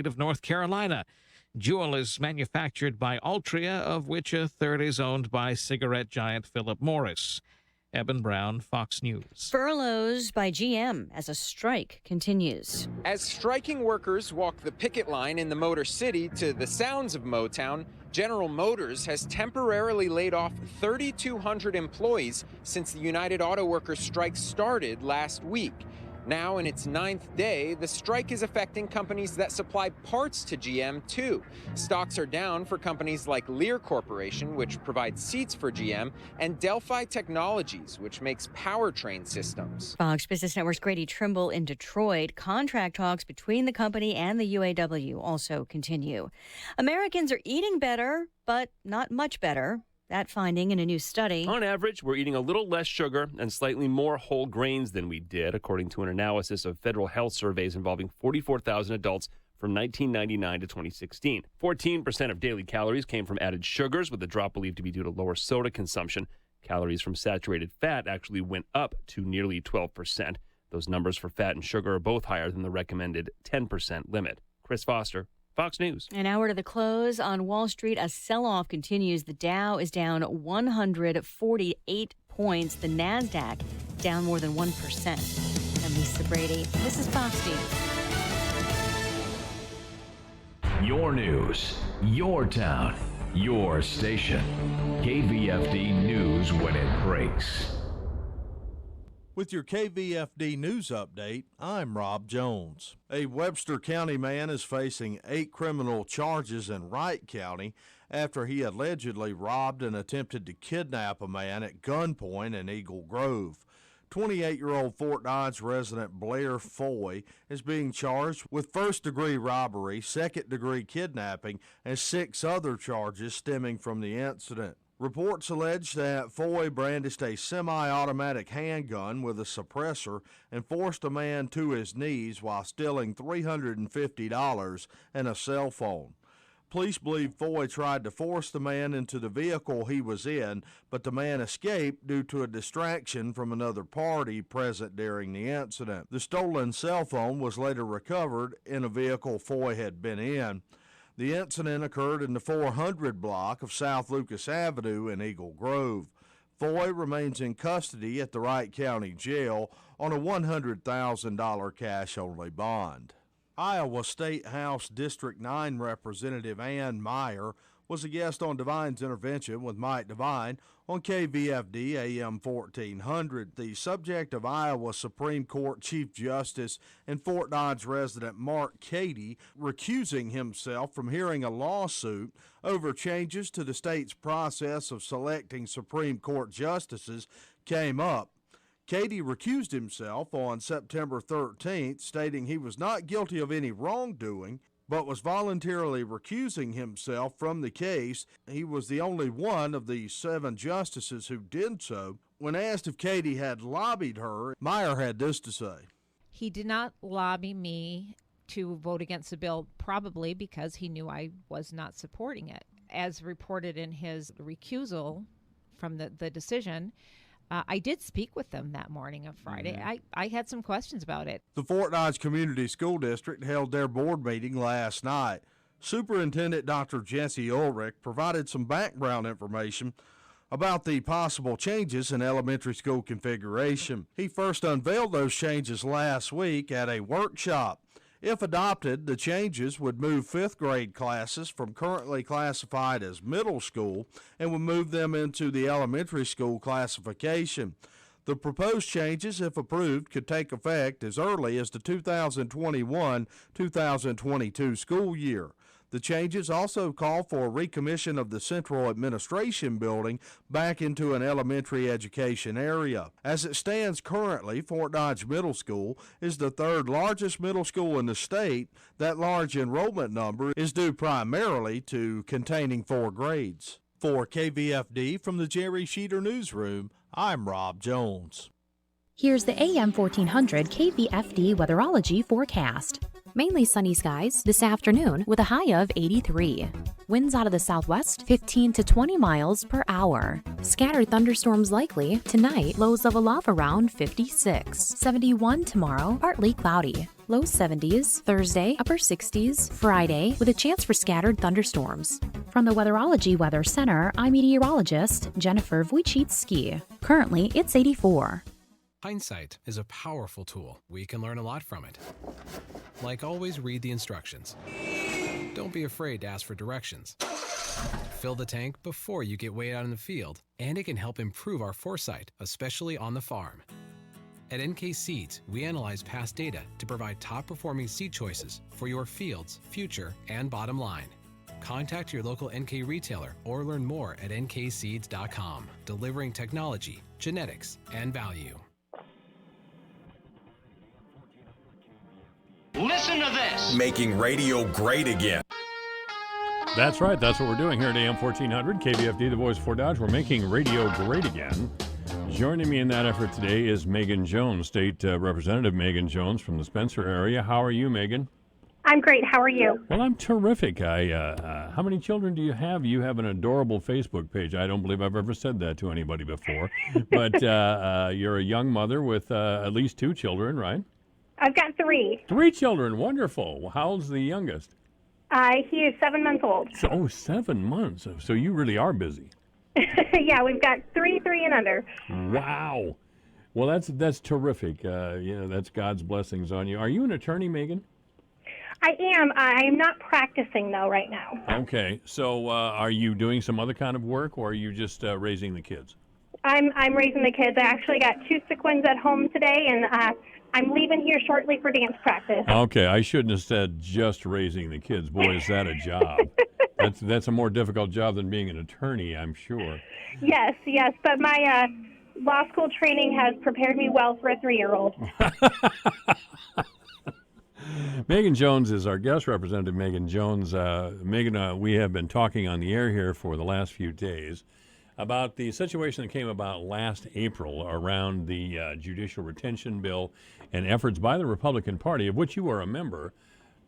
of North Carolina. Juul is manufactured by Altria, of which a third is owned by cigarette giant Philip Morris. Eben Brown, Fox News. Furloughs by GM as a strike continues. As striking workers walk the picket line in the Motor City to the sounds of Motown, General Motors has temporarily laid off 3,200 employees since the United Auto Workers strike started last week. Now, in its 9th day, the strike is affecting companies that supply parts to GM, too. Stocks are down for companies like Lear Corporation, which provides seats for GM, and Delphi Technologies, which makes powertrain systems. Fox Business Network's Grady Trimble in Detroit. Contract talks between the company and the UAW also continue. Americans are eating better, but not much better. That finding in a new study. On average, we're eating a little less sugar and slightly more whole grains than we did, according to an analysis of federal health surveys involving 44,000 adults from 1999 to 2016. 14% of daily calories came from added sugars, with a drop believed to be due to lower soda consumption. Calories from saturated fat actually went up to nearly 12%. Those numbers for fat and sugar are both higher than the recommended 10% limit. Chris Foster, Fox News. An hour to the close on Wall Street, a sell-off continues. The Dow is down 148 points. The NASDAQ down more than 1%. I'm Lisa Brady. This is Fox News. Your news, your town, your station. KVFD News when it breaks. With your KVFD News Update, I'm Rob Jones. A Webster County man is facing 8 criminal charges in Wright County after he allegedly robbed and attempted to kidnap a man at gunpoint in Eagle Grove. 28-year-old Fort Dodge resident Blair Foy is being charged with first-degree robbery, second-degree kidnapping, and 6 other charges stemming from the incident. Reports allege that Foy brandished a semi-automatic handgun with a suppressor and forced a man to his knees while stealing $350 and a cell phone. Police believe Foy tried to force the man into the vehicle he was in, but the man escaped due to a distraction from another party present during the incident. The stolen cell phone was later recovered in a vehicle Foy had been in. The incident occurred in the 400 block of South Lucas Avenue in Eagle Grove. Foy remains in custody at the Wright County Jail on a $100,000 cash-only bond. Iowa State House District 9 Representative Ann Meyer was a guest on Divine's Intervention with Mike Divine on KVFD AM 1400. The subject of Iowa Supreme Court Chief Justice and Fort Dodge resident Mark Cady recusing himself from hearing a lawsuit over changes to the state's process of selecting Supreme Court justices came up. Cady recused himself on September 13th, stating he was not guilty of any wrongdoing, but was voluntarily recusing himself from the case. He was the only one of the 7 justices who did so. When asked if Cady had lobbied her, Meyer had this to say. He did not lobby me to vote against the bill, probably because he knew I was not supporting it. As reported in his recusal from the decision, I did speak with them that morning of Friday. I had some questions about it. The Fort Dodge Community School District held their board meeting last night. Superintendent Dr. Jesse Ulrich provided some background information about the possible changes in elementary school configuration. He first unveiled those changes last week at a workshop. If adopted, the changes would move 5th grade classes from currently classified as middle school and would move them into the elementary school classification. The proposed changes, if approved, could take effect as early as the 2021-2022 school year. The changes also call for a recommission of the Central Administration Building back into an elementary education area. As it stands currently, Fort Dodge Middle School is the 3rd largest middle school in the state. That large enrollment number is due primarily to containing 4 grades. For KVFD from the Jerry Sheeter Newsroom, I'm Rob Jones. Here's the AM 1400 KVFD weatherology forecast. Mainly sunny skies this afternoon with a high of 83. Winds out of the southwest 15 to 20 miles per hour. Scattered thunderstorms likely. Tonight, lows level off around 56. 71 tomorrow, partly cloudy. low 70s. Thursday, upper 60s. Friday, with a chance for scattered thunderstorms. From the Weatherology Weather Center, I'm meteorologist Jennifer Wojcicki. Currently, it's 84. Hindsight is a powerful tool. We can learn a lot from it. Like always read the instructions. Don't be afraid to ask for directions. Fill the tank before you get way out in the field, and it can help improve our foresight, especially on the farm. At NK Seeds, we analyze past data to provide top-performing seed choices for your field's future and bottom line. Contact your local NK retailer or learn more at nkseeds.com, delivering technology, genetics, and value. Listen to this. Making radio great again. That's right. That's what we're doing here at AM 1400, KVFD, the voice for Dodge. We're making radio great again. Joining me in that effort today is Megan Jones, State Representative Megan Jones from the Spencer area. How are you, Megan? I'm great. How are you? Well, I'm terrific. How many children do you have? You have an adorable Facebook page. I don't believe I've ever said that to anybody before. But you're a young mother with at least 2 children, right? I've got 3. 3 children. Wonderful. How old's the youngest? He is 7 months old. So, 7 months. So you really are busy. Yeah, we've got 3 and under. Wow. Well, that's terrific. That's God's blessings on you. Are you an attorney, Megan? I am. I am not practicing, though, right now. Okay. So are you doing some other kind of work, or are you just raising the kids? I'm raising the kids. I actually got 2 sick ones at home today, and I'm leaving here shortly for dance practice. Okay. I shouldn't have said just raising the kids. Boy, is that a job. That's a more difficult job than being an attorney, I'm sure. Yes. But my law school training has prepared me well for a 3-year-old. Megan Jones is our guest, Representative Megan Jones. Megan, we have been talking on the air here for the last few days about the situation that came about last April around the judicial retention bill and efforts by the Republican Party, of which you are a member,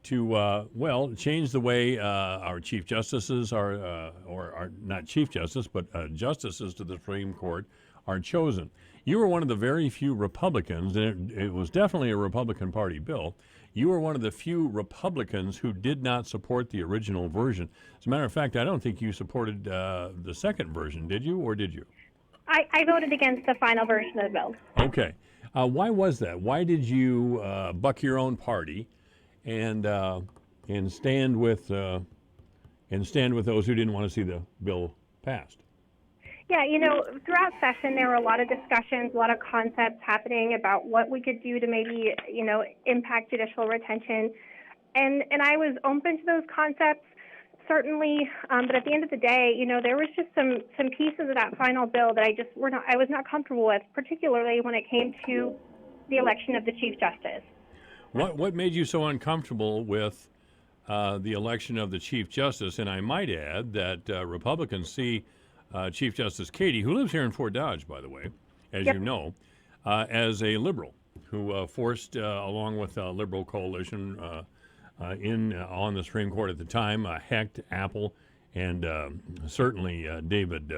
to, change the way our Chief Justices or not Chief Justice, but justices to the Supreme Court are chosen. You were one of the very few Republicans, and it was definitely a Republican Party bill. You were one of the few Republicans who did not support the original version. As a matter of fact, I don't think you supported the second version, did you, or did you? I voted against the final version of the bill. Okay. Why was that? Why did you buck your own party and stand with those who didn't want to see the bill passed? Yeah, throughout session there were a lot of discussions, a lot of concepts happening about what we could do to maybe, impact judicial retention. And I was open to those concepts, certainly, but at the end of the day, there was just some pieces of that final bill that I was not comfortable with, particularly when it came to the election of the Chief Justice. What made you so uncomfortable with the election of the Chief Justice? And I might add that Republicans see Chief Justice Katie, who lives here in Fort Dodge, by the way, as you know, as a liberal who forced, along with a liberal coalition on the Supreme Court at the time, Hecht, Apple, and certainly David,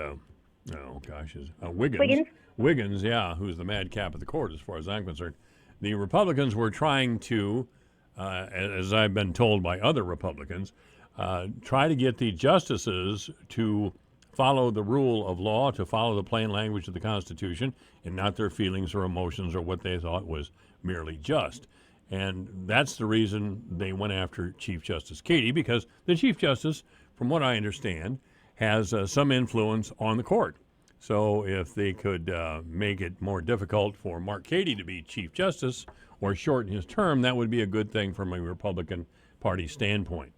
Wiggins, who's the madcap of the court as far as I'm concerned. The Republicans were trying to, as I've been told by other Republicans, try to get the justices to follow the rule of law, to follow the plain language of the Constitution, and not their feelings or emotions or what they thought was merely just. And that's the reason they went after Chief Justice Katie, because the Chief Justice, from what I understand, has some influence on the court. So if they could make it more difficult for Mark Katie to be Chief Justice or shorten his term, that would be a good thing from a Republican Party standpoint.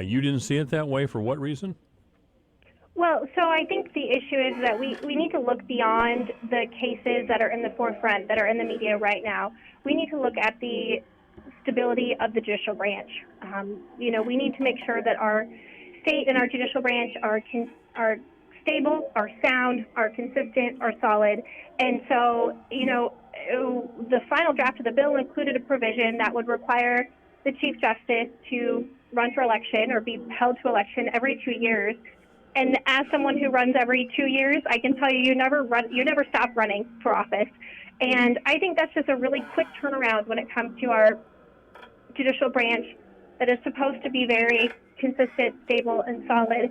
You didn't see it that way. For what reason? Well, so I think the issue is that we need to look beyond the cases that are in the forefront, that are in the media right now. We need to look at the stability of the judicial branch. We need to make sure that our state and our judicial branch are stable, are sound, are consistent, are solid. And so, the final draft of the bill included a provision that would require the Chief Justice to run for election or be held to election every 2 years. And as someone who runs every 2 years, I can tell you, you never stop running for office. And I think that's just a really quick turnaround when it comes to our judicial branch that is supposed to be very consistent, stable, and solid.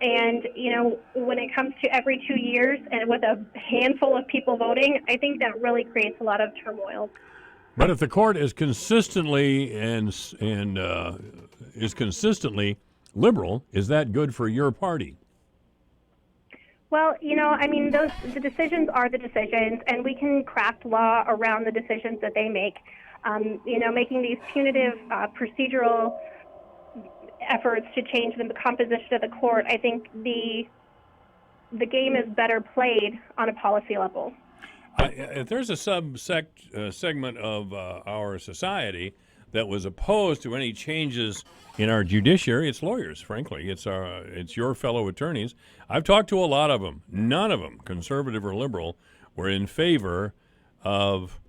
And, when it comes to every 2 years and with a handful of people voting, I think that really creates a lot of turmoil. But if the court is consistently is consistently liberal, is that good for your party? Well, the decisions are the decisions, and we can craft law around the decisions that they make. Making these punitive procedural efforts to change the composition of the court, I think the game is better played on a policy level. If there's a segment of our society that was opposed to any changes in our judiciary, it's lawyers, frankly. It's your fellow attorneys. I've talked to a lot of them. None of them, conservative or liberal, were in favor of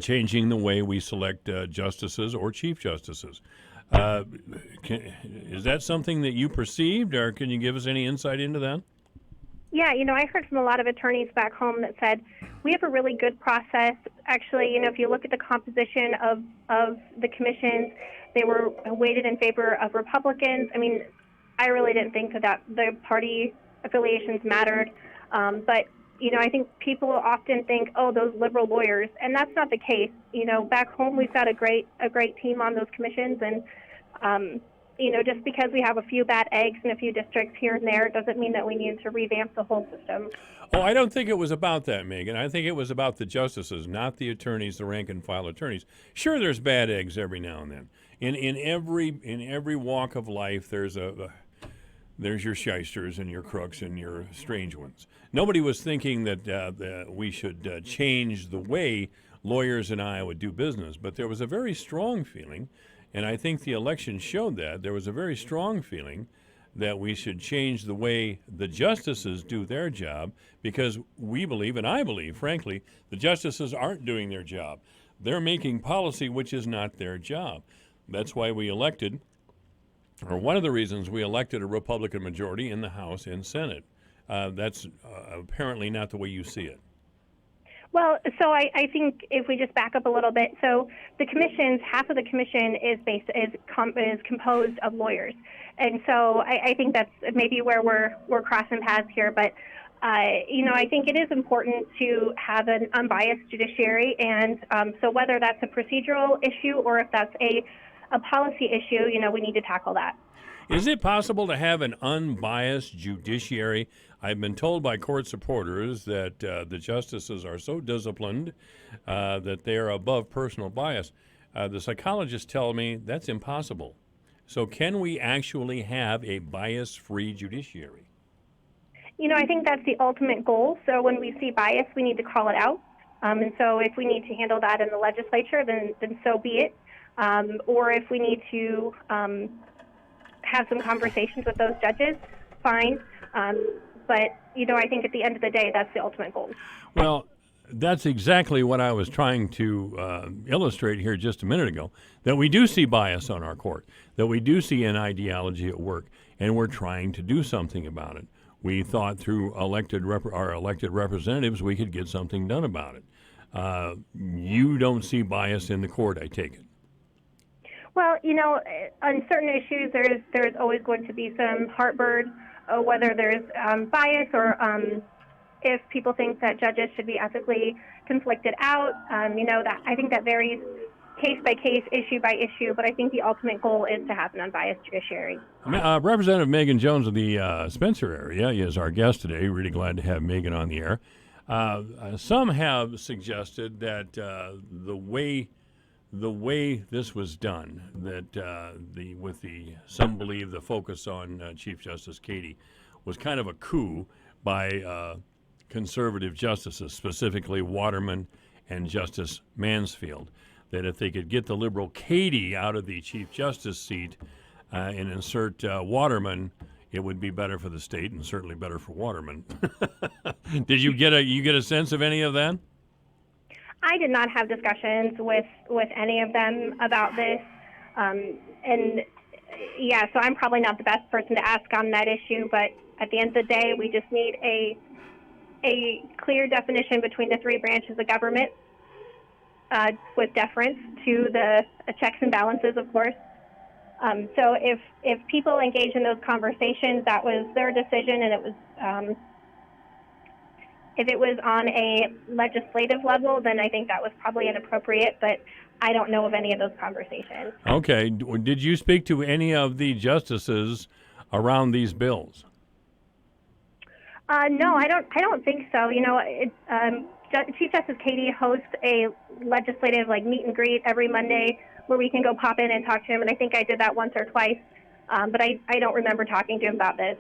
changing the way we select justices or chief justices. Is that something that you perceived, or can you give us any insight into that? Yeah, I heard from a lot of attorneys back home that said, we have a really good process. Actually, if you look at the composition of the commissions, they were weighted in favor of Republicans. I really didn't think that the party affiliations mattered. But, I think people often think, oh, those liberal lawyers, and that's not the case. Back home, we've got a great team on those commissions, and just because we have a few bad eggs in a few districts here and there doesn't mean that we need to revamp the whole system. Oh, I don't think it was about that, Megan. I think it was about the justices, not the attorneys, the rank and file attorneys. Sure, there's bad eggs every now and then. In every walk of life, there's your shysters and your crooks and your strange ones. Nobody was thinking that we should change the way lawyers in Iowa do business, but there was a very strong feeling, and I think the election showed that. There was a very strong feeling that we should change the way the justices do their job, because we believe, and I believe, frankly, the justices aren't doing their job. They're making policy which is not their job. That's why we elected, or one of the reasons we elected a Republican majority in the House and Senate. That's apparently not the way you see it. Well, so I think if we just back up a little bit, so the commissions, half of the commission is composed of lawyers, and so I think that's maybe where we're crossing paths here. But I think it is important to have an unbiased judiciary, and so whether that's a procedural issue or if that's a policy issue, we need to tackle that. Is it possible to have an unbiased judiciary? I've been told by court supporters that the justices are so disciplined that they are above personal bias. The psychologists tell me that's impossible. So can we actually have a bias-free judiciary? I think that's the ultimate goal. So when we see bias, we need to call it out. And so if we need to handle that in the legislature, then so be it. Or if we need to have some conversations with those judges, fine. But, I think at the end of the day, that's the ultimate goal. Well, that's exactly what I was trying to illustrate here just a minute ago, that we do see bias on our court, that we do see an ideology at work, and we're trying to do something about it. We thought through our elected representatives we could get something done about it. You don't see bias in the court, I take it. Well, on certain issues, there's always going to be some heartburn, whether there's bias or if people think that judges should be ethically conflicted out. That I think that varies case by case, issue by issue, but I think the ultimate goal is to have an unbiased judiciary. Representative Megan Jones of the Spencer area is our guest today. Really glad to have Megan on the air. Some have suggested that the way this was done, that some believe the focus on Chief Justice Cady was kind of a coup by conservative justices, specifically Waterman and Justice Mansfield, that if they could get the liberal Cady out of the Chief Justice seat and insert Waterman, it would be better for the state and certainly better for Waterman. Did you get a sense of any of that? I did not have discussions with any of them about this. So I'm probably not the best person to ask on that issue, but at the end of the day, we just need a clear definition between the three branches of government with deference to the checks and balances, of course. So if people engage in those conversations, that was their decision, and it was if it was on a legislative level, then I think that was probably inappropriate, but I don't know of any of those conversations. Okay. Did you speak to any of the justices around these bills? No, I don't think so. You know, Chief Justice Katie hosts a legislative meet and greet every Monday where we can go pop in and talk to him, and I think I did that once or twice, but I don't remember talking to him about this.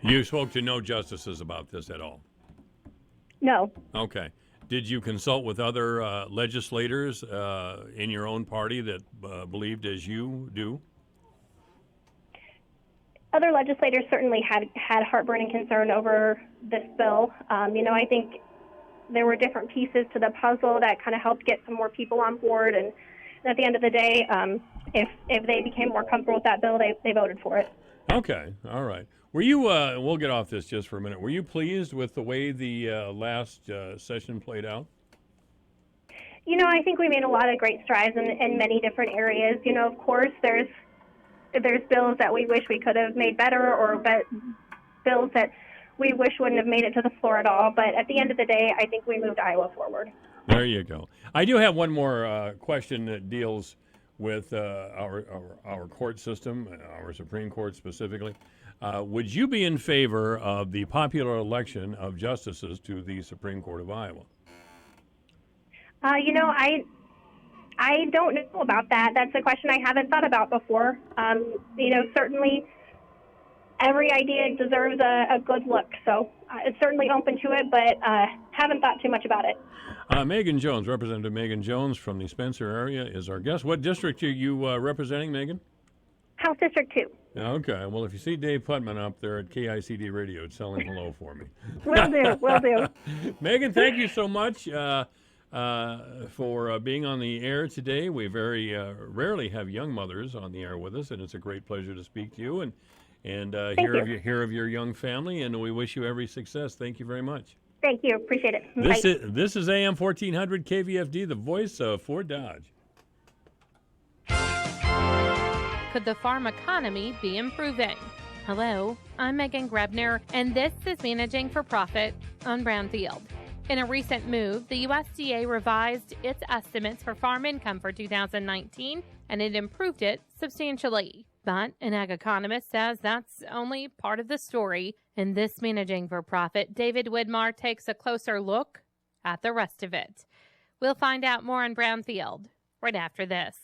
You spoke to no justices about this at all? No. Okay. Did you consult with other legislators in your own party that believed as you do? Other legislators certainly had heartburn and concern over this bill. You know, I think there were different pieces to the puzzle that kind of helped get some more people on board, and at the end of the day, if they became more comfortable with that bill, they voted for it. Okay. All right. Were you, we'll get off this just for a minute. Were you pleased with the way the last session played out? You know, I think we made a lot of great strides in many different areas. You know, of course, there's bills that we wish we could have made better, or bills that we wish wouldn't have made it to the floor at all. But at the end of the day, I think we moved Iowa forward. There you go. I do have one more question that deals with our court system, our Supreme Court specifically. Would you be in favor of the popular election of justices to the Supreme Court of Iowa? You know, I don't know about that. That's a question I haven't thought about before. You know, certainly every idea deserves a good look. So it's certainly open to it, but haven't thought too much about it. Megan Jones, Representative Megan Jones from the Spencer area is our guest. What district are you representing, Megan? House District 2. Okay. Well, if you see Dave Putman up there at KICD Radio, tell him hello for me. Will do. Megan, thank you so much for being on the air today. We very rarely have young mothers on the air with us, and it's a great pleasure to speak to you and hear of your young family, and we wish you every success. Thank you very much. Thank you. Appreciate it. This is AM 1400 KVFD, the voice of Fort Dodge. Could the farm economy be improving? Hello, I'm Megan Grebner, and this is Managing for Profit on Brownfield. In a recent move, the USDA revised its estimates for farm income for 2019, and it improved it substantially. But an ag economist says that's only part of the story. In this Managing for Profit, David Widmar takes a closer look at the rest of it. We'll find out more on Brownfield right after this.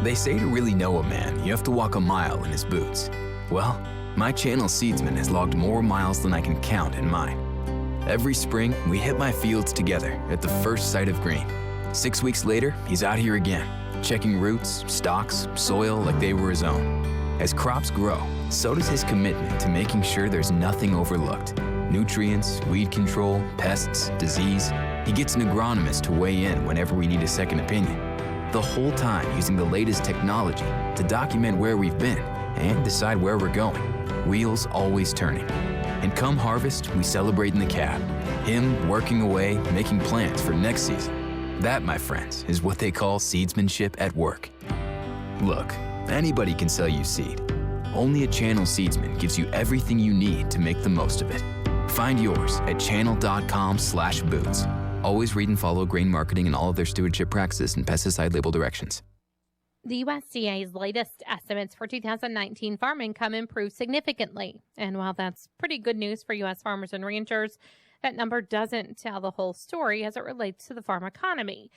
They say to really know a man, you have to walk a mile in his boots. Well, my channel seedsman has logged more miles than I can count in mine. Every spring, we hit my fields together at the first sight of green. 6 weeks later, he's out here again, checking roots, stalks, soil like they were his own. As crops grow, so does his commitment to making sure there's nothing overlooked. Nutrients, weed control, pests, disease. He gets an agronomist to weigh in whenever we need a second opinion. The whole time using the latest technology to document where we've been and decide where we're going. Wheels always turning. And come harvest, we celebrate in the cab. Him working away, making plans for next season. That, my friends, is what they call seedsmanship at work. Look, anybody can sell you seed. Only a Channel seedsman gives you everything you need to make the most of it. Find yours at channel.com/boots. Always read and follow grain marketing and all of their stewardship practices and pesticide label directions. The USDA's latest estimates for 2019 farm income improved significantly. And while that's pretty good news for U.S. farmers and ranchers, that number doesn't tell the whole story as it relates to the farm economy.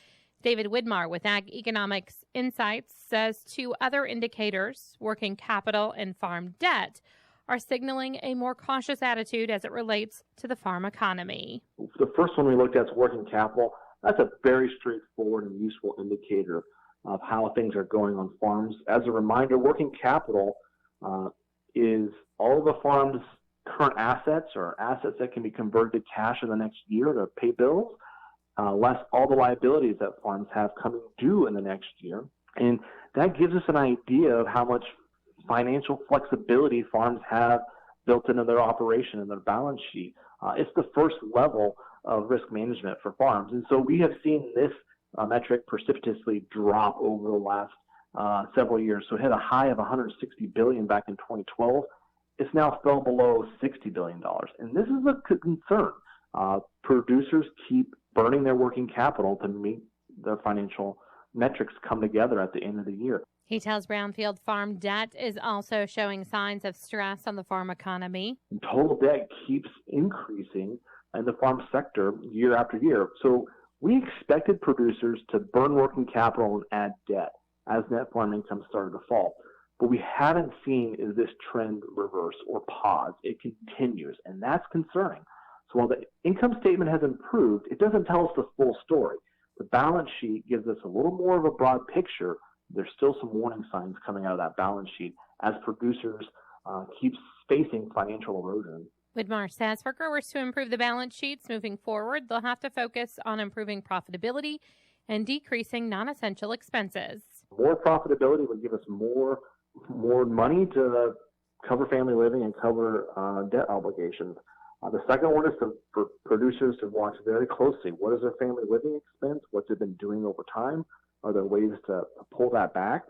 David Widmar with Ag Economics Insights says two other indicators, working capital and farm debt, are signaling a more cautious attitude as it relates to the farm economy. The first one we looked at is working capital. That's a very straightforward and useful indicator of how things are going on farms. As a reminder, working capital is all of the farm's current assets or assets that can be converted to cash in the next year to pay bills, less all the liabilities that farms have coming due in the next year. And that gives us an idea of how much financial flexibility farms have built into their operation and their balance sheet. It's the first level of risk management for farms. And so we have seen this metric precipitously drop over the last several years. So it hit a high of $160 billion back in 2012. It's now fell below $60 billion. And this is a concern. Producers keep burning their working capital to meet their financial metrics come together at the end of the year. He tells Brownfield farm debt is also showing signs of stress on the farm economy. And total debt keeps increasing in the farm sector year after year. So we expected producers to burn working capital and add debt as net farm income started to fall. What we haven't seen is this trend reverse or pause. It continues, and that's concerning. So while the income statement has improved, it doesn't tell us the full story. The balance sheet gives us a little more of a broad picture. There's still some warning signs coming out of that balance sheet as producers keep facing financial erosion. Widmar says for growers to improve the balance sheets moving forward, they'll have to focus on improving profitability and decreasing non-essential expenses. More profitability would give us more money to cover family living and cover debt obligations. The second one is for producers to watch very closely. What is their family living expense? What's it been doing over time? Are there ways to pull that back?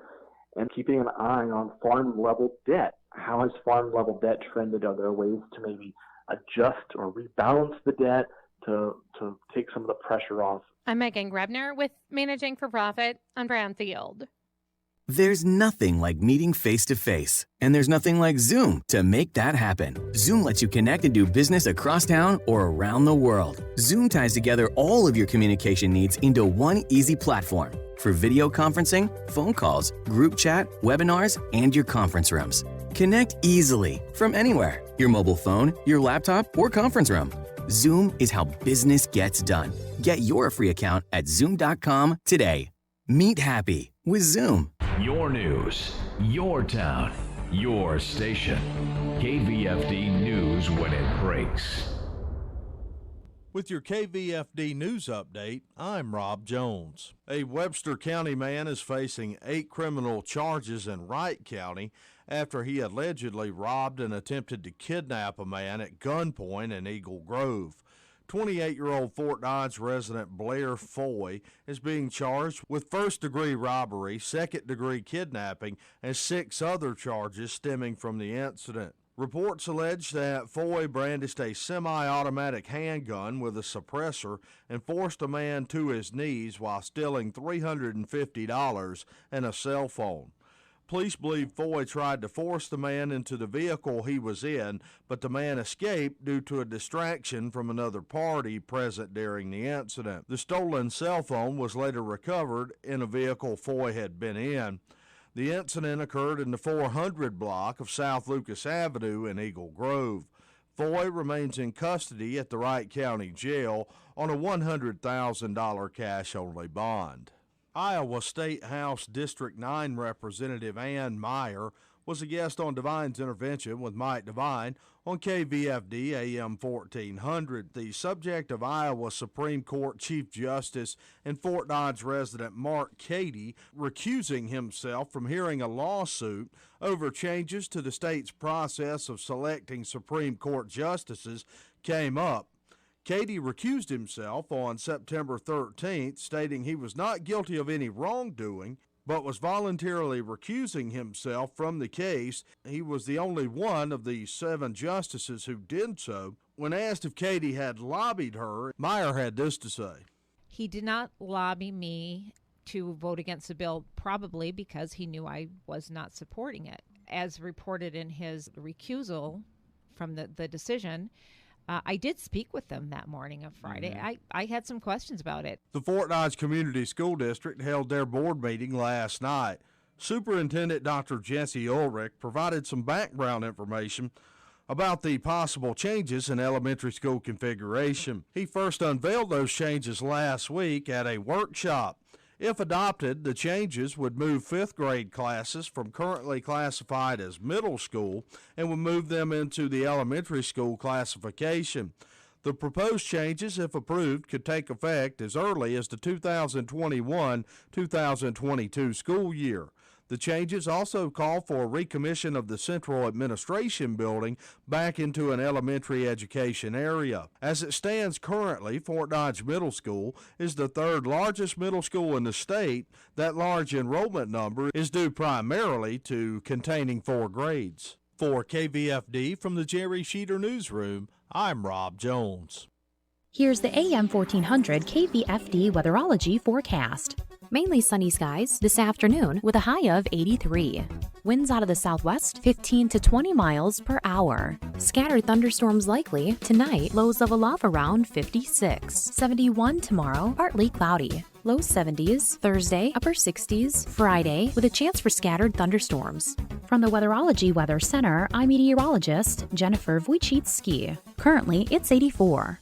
And keeping an eye on farm-level debt. How has farm-level debt trended? Are there ways to maybe adjust or rebalance the debt to take some of the pressure off? I'm Megan Grebner with Managing for Profit on Brownfield. There's nothing like meeting face-to-face, and there's nothing like Zoom to make that happen. Zoom lets you connect and do business across town or around the world. Zoom ties together all of your communication needs into one easy platform for video conferencing, phone calls, group chat, webinars, and your conference rooms. Connect easily from anywhere, your mobile phone, your laptop, or conference room. Zoom is how business gets done. Get your free account at Zoom.com today. Meet happy with Zoom. Your news, your town, your station. KVFD News when it breaks. With your KVFD News Update, I'm Rob Jones. A Webster County man is facing 8 criminal charges in Wright County after he allegedly robbed and attempted to kidnap a man at gunpoint in Eagle Grove. 28-year-old Fort Dodge resident Blair Foy is being charged with first-degree robbery, second-degree kidnapping, and 6 other charges stemming from the incident. Reports allege that Foy brandished a semi-automatic handgun with a suppressor and forced a man to his knees while stealing $350 and a cell phone. Police believe Foy tried to force the man into the vehicle he was in, but the man escaped due to a distraction from another party present during the incident. The stolen cell phone was later recovered in a vehicle Foy had been in. The incident occurred in the 400 block of South Lucas Avenue in Eagle Grove. Foy remains in custody at the Wright County Jail on a $100,000 cash-only bond. Iowa State House District 9 Representative Ann Meyer was a guest on Divine's Intervention with Mike Divine on KVFD AM 1400. The subject of Iowa Supreme Court Chief Justice and Fort Dodge resident Mark Cady recusing himself from hearing a lawsuit over changes to the state's process of selecting Supreme Court justices came up. Cady recused himself on September 13th, stating he was not guilty of any wrongdoing, but was voluntarily recusing himself from the case. He was the only one of the 7 justices who did so. When asked if Cady had lobbied her, Meyer had this to say. He did not lobby me to vote against the bill, probably because he knew I was not supporting it. As reported in his recusal from the decision, I did speak with them that morning of Friday. I had some questions about it. The Fort Dodge Community School District held their board meeting last night. Superintendent Dr. Jesse Ulrich provided some background information about the possible changes in elementary school configuration. He first unveiled those changes last week at a workshop. If adopted, the changes would move 5th grade classes from currently classified as middle school and would move them into the elementary school classification. The proposed changes, if approved, could take effect as early as the 2021-2022 school year. The changes also call for a recommission of the Central Administration Building back into an elementary education area. As it stands currently, Fort Dodge Middle School is the third largest middle school in the state. That large enrollment number is due primarily to containing 4 grades. For KVFD from the Jerry Sheeter Newsroom, I'm Rob Jones. Here's the AM 1400 KVFD weatherology forecast. Mainly sunny skies this afternoon with a high of 83. Winds out of the southwest 15 to 20 miles per hour. Scattered thunderstorms likely tonight, lows level off around 56. 71 tomorrow, partly cloudy. Low 70s, Thursday, upper 60s, Friday, with a chance for scattered thunderstorms. From the Weatherology Weather Center, I'm meteorologist Jennifer Wojcicki. Currently, it's 84.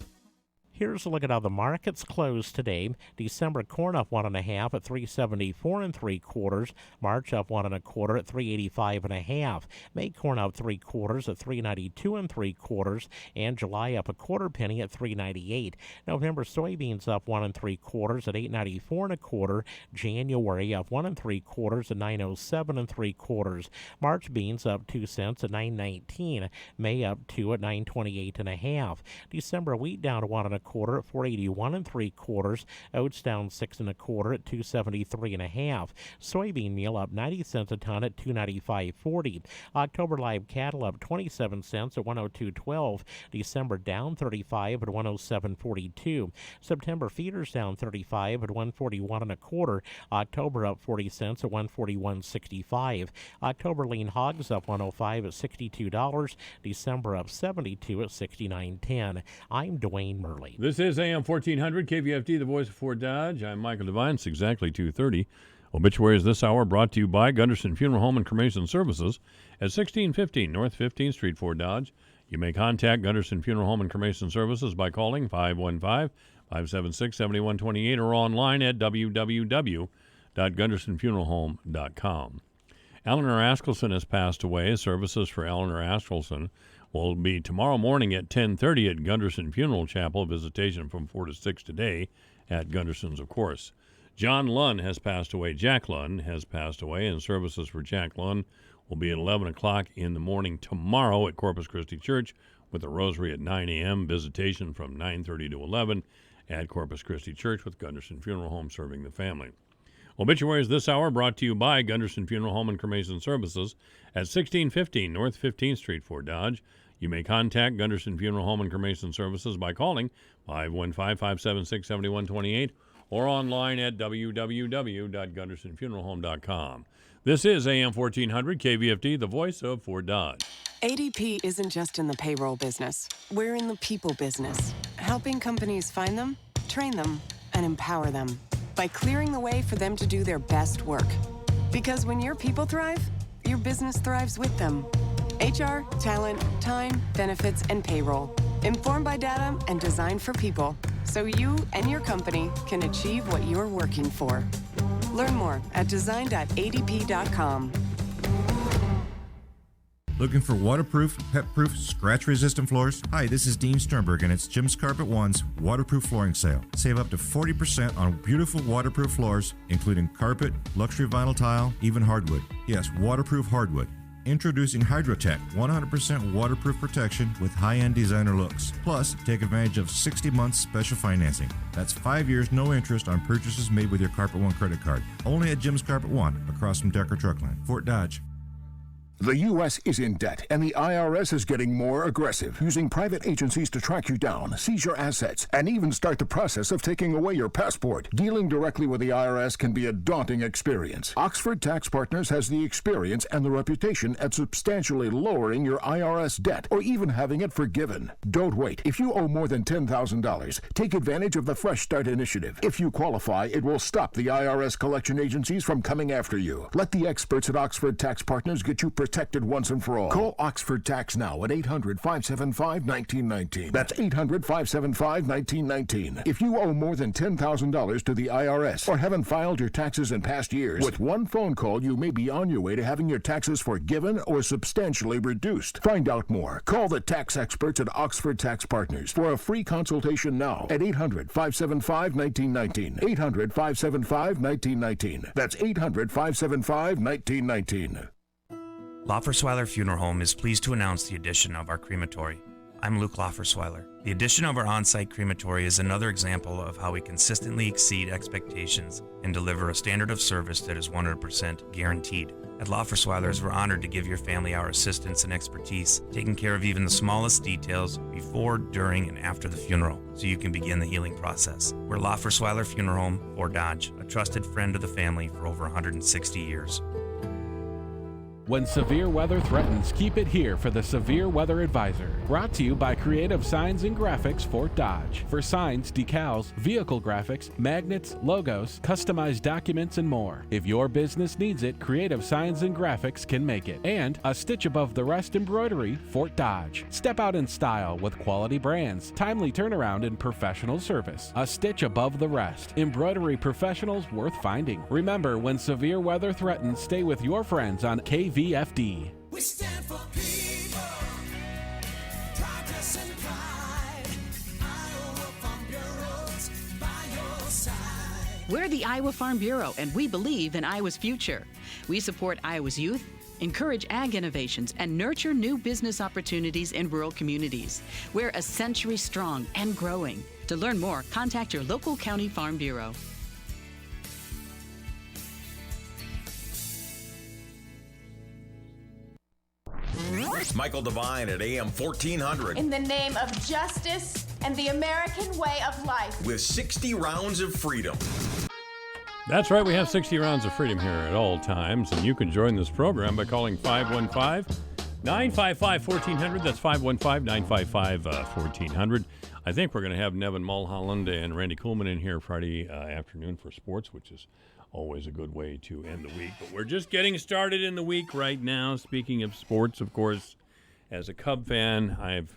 Here's a look at how the markets closed today. December corn up 1.5 at 374 3/4. March up 1 1/4 at 385 1/2. May corn up 3/4 at 392 3/4, and July up 1/4 penny at 398. November soybeans up 1 3/4 at 894 1/4. January up 1 3/4 at 907 3/4. March beans up 2 cents at 919. May up 2 at 928 1/2. December wheat down to 1 1/4 at 481 3/4. Oats down 6 1/4 at 273 1/2. Soybean meal up 90 cents a ton at 295.40. October live cattle up 27 cents at 102.12. December down 35 at 107.42. September feeders down 35 at 141 1/4. October up 40 cents at 141.65. October lean hogs up 105 at $62. December up 72 at 69.10. I'm Dwayne Murley. This is AM 1400 KVFD, the voice of Fort Dodge. I'm Michael Devine. It's exactly 2:30. Obituaries this hour brought to you by Gunderson Funeral Home and Cremation Services at 1615 North 15th Street, Fort Dodge. You may contact Gunderson Funeral Home and Cremation Services by calling 515-576-7128 or online at www.gundersonfuneralhome.com. Eleanor Askelson has passed away. Services for Eleanor Askelson will be tomorrow morning at 10:30 at Gunderson Funeral Chapel. Visitation from 4 to 6 today at Gunderson's, of course. John Lunn has passed away. Jack Lunn has passed away, and services for Jack Lunn will be at 11 o'clock in the morning tomorrow at Corpus Christi Church with a rosary at 9 a.m. Visitation from 9:30 to 11 at Corpus Christi Church with Gunderson Funeral Home serving the family. Obituaries this hour brought to you by Gunderson Funeral Home and Cremation Services at 1615 North 15th Street, Fort Dodge. You may contact Gunderson Funeral Home and Cremation Services by calling 515-576-7128 or online at www.gundersonfuneralhome.com. This is AM 1400 KVFD, the voice of Fort Dodge. ADP isn't just in the payroll business. We're in the people business, helping companies find them, train them, and empower them by clearing the way for them to do their best work. Because when your people thrive, your business thrives with them. HR, talent, time, benefits, and payroll. Informed by data and designed for people, so you and your company can achieve what you're working for. Learn more at design.adp.com. Looking for waterproof, pet-proof, scratch-resistant floors? Hi, this is Dean Sternberg, and it's Jim's Carpet One's waterproof flooring sale. Save up to 40% on beautiful waterproof floors, including carpet, luxury vinyl tile, even hardwood. Yes, waterproof hardwood. Introducing Hydrotech, 100% waterproof protection with high-end designer looks. Plus, take advantage of 60 months special financing. That's 5 years, no interest on purchases made with your Carpet One credit card. Only at Jim's Carpet One, across from Decker Truckland, Fort Dodge. The U.S. is in debt, and the IRS is getting more aggressive, using private agencies to track you down, seize your assets, and even start the process of taking away your passport. Dealing directly with the IRS can be a daunting experience. Oxford Tax Partners has the experience and the reputation at substantially lowering your IRS debt, or even having it forgiven. Don't wait. If you owe more than $10,000, take advantage of the Fresh Start Initiative. If you qualify, it will stop the IRS collection agencies from coming after you. Let the experts at Oxford Tax Partners get you protected protected once and for all. Call Oxford Tax now at 800-575-1919. That's 800-575-1919. If you owe more than $10,000 to the IRS or haven't filed your taxes in past years, with one phone call, you may be on your way to having your taxes forgiven or substantially reduced. Find out more. Call the tax experts at Oxford Tax Partners for a free consultation now at 800-575-1919. 800-575-1919. That's 800-575-1919. Loffersweiler Funeral Home is pleased to announce the addition of our crematory. I'm Luke Loffersweiler. The addition of our on-site crematory is another example of how we consistently exceed expectations and deliver a standard of service that is 100% guaranteed. At Loffersweilers, we're honored to give your family our assistance and expertise, taking care of even the smallest details before, during, and after the funeral, so you can begin the healing process. We're Loffersweiler Funeral Home, Fort Dodge, a trusted friend of the family for over 160 years. When severe weather threatens, keep it here for the Severe Weather Advisor. Brought to you by Creative Signs and Graphics, Fort Dodge. For signs, decals, vehicle graphics, magnets, logos, customized documents, and more. If your business needs it, Creative Signs and Graphics can make it. And a stitch above the rest embroidery, Fort Dodge. Step out in style with quality brands, timely turnaround, and professional service. A stitch above the rest. Embroidery professionals worth finding. Remember, when severe weather threatens, stay with your friends on KVFD. We stand for people, progress and pride. Iowa Farm Bureau's by your side. We're the Iowa Farm Bureau, and we believe in Iowa's future. We support Iowa's youth, encourage ag innovations, and nurture new business opportunities in rural communities. We're a century strong and growing. To learn more, contact your local county farm bureau. Michael Devine at AM 1400. In the name of justice and the American way of life. With 60 rounds of freedom. That's right, we have 60 rounds of freedom here at all times, and you can join this program by calling 515-955-1400. That's 515-955-1400. I think we're going to have Nevin Mulholland and Randy Kuhlman in here Friday afternoon for sports, which is always a good way to end the week. But we're just getting started in the week right now. Speaking of sports, of course, as a Cub fan, I've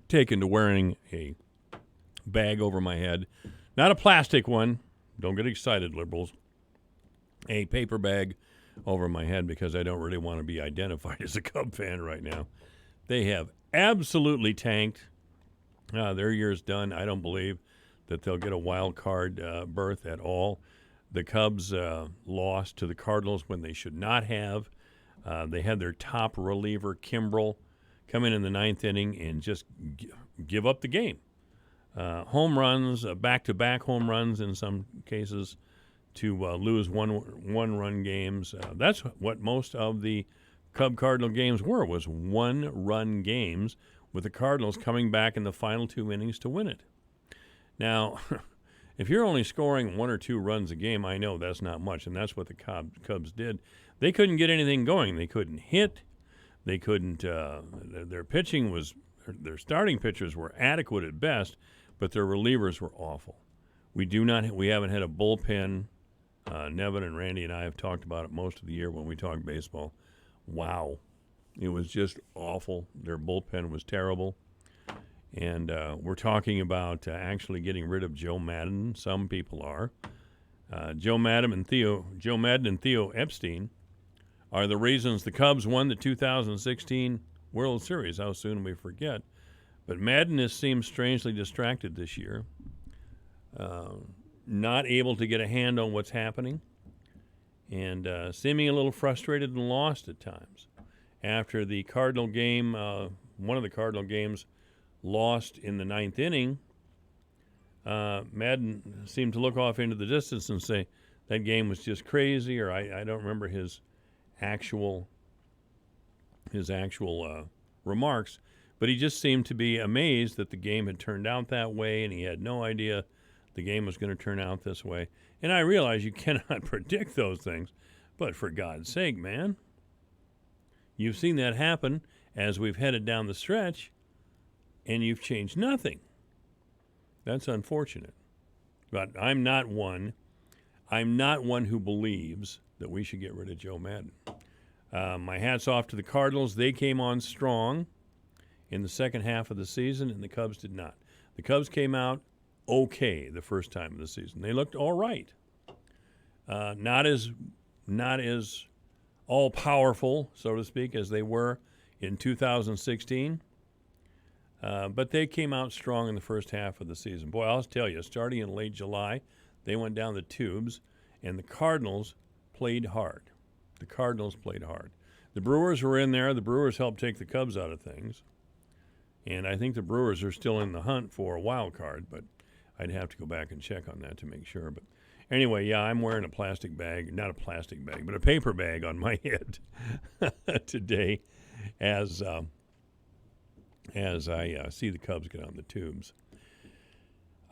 taken to wearing a bag over my head. Not a plastic one. Don't get excited, liberals. A paper bag over my head because I don't really want to be identified as a Cub fan right now. They have absolutely tanked. Their year's done. I don't believe that they'll get a wild card berth at all. The Cubs lost to the Cardinals when they should not have. They had their top reliever, Kimbrel, come in the ninth inning and just give up the game. Home runs, back-to-back home runs in some cases to lose one-run games. That's what most of the Cub-Cardinal games were, was one-run games with the Cardinals coming back in the final 2 innings to win it. Now, if you're only scoring 1 or 2 runs a game, I know that's not much, and that's what the Cubs did. They couldn't get anything going. They couldn't hit. They couldn't. Their pitching was. Their starting pitchers were adequate at best, but their relievers were awful. We haven't had a bullpen. Nevin and Randy and I have talked about it most of the year when we talk baseball. Wow, it was just awful. Their bullpen was terrible. And we're talking about actually getting rid of Joe Madden. Some people are. Joe Madden and Theo Epstein are the reasons the Cubs won the 2016 World Series. How soon we forget. But Madden has seemed strangely distracted this year. Not able to get a hand on what's happening. And seeming a little frustrated and lost at times. After the Cardinal game, one of the Cardinal games, lost in the ninth inning, Madden seemed to look off into the distance and say that game was just crazy, or I don't remember his actual remarks, but he just seemed to be amazed that the game had turned out that way, and he had no idea the game was going to turn out this way. And I realize you cannot predict those things, but for God's sake, man, you've seen that happen as we've headed down the stretch, and you've changed nothing. That's unfortunate. But I'm not one who believes that we should get rid of Joe Madden. My hat's off to the Cardinals. They came on strong in the second half of the season, and the Cubs did not. The Cubs came out okay the first time of the season. They looked all right. Not as all-powerful, so to speak, as they were in 2016. But they came out strong in the first half of the season. Boy, I'll tell you, starting in late July, they went down the tubes, and the Cardinals played hard. The Brewers were in there. The Brewers helped take the Cubs out of things. And I think the Brewers are still in the hunt for a wild card, but I'd have to go back and check on that to make sure. But anyway, yeah, I'm wearing a plastic bag, not a plastic bag, but a paper bag on my head today as I see the Cubs get on the tubes.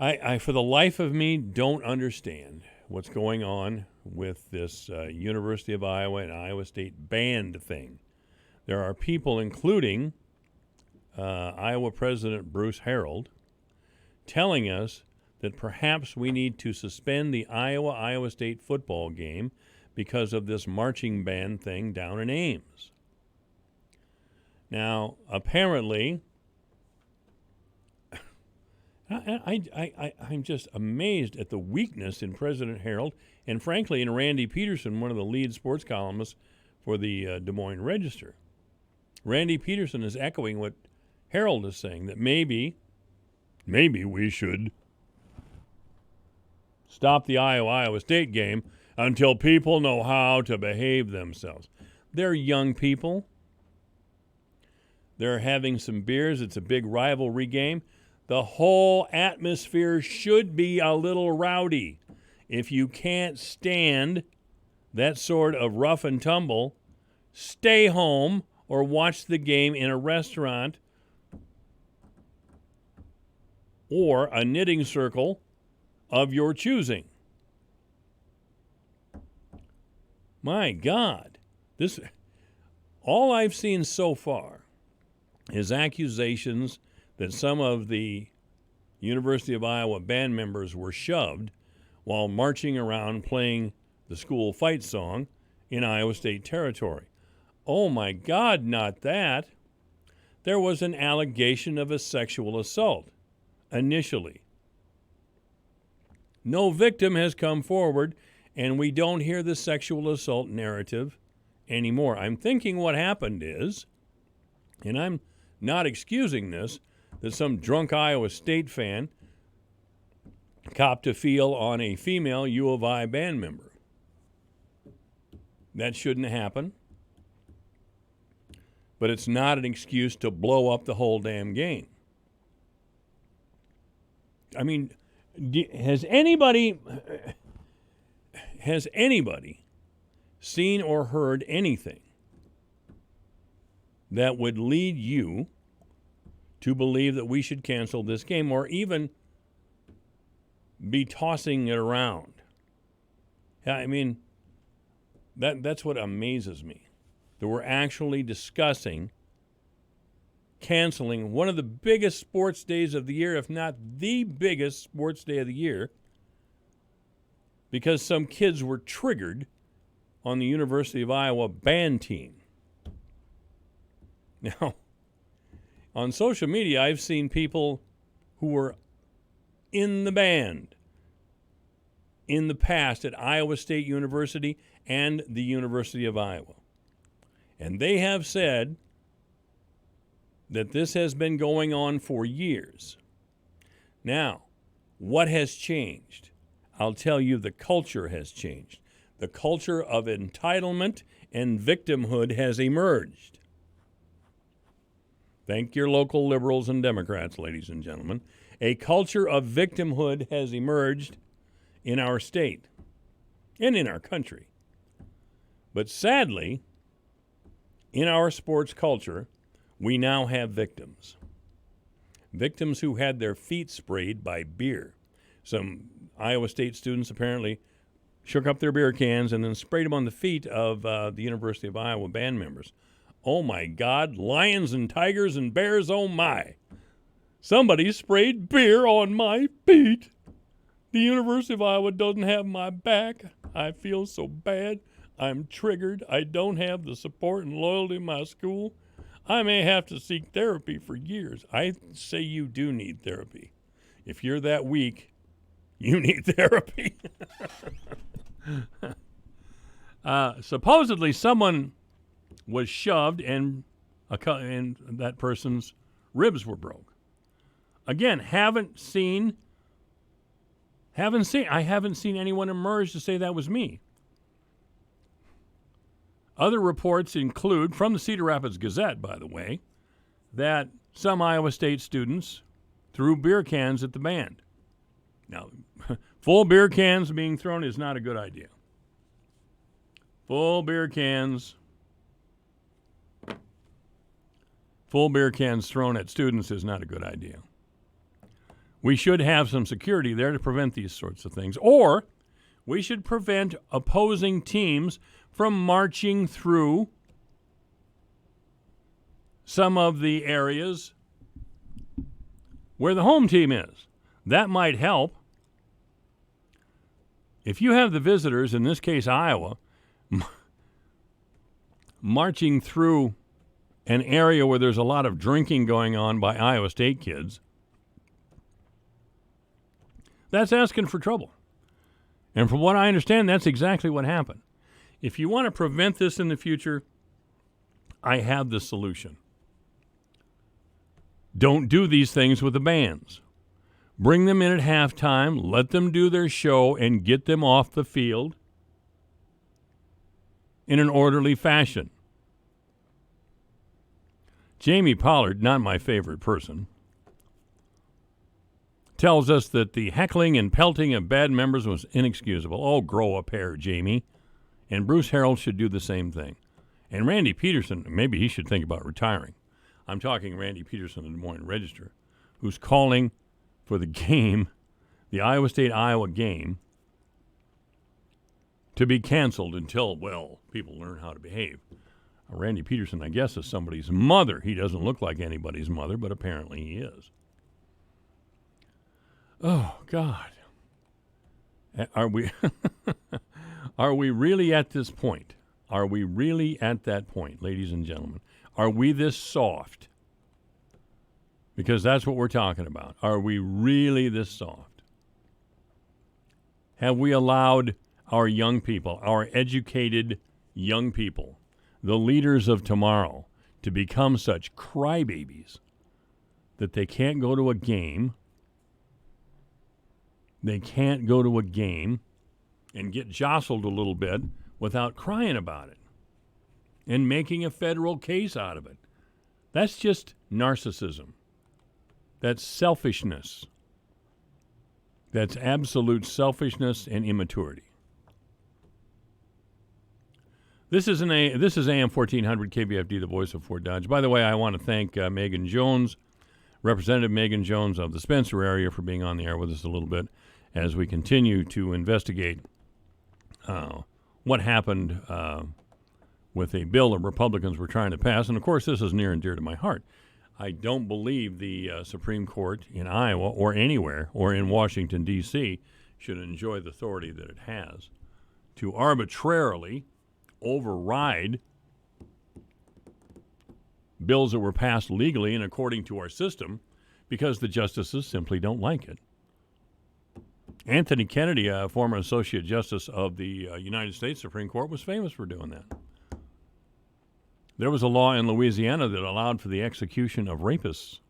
I, for the life of me, don't understand what's going on with this University of Iowa and Iowa State band thing. There are people, including Iowa President Bruce Harold, telling us that perhaps we need to suspend the Iowa State football game because of this marching band thing down in Ames. Now, apparently, I'm just amazed at the weakness in President Harold and, frankly, in Randy Peterson, one of the lead sports columnists for the Des Moines Register. Randy Peterson is echoing what Harold is saying, that maybe we should stop the Iowa State game until people know how to behave themselves. They're young people. They're having some beers. It's a big rivalry game. The whole atmosphere should be a little rowdy. If you can't stand that sort of rough and tumble, stay home or watch the game in a restaurant or a knitting circle of your choosing. My God, all I've seen so far is accusations that some of the University of Iowa band members were shoved while marching around playing the school fight song in Iowa State territory. Oh my God, not that. There was an allegation of a sexual assault initially. No victim has come forward, and we don't hear the sexual assault narrative anymore. I'm thinking what happened is, and I'm not excusing this, that some drunk Iowa State fan copped a feel on a female U of I band member. That shouldn't happen. But it's not an excuse to blow up the whole damn game. I mean, has anybody seen or heard anything that would lead you to believe that we should cancel this game or even be tossing it around? I mean, that's what amazes me, that we're actually discussing canceling one of the biggest sports days of the year, if not the biggest sports day of the year, because some kids were triggered on the University of Iowa band team. Now, on social media, I've seen people who were in the band in the past at Iowa State University and the University of Iowa. And they have said that this has been going on for years. Now, what has changed? I'll tell you, the culture has changed. The culture of entitlement and victimhood has emerged. Thank your local liberals and Democrats, ladies and gentlemen. A culture of victimhood has emerged in our state and in our country. But sadly, in our sports culture, we now have victims. Victims who had their feet sprayed by beer. Some Iowa State students apparently shook up their beer cans and then sprayed them on the feet of the University of Iowa band members. Oh my God, lions and tigers and bears, oh my. Somebody sprayed beer on my feet. The University of Iowa doesn't have my back. I feel so bad. I'm triggered. I don't have the support and loyalty of my school. I may have to seek therapy for years. I say you do need therapy. If you're that weak, you need therapy. Supposedly, someone was shoved and that person's ribs were broke. Again, I haven't seen anyone emerge to say that was me. Other reports include, from the Cedar Rapids Gazette, by the way, that some Iowa State students threw beer cans at the band. Now, full beer cans being thrown is not a good idea. Full beer cans thrown at students is not a good idea. We should have some security there to prevent these sorts of things. Or we should prevent opposing teams from marching through some of the areas where the home team is. That might help. If you have the visitors, in this case Iowa, marching through an area where there's a lot of drinking going on by Iowa State kids, that's asking for trouble. And from what I understand, that's exactly what happened. If you want to prevent this in the future, I have the solution. Don't do these things with the bands. Bring them in at halftime, let them do their show, and get them off the field in an orderly fashion. Jamie Pollard, not my favorite person, tells us that the heckling and pelting of bad members was inexcusable. Oh, grow a pair, Jamie. And Bruce Harreld should do the same thing. And Randy Peterson, maybe he should think about retiring. I'm talking Randy Peterson of the Des Moines Register, who's calling for the game, the Iowa State-Iowa game, to be canceled until, well, people learn how to behave. Randy Peterson, I guess, is somebody's mother. He doesn't look like anybody's mother, but apparently he is. Oh, God. Are we are we really at this point? Are we really at that point, ladies and gentlemen? Are we this soft? Because that's what we're talking about. Are we really this soft? Have we allowed our young people, our educated young people, the leaders of tomorrow, to become such crybabies that they can't go to a game? They can't go to a game and get jostled a little bit without crying about it and making a federal case out of it. That's just narcissism. That's selfishness. That's absolute selfishness and immaturity. This is AM 1400 KVFD, the voice of Fort Dodge. By the way, I want to thank Megan Jones, Representative Megan Jones of the Spencer area, for being on the air with us a little bit as we continue to investigate what happened with a bill that Republicans were trying to pass. And, of course, this is near and dear to my heart. I don't believe the Supreme Court in Iowa or anywhere or in Washington, D.C. should enjoy the authority that it has to arbitrarily override bills that were passed legally and according to our system because the justices simply don't like it. Anthony Kennedy, a former Associate Justice of the United States Supreme Court, was famous for doing that. There was a law in Louisiana that allowed for the execution of rapists.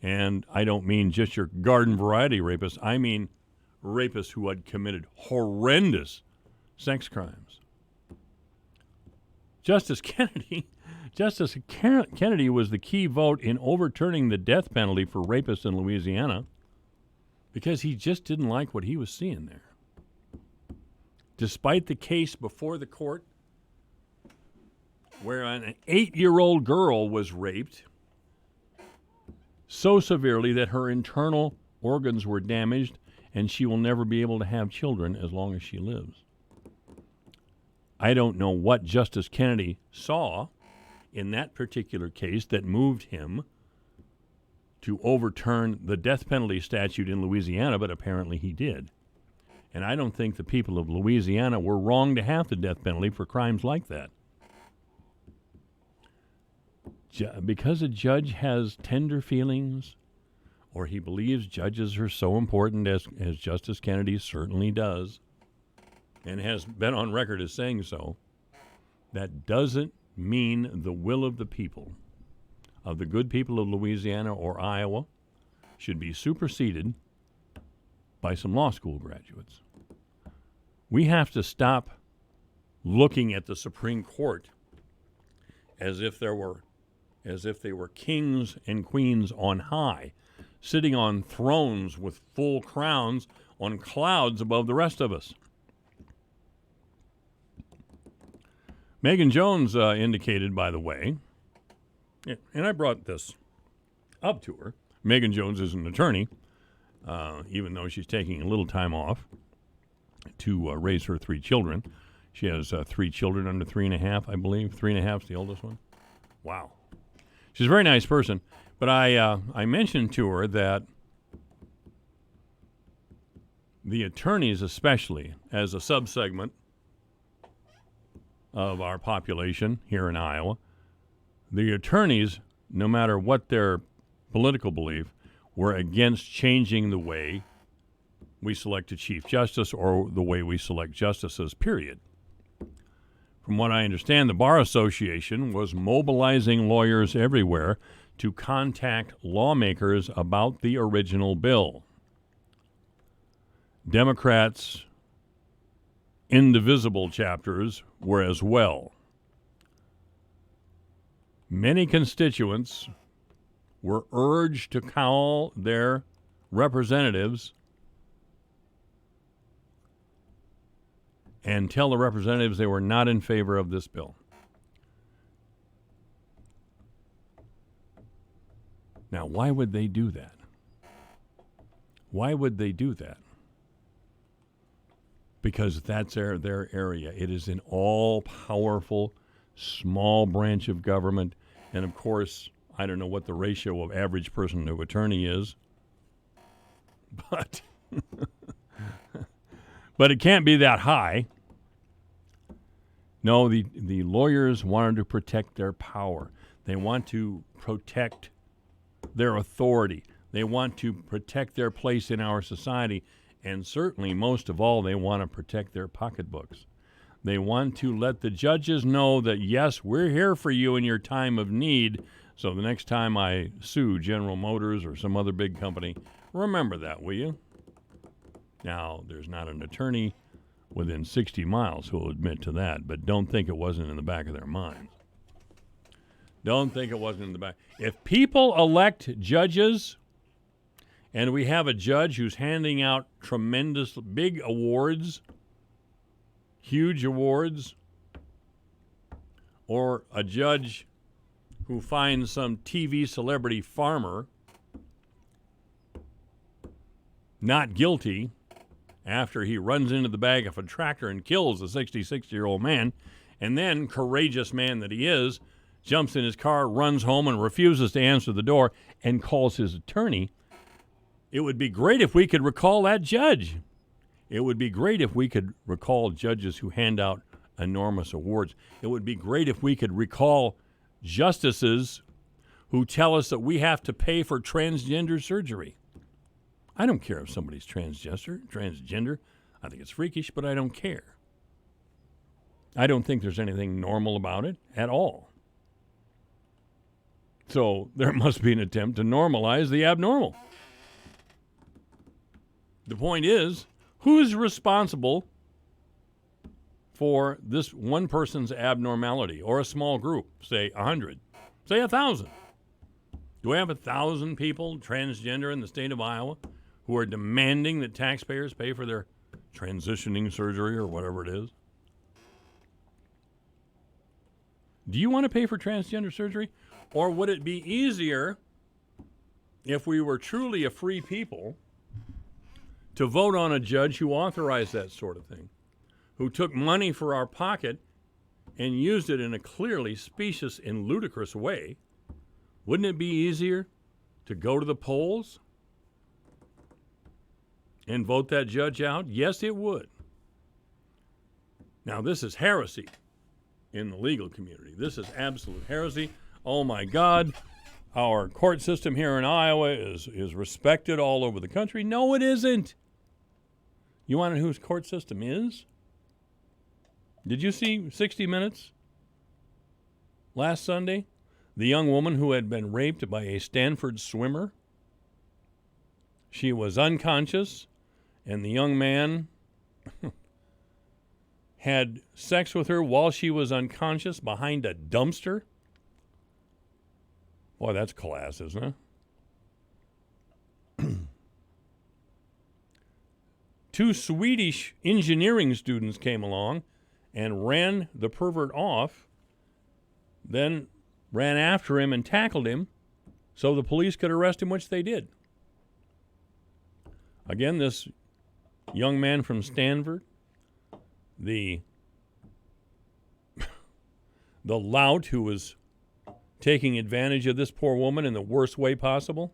And I don't mean just your garden variety rapists. I mean rapists who had committed horrendous sex crimes. Justice Kennedy was the key vote in overturning the death penalty for rapists in Louisiana because he just didn't like what he was seeing there. Despite the case before the court where an 8-year-old girl was raped so severely that her internal organs were damaged and she will never be able to have children as long as she lives. I don't know what Justice Kennedy saw in that particular case that moved him to overturn the death penalty statute in Louisiana, but apparently he did. And I don't think the people of Louisiana were wrong to have the death penalty for crimes like that. Because a judge has tender feelings, or he believes judges are so important, as Justice Kennedy certainly does, and has been on record as saying so, that doesn't mean the will of the people, of the good people of Louisiana or Iowa, should be superseded by some law school graduates. We have to stop looking at the Supreme Court as if they were kings and queens on high, sitting on thrones with full crowns on clouds above the rest of us. Megan Jones indicated, by the way, and I brought this up to her. Megan Jones is an attorney, even though she's taking a little time off to raise her 3 children. She has 3 children under 3.5, I believe. 3.5 is the oldest one. Wow. She's a very nice person. But I mentioned to her that the attorneys, especially as a subsegment of our population here in Iowa, the attorneys, no matter what their political belief, were against changing the way we select a Chief Justice or the way we select justices, period. From what I understand, the Bar Association was mobilizing lawyers everywhere to contact lawmakers about the original bill. Democrats' indivisible chapters were as well. Many constituents were urged to call their representatives and tell the representatives they were not in favor of this bill. Now, why would they do that? Why would they do that? Because that's their area. It is an all-powerful, small branch of government. And, of course, I don't know what the ratio of average person to attorney is, but but it can't be that high. No, the lawyers wanted to protect their power. They want to protect their authority. They want to protect their place in our society. And certainly, most of all, they want to protect their pocketbooks. They want to let the judges know that, yes, we're here for you in your time of need. So the next time I sue General Motors or some other big company, remember that, will you? Now, there's not an attorney within 60 miles who will admit to that, but don't think it wasn't in the back of their minds. Don't think it wasn't in the back. If people elect judges, and we have a judge who's handing out tremendous big awards, huge awards, or a judge who finds some TV celebrity farmer not guilty after he runs into the back of a tractor and kills a 66-year-old man, and then, courageous man that he is, jumps in his car, runs home, and refuses to answer the door and calls his attorney, it would be great if we could recall that judge. It would be great if we could recall judges who hand out enormous awards. It would be great if we could recall justices who tell us that we have to pay for transgender surgery. I don't care if somebody's transgender. I think it's freakish, but I don't care. I don't think there's anything normal about it at all. So there must be an attempt to normalize the abnormal. The point is, who's responsible for this one person's abnormality, or a small group, say 100, say 1,000? Do we have 1,000 people transgender in the state of Iowa who are demanding that taxpayers pay for their transitioning surgery or whatever it is? Do you want to pay for transgender surgery? Or would it be easier if we were truly a free people to vote on a judge who authorized that sort of thing, who took money for our pocket and used it in a clearly specious and ludicrous way? Wouldn't it be easier to go to the polls and vote that judge out? Yes, it would. Now, this is heresy in the legal community. This is absolute heresy. Oh, my God. Our court system here in Iowa is respected all over the country. No, it isn't. You want to know whose court system is? Did you see 60 Minutes last Sunday? The young woman who had been raped by a Stanford swimmer. She was unconscious, and the young man had sex with her while she was unconscious behind a dumpster. Boy, that's class, isn't it? 2 Swedish engineering students came along and ran the pervert off, then ran after him and tackled him so the police could arrest him, which they did. Again, this young man from Stanford, the lout who was taking advantage of this poor woman in the worst way possible.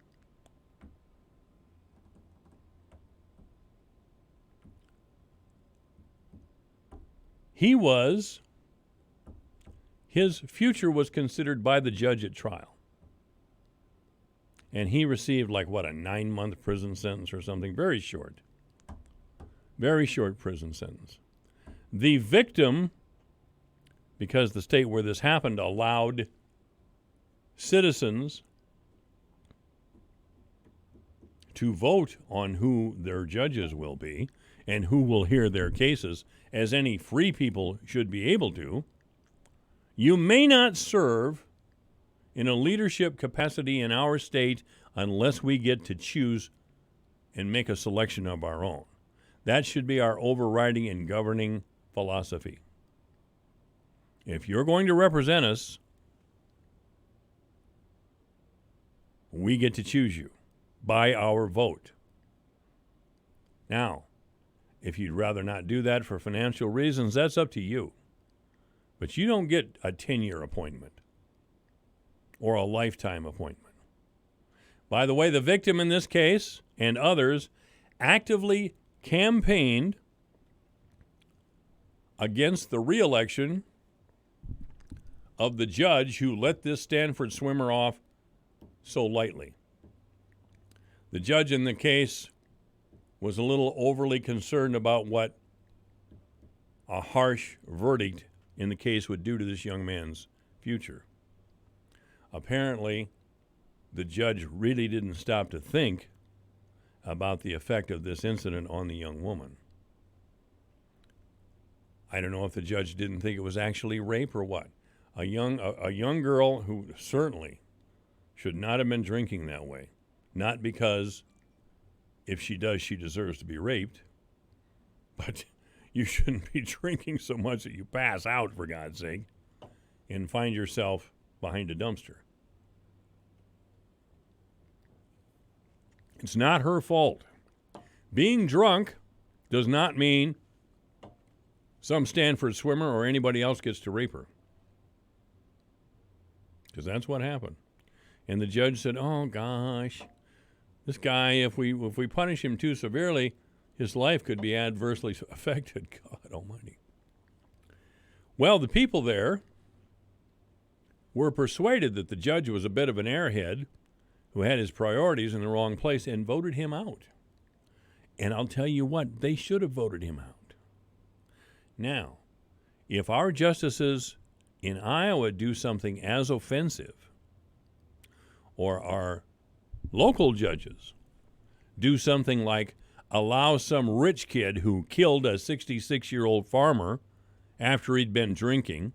His future was considered by the judge at trial. And he received a 9-month prison sentence or something. Very short prison sentence. The victim, because the state where this happened allowed citizens to vote on who their judges will be and who will hear their cases, as any free people should be able to. You may not serve in a leadership capacity in our state unless we get to choose and make a selection of our own. That should be our overriding and governing philosophy. If you're going to represent us, we get to choose you by our vote. Now, if you'd rather not do that for financial reasons, that's up to you. But you don't get a 10-year appointment or a lifetime appointment. By the way, the victim in this case and others actively campaigned against the re-election of the judge who let this Stanford swimmer off so lightly. The judge in the case was a little overly concerned about what a harsh verdict in the case would do to this young man's future. Apparently, the judge really didn't stop to think about the effect of this incident on the young woman. I don't know if the judge didn't think it was actually rape or what. A young girl who certainly should not have been drinking that way. Not because if she does, she deserves to be raped, but you shouldn't be drinking so much that you pass out, for God's sake, and find yourself behind a dumpster. It's not her fault. Being drunk does not mean some Stanford swimmer or anybody else gets to rape her. Because that's what happened. And the judge said, oh, gosh, this guy, if we punish him too severely, his life could be adversely affected. God almighty. Well, the people there were persuaded that the judge was a bit of an airhead who had his priorities in the wrong place and voted him out. And I'll tell you what, they should have voted him out. Now, if our justices in Iowa do something as offensive, or our local judges do something like allow some rich kid who killed a 66-year-old farmer after he'd been drinking,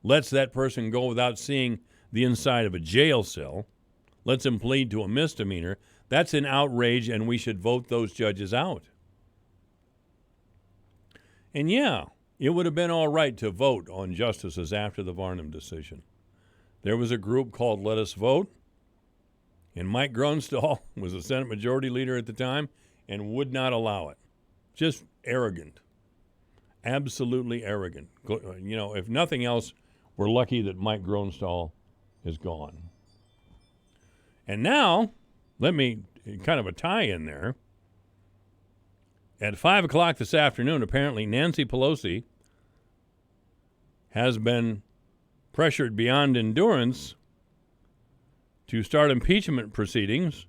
lets that person go without seeing the inside of a jail cell, lets him plead to a misdemeanor, that's an outrage, and we should vote those judges out. And yeah, it would have been all right to vote on justices after the Varnum decision. There was a group called Let Us Vote, and Mike Grunstall was the Senate Majority Leader at the time and would not allow it. Just arrogant. Absolutely arrogant. You know, if nothing else, we're lucky that Mike Grunstall is gone. And now, let me kind of a tie in there. At 5 o'clock this afternoon, apparently Nancy Pelosi has been pressured beyond endurance to start impeachment proceedings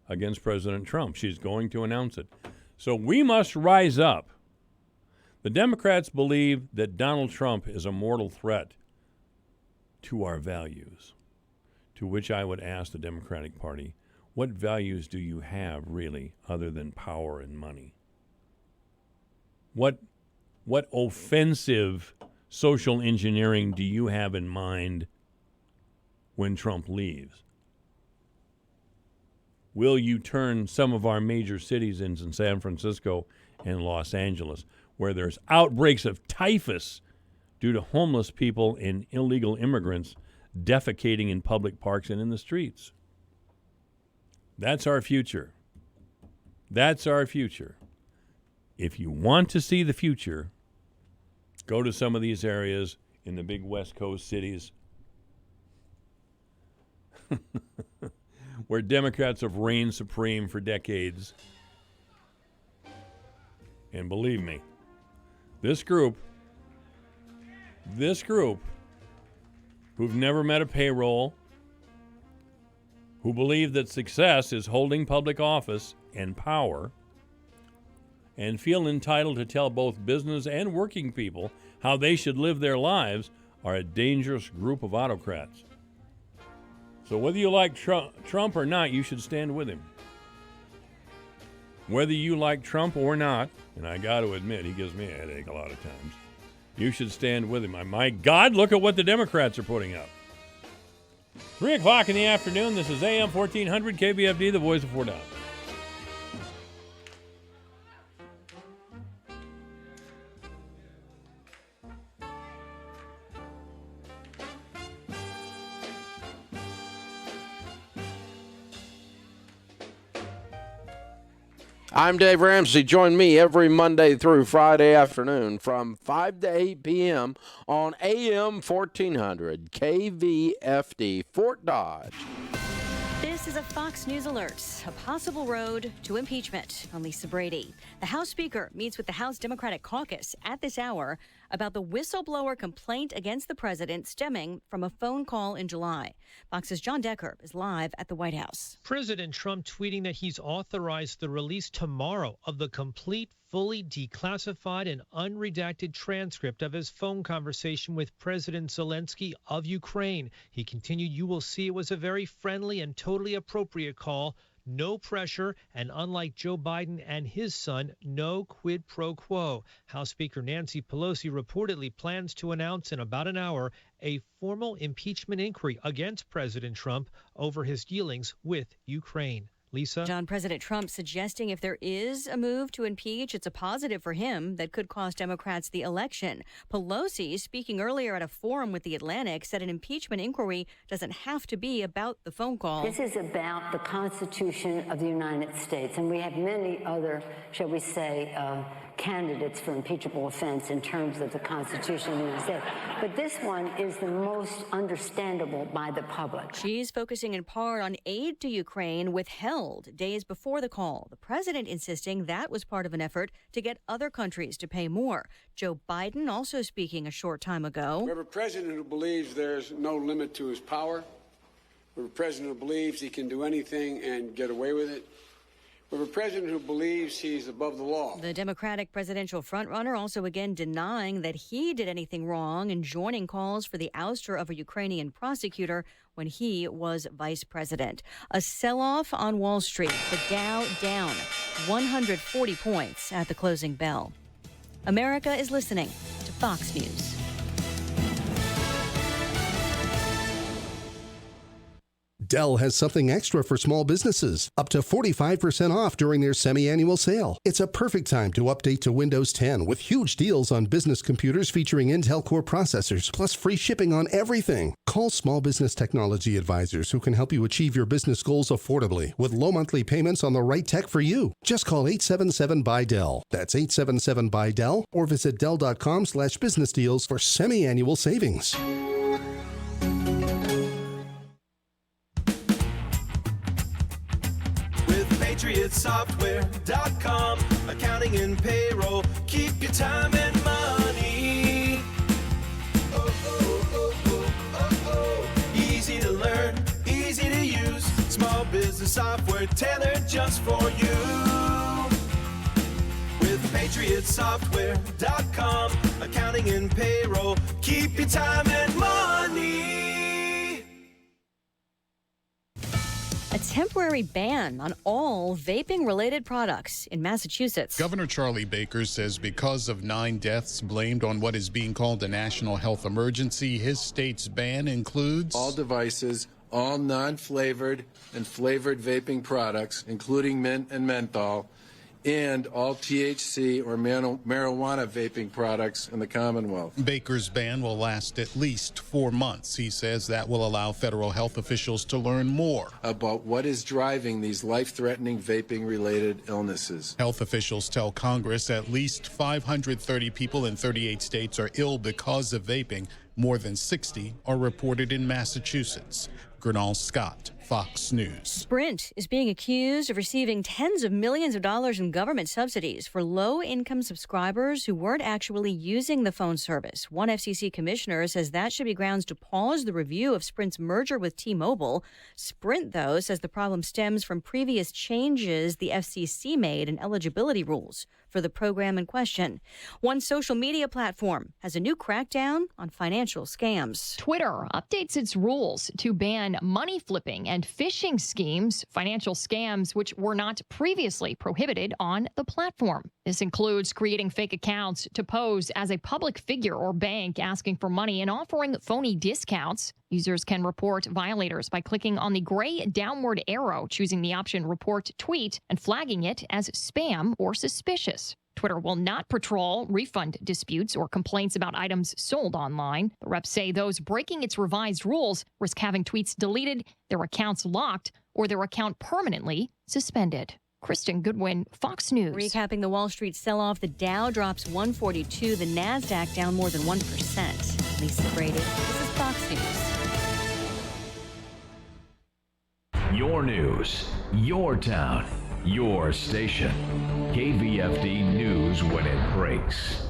against President Trump. She's going to announce it. So we must rise up. The Democrats believe that Donald Trump is a mortal threat to our values, to which I would ask the Democratic Party, what values do you have really other than power and money? What offensive social engineering do you have in mind when Trump leaves? Will you turn some of our major cities in San Francisco and Los Angeles, where there's outbreaks of typhus due to homeless people and illegal immigrants defecating in public parks and in the streets? That's our future. That's our future. If you want to see the future, go to some of these areas in the big West Coast cities where Democrats have reigned supreme for decades. And believe me, this group who've never met a payroll, who believe that success is holding public office and power, and feel entitled to tell both business and working people how they should live their lives, are a dangerous group of autocrats. So whether you like Trump or not, you should stand with him. Whether you like Trump or not, and I got to admit, he gives me a headache a lot of times, you should stand with him. My God, look at what the Democrats are putting up. 3 o'clock in the afternoon, this is AM 1400 KVFD, the voice of Fort Dodge. I'm Dave Ramsey. Join me every Monday through Friday afternoon from 5 to 8 p.m. on AM 1400 KVFD Fort Dodge. This is a Fox News alert. A possible road to impeachment. I'm Lisa Brady. The House Speaker meets with the House Democratic Caucus at this hour about the whistleblower complaint against the president stemming from a phone call in July. Fox's John Decker is live at the White House. President Trump tweeting that he's authorized the release tomorrow of the complete, fully declassified and unredacted transcript of his phone conversation with President Zelensky of Ukraine. He continued, "You will see it was a very friendly and totally appropriate call. No pressure, and unlike Joe Biden and his son, no quid pro quo." House Speaker Nancy Pelosi reportedly plans to announce in about an hour a formal impeachment inquiry against President Trump over his dealings with Ukraine. Lisa? John, President Trump suggesting if there is a move to impeach, it's a positive for him that could cost Democrats the election. Pelosi, speaking earlier at a forum with The Atlantic, said an impeachment inquiry doesn't have to be about the phone call. This is about the Constitution of the United States, and we have many other, shall we say, candidates for impeachable offense in terms of the Constitution of the United States. But this one is the most understandable by the public. She's focusing in part on aid to Ukraine withheld days before the call. The president insisting that was part of an effort to get other countries to pay more. Joe Biden also speaking a short time ago. We have a president who believes there's no limit to his power. We have a president who believes he can do anything and get away with it. We have a president who believes he's above the law. The Democratic presidential frontrunner also again denying that he did anything wrong and joining calls for the ouster of a Ukrainian prosecutor when he was vice president. A sell-off on Wall Street. The Dow down 140 points at the closing bell. America is listening to Fox News. Dell has something extra for small businesses, up to 45% off during their semi-annual sale. It's a perfect time to update to Windows 10 with huge deals on business computers featuring Intel Core processors, plus free shipping on everything. Call Small Business Technology Advisors who can help you achieve your business goals affordably with low monthly payments on the right tech for you. Just call 877-BUY-DELL. That's 877-BUY-DELL or visit Dell.com/business deals for semi-annual savings. PatriotSoftware.com. Accounting and payroll. Keep your time and money. Easy to learn, easy to use. Small business software tailored just for you. With PatriotSoftware.com. Accounting and payroll. Keep your time and money. A temporary ban on all vaping-related products in Massachusetts. Governor Charlie Baker says because of 9 deaths blamed on what is being called a national health emergency, his state's ban includes all devices, all non-flavored and flavored vaping products, including mint and menthol, and all THC or marijuana vaping products in the Commonwealth. Baker's ban will last at least 4 months. He says that will allow federal health officials to learn more about what is driving these life-threatening vaping-related illnesses. Health officials tell Congress at least 530 people in 38 states are ill because of vaping. More than 60 are reported in Massachusetts. Gernal Scott, Fox News. Sprint is being accused of receiving tens of millions of dollars in government subsidies for low-income subscribers who weren't actually using the phone service. One FCC commissioner says that should be grounds to pause the review of Sprint's merger with T-Mobile. Sprint, though, says the problem stems from previous changes the FCC made in eligibility rules for the program in question. One social media platform has a new crackdown on financial scams. Twitter updates its rules to ban money flipping and phishing schemes, financial scams which were not previously prohibited on the platform. This includes creating fake accounts to pose as a public figure or bank asking for money and offering phony discounts. Users can report violators by clicking on the gray downward arrow, choosing the option Report Tweet, and flagging it as spam or suspicious. Twitter will not patrol refund disputes or complaints about items sold online. The reps say those breaking its revised rules risk having tweets deleted, their accounts locked, or their account permanently suspended. Kristen Goodwin, Fox News. Recapping the Wall Street sell-off, the Dow drops 142, the NASDAQ down more than 1%. Lisa Brady, this is Fox News. Your news, your town, your station. KVFD News when it breaks.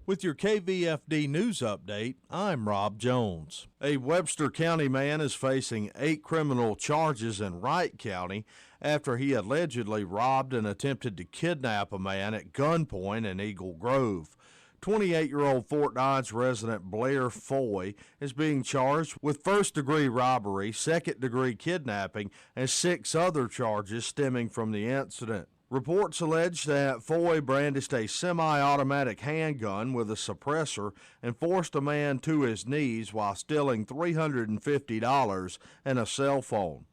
With your KVFD News update, I'm Rob Jones. A Webster County man is facing 8 criminal charges in Wright County after he allegedly robbed and attempted to kidnap a man at gunpoint in Eagle Grove. 28-year-old Fort Dodge resident Blair Foy is being charged with first-degree robbery, second-degree kidnapping, and 6 other charges stemming from the incident. Reports allege that Foy brandished a semi-automatic handgun with a suppressor and forced a man to his knees while stealing $350 and a cell phone.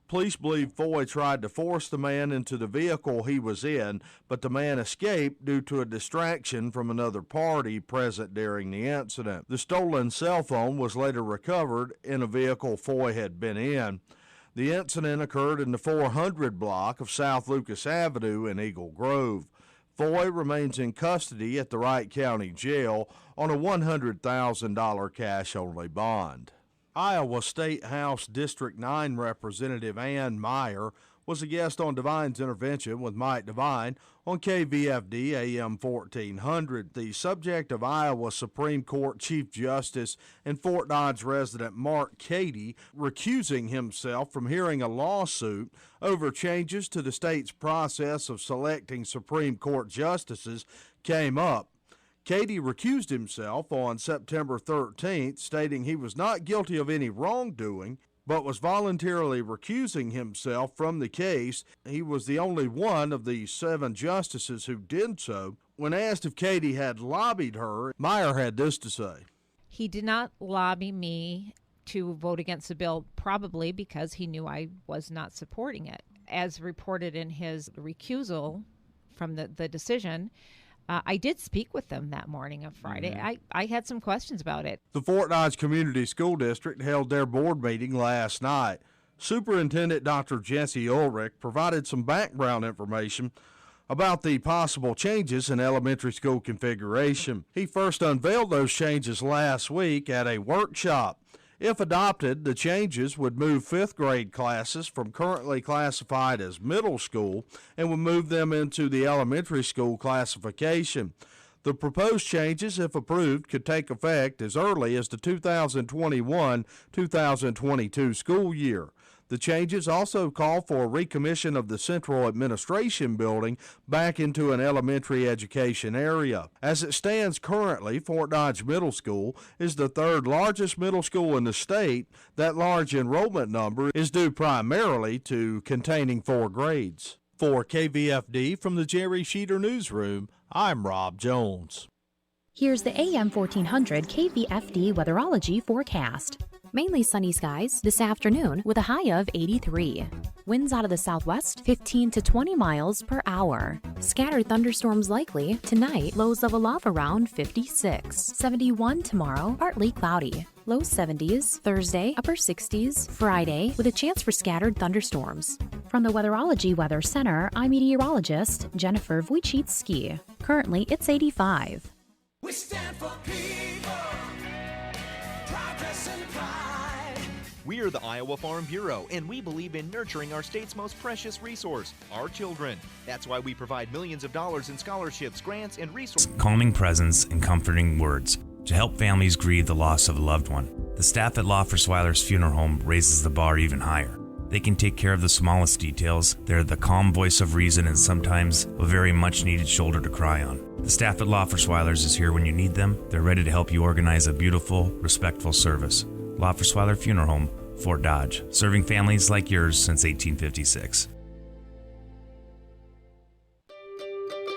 Police believe Foy tried to force the man into the vehicle he was in, but the man escaped due to a distraction from another party present during the incident. The stolen cell phone was later recovered in a vehicle Foy had been in. The incident occurred in the 400 block of South Lucas Avenue in Eagle Grove. Foy remains in custody at the Wright County Jail on a $100,000 cash-only bond. Iowa State House District 9 Representative Ann Meyer was a guest on Devine's Intervention with Mike Devine on KVFD AM 1400. The subject of Iowa Supreme Court Chief Justice and Fort Dodge resident Mark Cady recusing himself from hearing a lawsuit over changes to the state's process of selecting Supreme Court justices came up. Cady recused himself on September 13th, stating he was not guilty of any wrongdoing, but was voluntarily recusing himself from the case. He was the only one of the 7 justices who did so. When asked if Cady had lobbied her, Meyer had this to say. He did not lobby me to vote against the bill, probably because he knew I was not supporting it. As reported in his recusal from the decision, I did speak with them that morning of Friday. I had some questions about it. The Fort Dodge Community School District held their board meeting last night. Superintendent Dr. Jesse Ulrich provided some background information about the possible changes in elementary school configuration. He first unveiled those changes last week at a workshop. If adopted, the changes would move fifth grade classes from currently classified as middle school and would move them into the elementary school classification. The proposed changes, if approved, could take effect as early as the 2021-2022 school year. The changes also call for a recommission of the Central Administration Building back into an elementary education area. As it stands currently, Fort Dodge Middle School is the third largest middle school in the state. That large enrollment number is due primarily to containing 4 grades. For KVFD from the Jerry Sheeter Newsroom, I'm Rob Jones. Here's the AM 1400 KVFD weatherology forecast. Mainly sunny skies this afternoon with a high of 83. Winds out of the southwest 15 to 20 miles per hour. Scattered thunderstorms likely tonight, lows level off around 56. 71 tomorrow, partly cloudy. Low 70s, Thursday, upper 60s, Friday, with a chance for scattered thunderstorms. From the Weatherology Weather Center, I'm meteorologist Jennifer Wojcicki. Currently, it's 85. We stand for people, progress and pride. We are the Iowa Farm Bureau, and we believe in nurturing our state's most precious resource, our children. That's why we provide millions of dollars in scholarships, grants, and resources. Calming presence and comforting words to help families grieve the loss of a loved one. The staff at Loffersweiler's Funeral Home raises the bar even higher. They can take care of the smallest details. They're the calm voice of reason and sometimes a very much needed shoulder to cry on. The staff at Loffersweiler's is here when you need them. They're ready to help you organize a beautiful, respectful service. Loffersweiler Funeral Home, Fort Dodge, serving families like yours since 1856.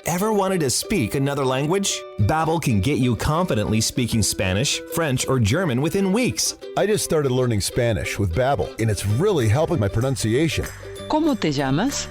Ever wanted to speak another language? Babbel can get you confidently speaking Spanish, French, or German within weeks. I just started learning Spanish with Babbel, and it's really helping my pronunciation. ¿Cómo te llamas?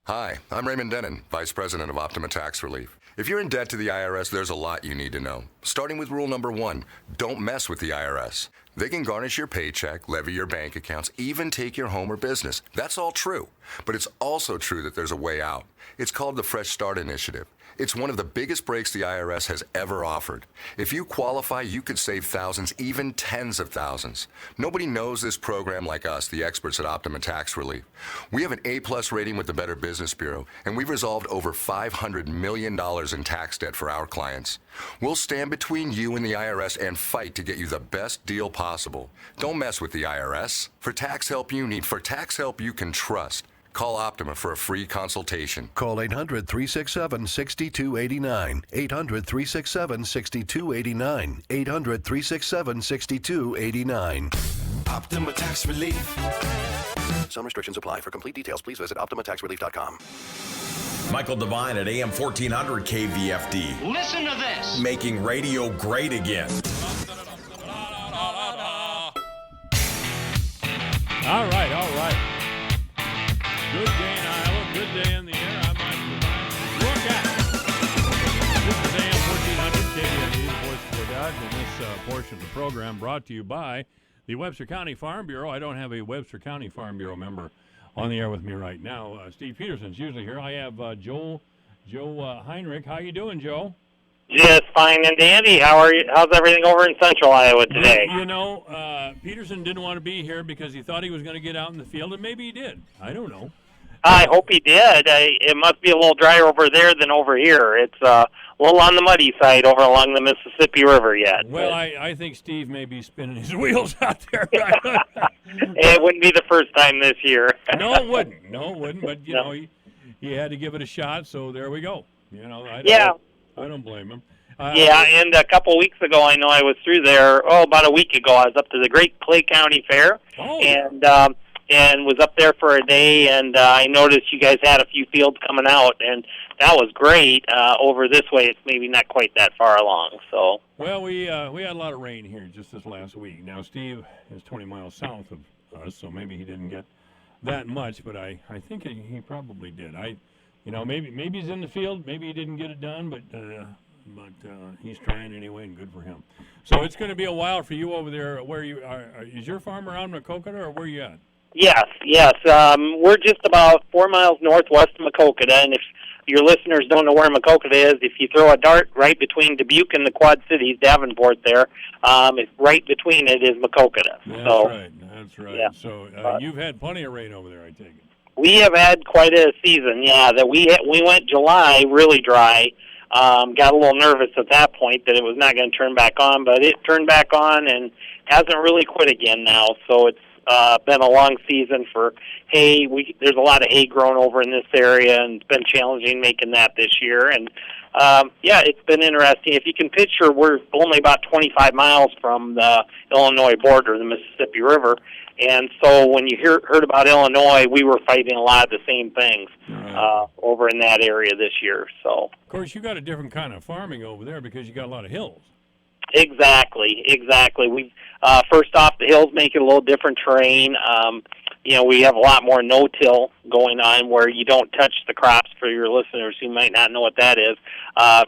Hi, I'm Raymond Denon, Vice President of Optima Tax Relief. If you're in debt to the IRS, there's a lot you need to know. Starting with rule number 1, don't mess with the IRS. They can garnish your paycheck, levy your bank accounts, even take your home or business. That's all true. But it's also true that there's a way out. It's called the Fresh Start Initiative. It's one of the biggest breaks the IRS has ever offered. If you qualify, you could save thousands, even tens of thousands. Nobody knows this program like us, the experts at Optima Tax Relief. We have an A-plus rating with the Better Business Bureau, and we've resolved over $500 million in tax debt for our clients. We'll stand between you and the IRS and fight to get you the best deal possible. Don't mess with the IRS. For tax help you need, for tax help you can trust, call Optima for a free consultation. Call 800-367-6289. 800-367-6289. 800-367-6289. Optima Tax Relief. Some restrictions apply. For complete details, please visit OptimaTaxRelief.com. Michael Devine at AM 1400 KVFD. Listen to this. Making radio great again. All right. Good day in Iowa, good day in the air. I'm Michael Devine. Look at it. This is AM 1400 KVFD, the voice of Fort Dodge, and this portion of the program brought to you by the Webster County Farm Bureau. I don't have a Webster County Farm Bureau member on the air with me right now. Steve Peterson's usually here. I have Joe Heinrich. How you doing, Joe? Just fine and dandy. How's everything over in central Iowa today? You know, Peterson didn't want to be here because he thought he was going to get out in the field, and maybe he did. I don't know. I hope he did. It must be a little drier over there than over here. It's a little on the muddy side over along the Mississippi River yet. Well, I think Steve may be spinning his wheels out there. It wouldn't be the first time this year. No, it wouldn't. But, you know, he had to give it a shot, so there we go. You know, I don't blame him. And a couple weeks ago, I know I was through there, about a week ago. I was up to the Great Clay County Fair, and was up there for a day, and I noticed you guys had a few fields coming out, and that was great. Over this way, it's maybe not quite that far along. So. Well, we had a lot of rain here just this last week. Now, Steve is 20 miles south of us, so maybe he didn't get that much, but I think he probably did. Maybe he's in the field, maybe he didn't get it done, but but he's trying anyway, and good for him. So it's going to be a while for you over there. Where you are? Is your farm around Macokota, or where you at? Yes, yes. We're just about 4 miles northwest of Macokota, and if your listeners don't know where Macokota is, if you throw a dart right between Dubuque and the Quad Cities, Davenport there, right between it is Macokota. That's right. Yeah. So you've had plenty of rain over there, I take it. We have had quite a season, yeah. That we went July really dry. Got a little nervous at that point that it was not going to turn back on, but it turned back on and hasn't really quit again now. So it's been a long season for hay. There's a lot of hay grown over in this area, and it's been challenging making that this year. And yeah, it's been interesting. If you can picture, we're only about 25 miles from the Illinois border, the Mississippi River. And so when you heard about Illinois, we were fighting a lot of the same things over in that area this year. So, of course, you got a different kind of farming over there because you got a lot of hills. Exactly. We first off, the hills make it a little different terrain. We have a lot more no-till going on where you don't touch the crops. For your listeners who might not know what that is,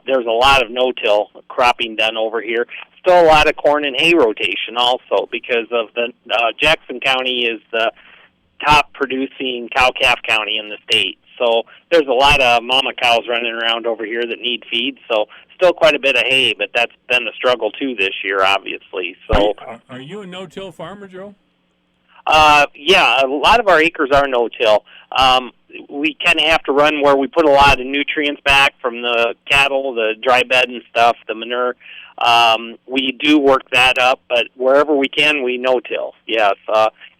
there's a lot of no-till cropping done over here. Still a lot of corn and hay rotation also because of the Jackson County is the top producing cow-calf county in the state. So there's a lot of mama cows running around over here that need feed. So still quite a bit of hay, but that's been a struggle too this year, obviously. So are you a no-till farmer, Joe? Yeah, a lot of our acres are no-till. We kind of have to run where we put a lot of nutrients back from the cattle, the dry bed and stuff, the manure. We do work that up, but wherever we can, we no-till. Yes,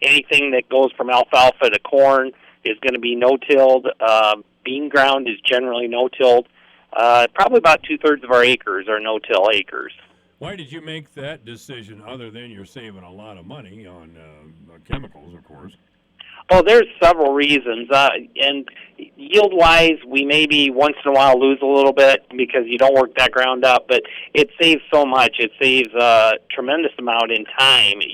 anything that goes from alfalfa to corn is going to be no-tilled. Bean ground is generally no-tilled. Probably about 2/3 of our acres are no-till acres. Why did you make that decision other than you're saving a lot of money on chemicals, of course? Oh, there's several reasons. And yield-wise, we maybe once in a while lose a little bit because you don't work that ground up, but it saves so much. It saves a tremendous amount in time. We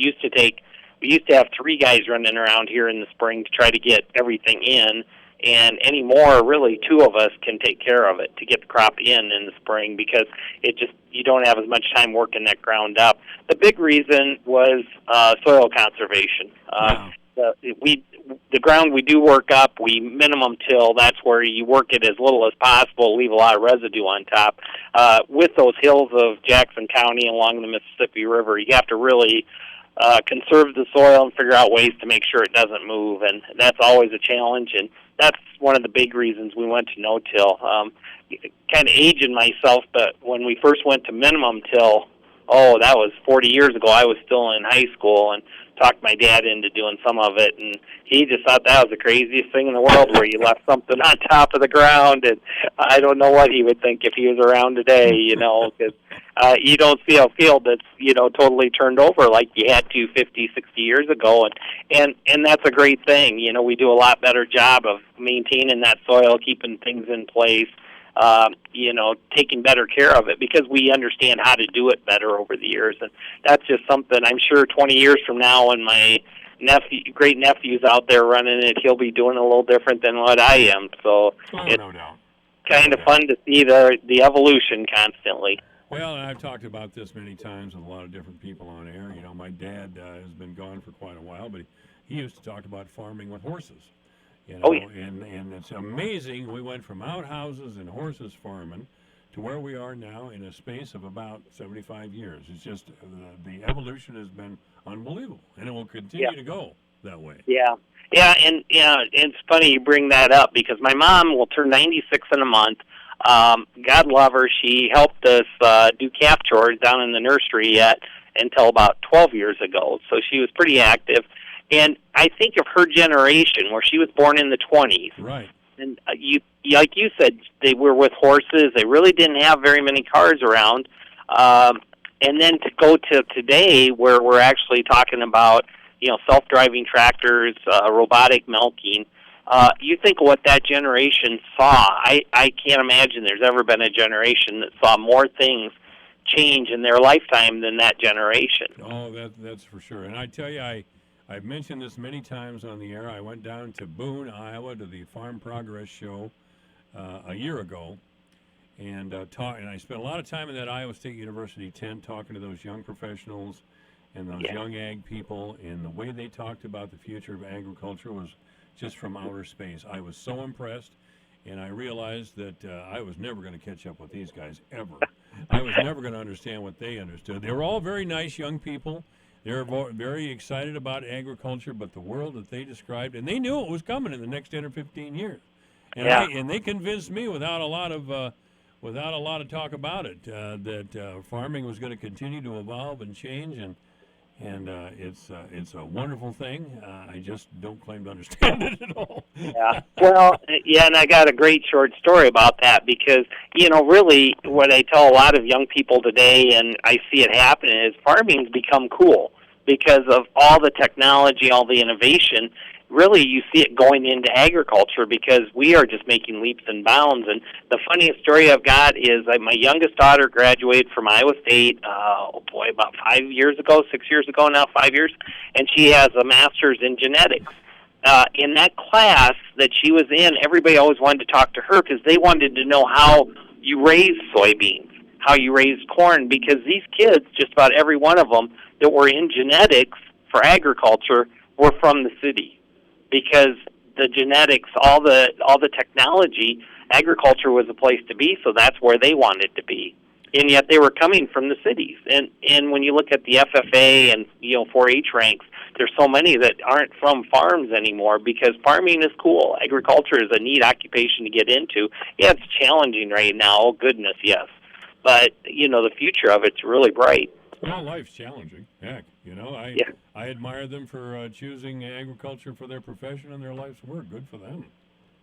used to have 3 guys running around here in the spring to try to get everything in, and anymore, really 2 of us can take care of it to get the crop in the spring because you don't have as much time working that ground up. The big reason was soil conservation. The ground we do work up, we minimum till. That's where you work it as little as possible, leave a lot of residue on top. With those hills of Jackson County along the Mississippi River, you have to really conserve the soil and figure out ways to make sure it doesn't move, and that's always a challenge, and that's one of the big reasons we went to no-till. Kind of aging myself, but when we first went to minimum till, that was 40 years ago. I was still in high school and talked my dad into doing some of it, and he just thought that was the craziest thing in the world where you left something on top of the ground, and I don't know what he would think if he was around today, because you don't see a field that's, totally turned over like you had to 50, 60 years ago, and that's a great thing. We do a lot better job of maintaining that soil, keeping things in place, taking better care of it because we understand how to do it better over the years. And that's just something I'm sure 20 years from now when my great nephew's out there running it, he'll be doing a little different than what I am. So it's kind of fun to see the evolution constantly. Well, and I've talked about this many times with a lot of different people on air. My dad has been gone for quite a while, but he used to talk about farming with horses. And it's amazing. We went from outhouses and horses farming to where we are now in a space of about 75 years. It's just the evolution has been unbelievable, and it will continue to go that way. Yeah, and it's funny you bring that up because my mom will turn 96 in a month. God love her. She helped us do calf chores down in the nursery until about 12 years ago, so she was pretty active. And I think of her generation, where she was born in the 20s. Right. And like you said, they were with horses. They really didn't have very many cars around. And then to go to today, where we're actually talking about, self-driving tractors, robotic milking, you think of what that generation saw. I can't imagine there's ever been a generation that saw more things change in their lifetime than that generation. Oh, that's for sure. And I tell you, I've mentioned this many times on the air. I went down to Boone, Iowa, to the Farm Progress Show a year ago, and and I spent a lot of time in that Iowa State University tent talking to those young professionals and those young ag people, and the way they talked about the future of agriculture was just from outer space. I was so impressed, and I realized that I was never going to catch up with these guys, ever. I was never going to understand what they understood. They were all very nice young people. They were very excited about agriculture, but the world that they described, and they knew it was coming in the next 10 or 15 years. And, and they convinced me without a lot of talk about it that farming was going to continue to evolve and change, and it's a wonderful thing. I just don't claim to understand it at all. Yeah. Well, yeah, and I got a great short story about that because, really what I tell a lot of young people today, and I see it happening, is farming's become cool because of all the technology, all the innovation. Really, you see it going into agriculture because we are just making leaps and bounds. And the funniest story I've got is my youngest daughter graduated from Iowa State, about 5 years ago, 6 years ago now, 5 years, and she has a master's in genetics. In that class that she was in, everybody always wanted to talk to her because they wanted to know how you raise soybeans, how you raise corn, because these kids, just about every one of them that were in genetics for agriculture, were from the city. Because the genetics, all the technology, agriculture was a place to be, so that's where they wanted to be. And yet they were coming from the cities. And when you look at the FFA and 4-H ranks, there's so many that aren't from farms anymore because farming is cool. Agriculture is a neat occupation to get into. Yeah, it's challenging right now. Oh goodness, yes. But the future of it's really bright. Well, life's challenging. Heck, I admire them for choosing agriculture for their profession and their life's work. Good for them.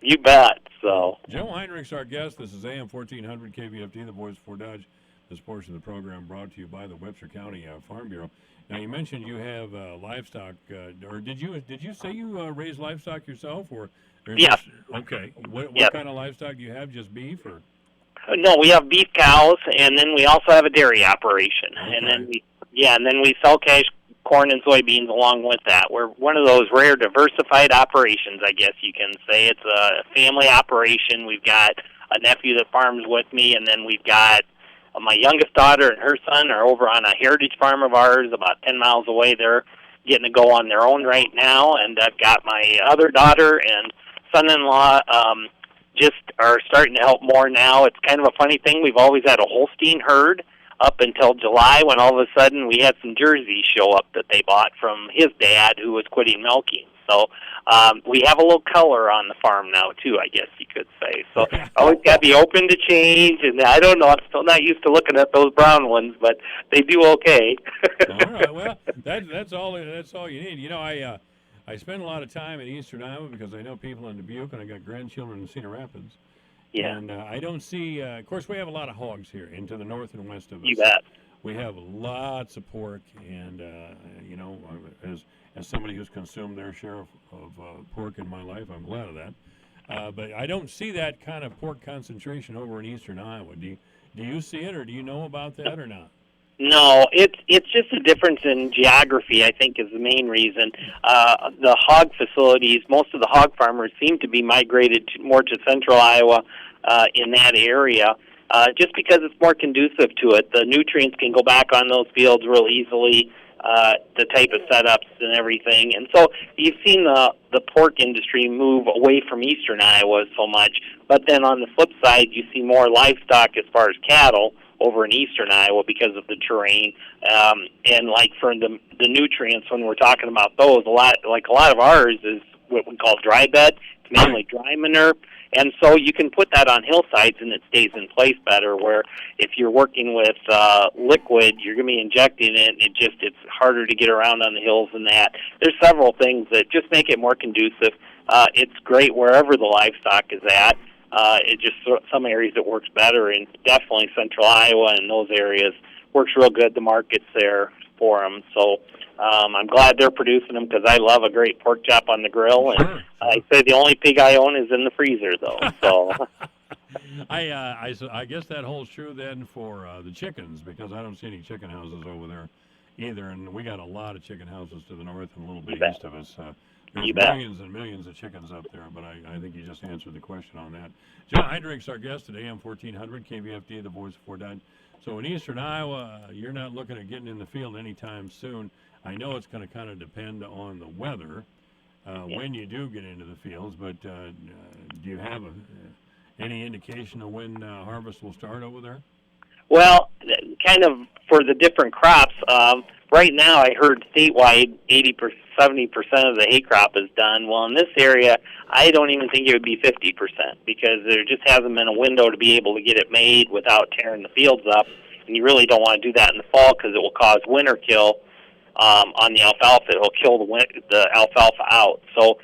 You bet. So Joe Heinrich's our guest. This is AM 1400 KVFD, the voice for Dodge. This portion of the program brought to you by the Webster County Farm Bureau. Now, you mentioned you have livestock, or did you say you raise livestock yourself, or? Yes. Okay. What kind of livestock do you have? Just beef, or? No, we have beef cows, and then we also have a dairy operation, and then we sell cash corn and soybeans along with that. We're one of those rare diversified operations, I guess you can say. It's a family operation. We've got a nephew that farms with me, and then we've got my youngest daughter and her son are over on a heritage farm of ours about 10 miles away. They're getting to go on their own right now, and I've got my other daughter and son-in-law just are starting to help more now. It's kind of a funny thing. We've always had a Holstein herd up until July when all of a sudden we had some Jerseys show up that they bought from his dad who was quitting milking. So we have a little color on the farm now, too, I guess you could say. So always got to be open to change, and I don't know, I'm still not used to looking at those brown ones, but they do okay. All right, well, that's all you need. I spend a lot of time in eastern Iowa because I know people in Dubuque, and I got grandchildren in Cedar Rapids. Yeah. And I don't see, of course, we have a lot of hogs here into the north and west of us. You bet. We have lots of pork, and, as somebody who's consumed their share of pork in my life, I'm glad of that. But I don't see that kind of pork concentration over in eastern Iowa. Do you see it, or do you know about that or not? No, it's just a difference in geography, I think, is the main reason. The hog facilities, most of the hog farmers seem to be migrated more to central Iowa in that area, just because it's more conducive to it. The nutrients can go back on those fields real easily, the type of setups and everything. And so you've seen the pork industry move away from eastern Iowa so much, but then on the flip side, you see more livestock as far as cattle over in eastern Iowa because of the terrain, and like for the nutrients, when we're talking about those, a lot of ours is what we call dry bed. It's mainly dry manure, and so you can put that on hillsides and it stays in place better. Where if you're working with liquid, you're going to be injecting it, and it's harder to get around on the hills than that. There's several things that just make it more conducive. It's great wherever the livestock is at. It just some areas it works better, and definitely central Iowa and those areas works real good. The market's there for them, so I'm glad they're producing them because I love a great pork chop on the grill. And I say the only pig I own is in the freezer, though. So I guess that holds true then for the chickens, because I don't see any chicken houses over there either. And we got a lot of chicken houses to the north and a little bit bet. east of us. There's You bet. millions and millions of chickens up there, but I think you just answered the question on that. Joe Heydrich's our guest at AM 1400, KVFD, the voice of Fort Dodge. So in eastern Iowa, you're not looking at getting in the field anytime soon. I know it's going to kind of depend on the weather when you do get into the fields, but do you have any indication of when harvest will start over there? Well, kind of for the different crops, right now I heard statewide 70% of the hay crop is done. Well, in this area, I don't even think it would be 50% because there just hasn't been a window to be able to get it made without tearing the fields up. And you really don't want to do that in the fall because it will cause winter kill on the alfalfa. It will kill the alfalfa out. So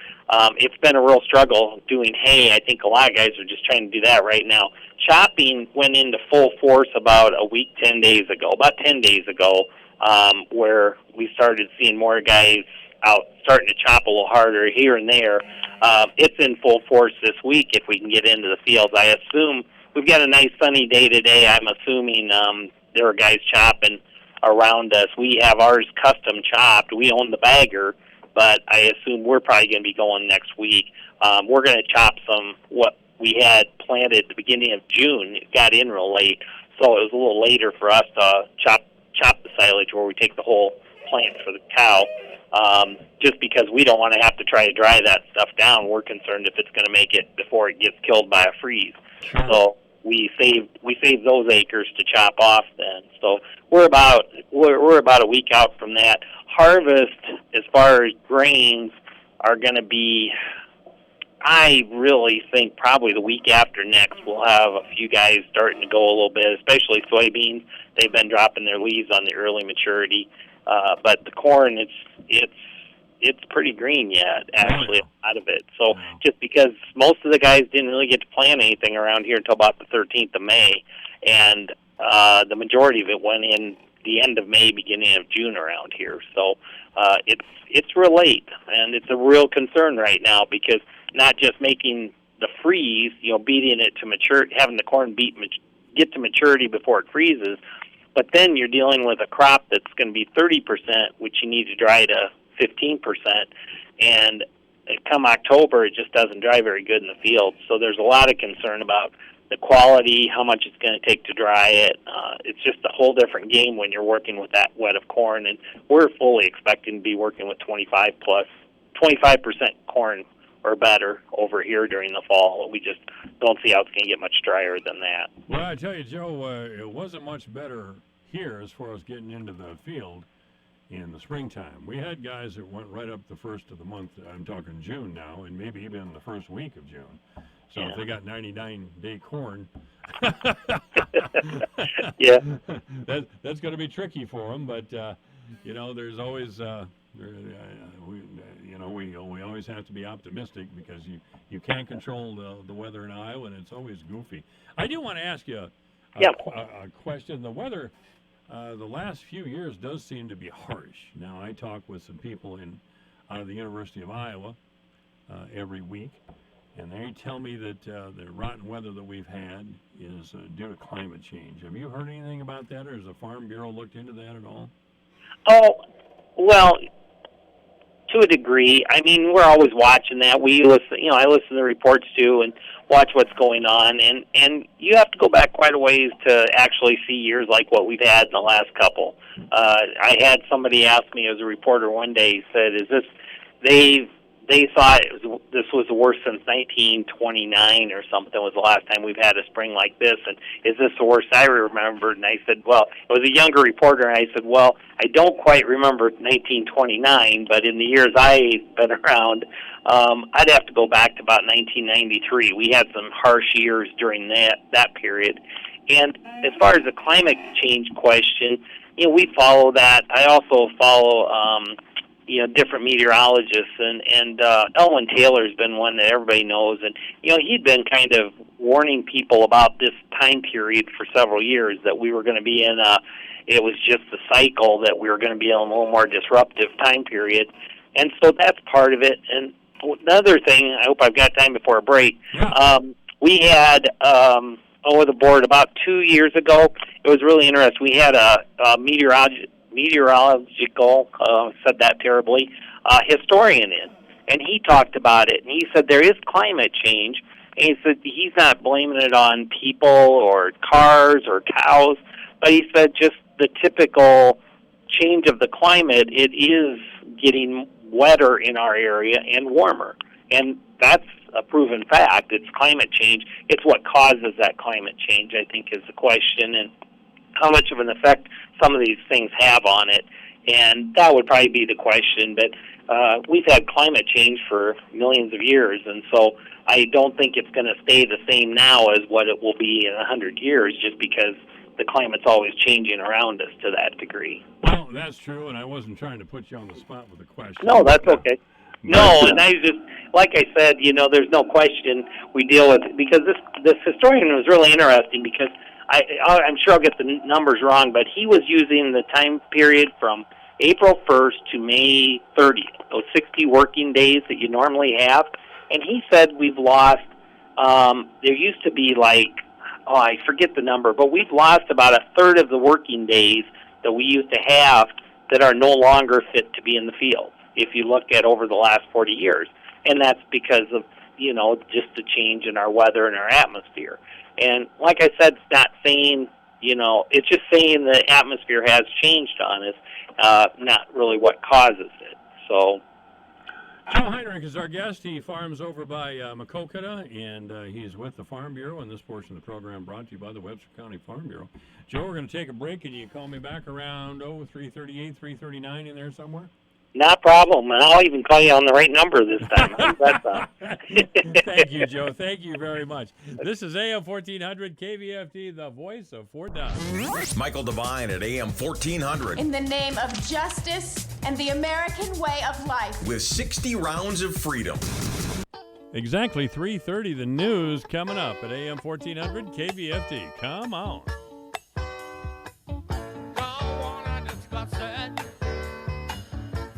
it's been a real struggle doing hay. I think a lot of guys are just trying to do that right now. Chopping went into full force about a week, 10 days ago, where we started seeing more guys out starting to chop a little harder here and there. It's in full force this week if we can get into the fields. I assume we've got a nice sunny day today. I'm assuming there are guys chopping around us. We have ours custom chopped. We own the bagger, but I assume we're probably going to be going next week. We're going to chop some what we had planted at the beginning of June. It got in real late, so it was a little later for us to chop the silage where we take the whole plant for the cow. Just because we don't want to have to try to dry that stuff down. We're concerned if it's going to make it before it gets killed by a freeze. So we saved those acres to chop off then. So we're about a week out from that. Harvest, as far as grains, are going to be, I really think probably the week after next we'll have a few guys starting to go a little bit, especially soybeans. They've been dropping their leaves on the early maturity. But the corn, it's pretty green yet, actually, a lot of it. So just because most of the guys didn't really get to plant anything around here until about the 13th of May, and the majority of it went in the end of May, beginning of June around here. So it's real late, and it's a real concern right now because not just making the freeze, beating it to mature, having the corn get to maturity before it freezes, but then you're dealing with a crop that's going to be 30%, which you need to dry to 15%, and come October, it just doesn't dry very good in the field. So there's a lot of concern about the quality, how much it's going to take to dry it. It's just a whole different game when you're working with that wet of corn, and we're fully expecting to be working with 25% corn or better over here during the fall. We just don't see how it's going to get much drier than that. Well, I tell you, Joe, it wasn't much better here as far as getting into the field in the springtime. We had guys that went right up the first of the month. I'm talking June now, and maybe even the first week of June. So if they got 99-day corn, yeah, that's going to be tricky for them. But there's always we always have to be optimistic because you can't control the weather in Iowa, and it's always goofy. I do want to ask you a question. The weather the last few years does seem to be harsh. Now, I talk with some people out of the University of Iowa every week, and they tell me that the rotten weather that we've had is due to climate change. Have you heard anything about that, or has the Farm Bureau looked into that at all? Oh, well, to a degree. I mean, we're always watching that. We listen, I listen to the reports too and watch what's going on. And you have to go back quite a ways to actually see years like what we've had in the last couple. I had somebody ask me as a reporter one day, he said, is this, they thought this was the worst since 1929 or something was the last time we've had a spring like this, and is this the worst I remembered? And I said, well, it was a younger reporter, and I said, well, I don't quite remember 1929, but in the years I've been around, I'd have to go back to about 1993. We had some harsh years during that period. And as far as the climate change question, we follow that. I also follow different meteorologists, and Elwyn Taylor's been one that everybody knows, and he'd been kind of warning people about this time period for several years that we were going to be in it was just the cycle that we were going to be in a little more disruptive time period, and so that's part of it. And another thing, I hope I've got time before a break. We had over the board about 2 years ago. It was really interesting. We had a meteorological, said that terribly, historian in, and he talked about it, and he said there is climate change, and he said he's not blaming it on people or cars or cows, but he said just the typical change of the climate, it is getting wetter in our area and warmer, and that's a proven fact. It's climate change. It's what causes that climate change, I think, is the question, and how much of an effect some of these things have on it. And that would probably be the question. But we've had climate change for millions of years, and so I don't think it's going to stay the same now as what it will be in 100 years, just because the climate's always changing around us to that degree. Well, that's true, and I wasn't trying to put you on the spot with a question. No, that's okay. No, and I just, like I said, there's no question we deal with it, because this historian was really interesting, because I'm sure I'll get the numbers wrong, but he was using the time period from April 1st to May 30th, those 60 working days that you normally have, and he said we've lost, there used to be I forget the number, but we've lost about a third of the working days that we used to have that are no longer fit to be in the field, if you look at over the last 40 years. And that's because of, just the change in our weather and our atmosphere. And like I said, it's not saying, it's just saying the atmosphere has changed on us, not really what causes it. So, Joe Heinrich is our guest. He farms over by Maquoketa, and he's with the Farm Bureau. And this portion of the program brought to you by the Webster County Farm Bureau. Joe, we're going to take a break, and you call me back around 3:38, 3:39 in there somewhere? not a problem, and I'll even call you on the right number this time. How's that sound? Thank you, Joe. Thank you very much. This is AM 1400 KVFD, the voice of Fort Dodge. Michael Devine at AM 1400. In the name of justice and the American way of life. With 60 rounds of freedom. Exactly 3:30, the news coming up at AM 1400 KVFD. Come on.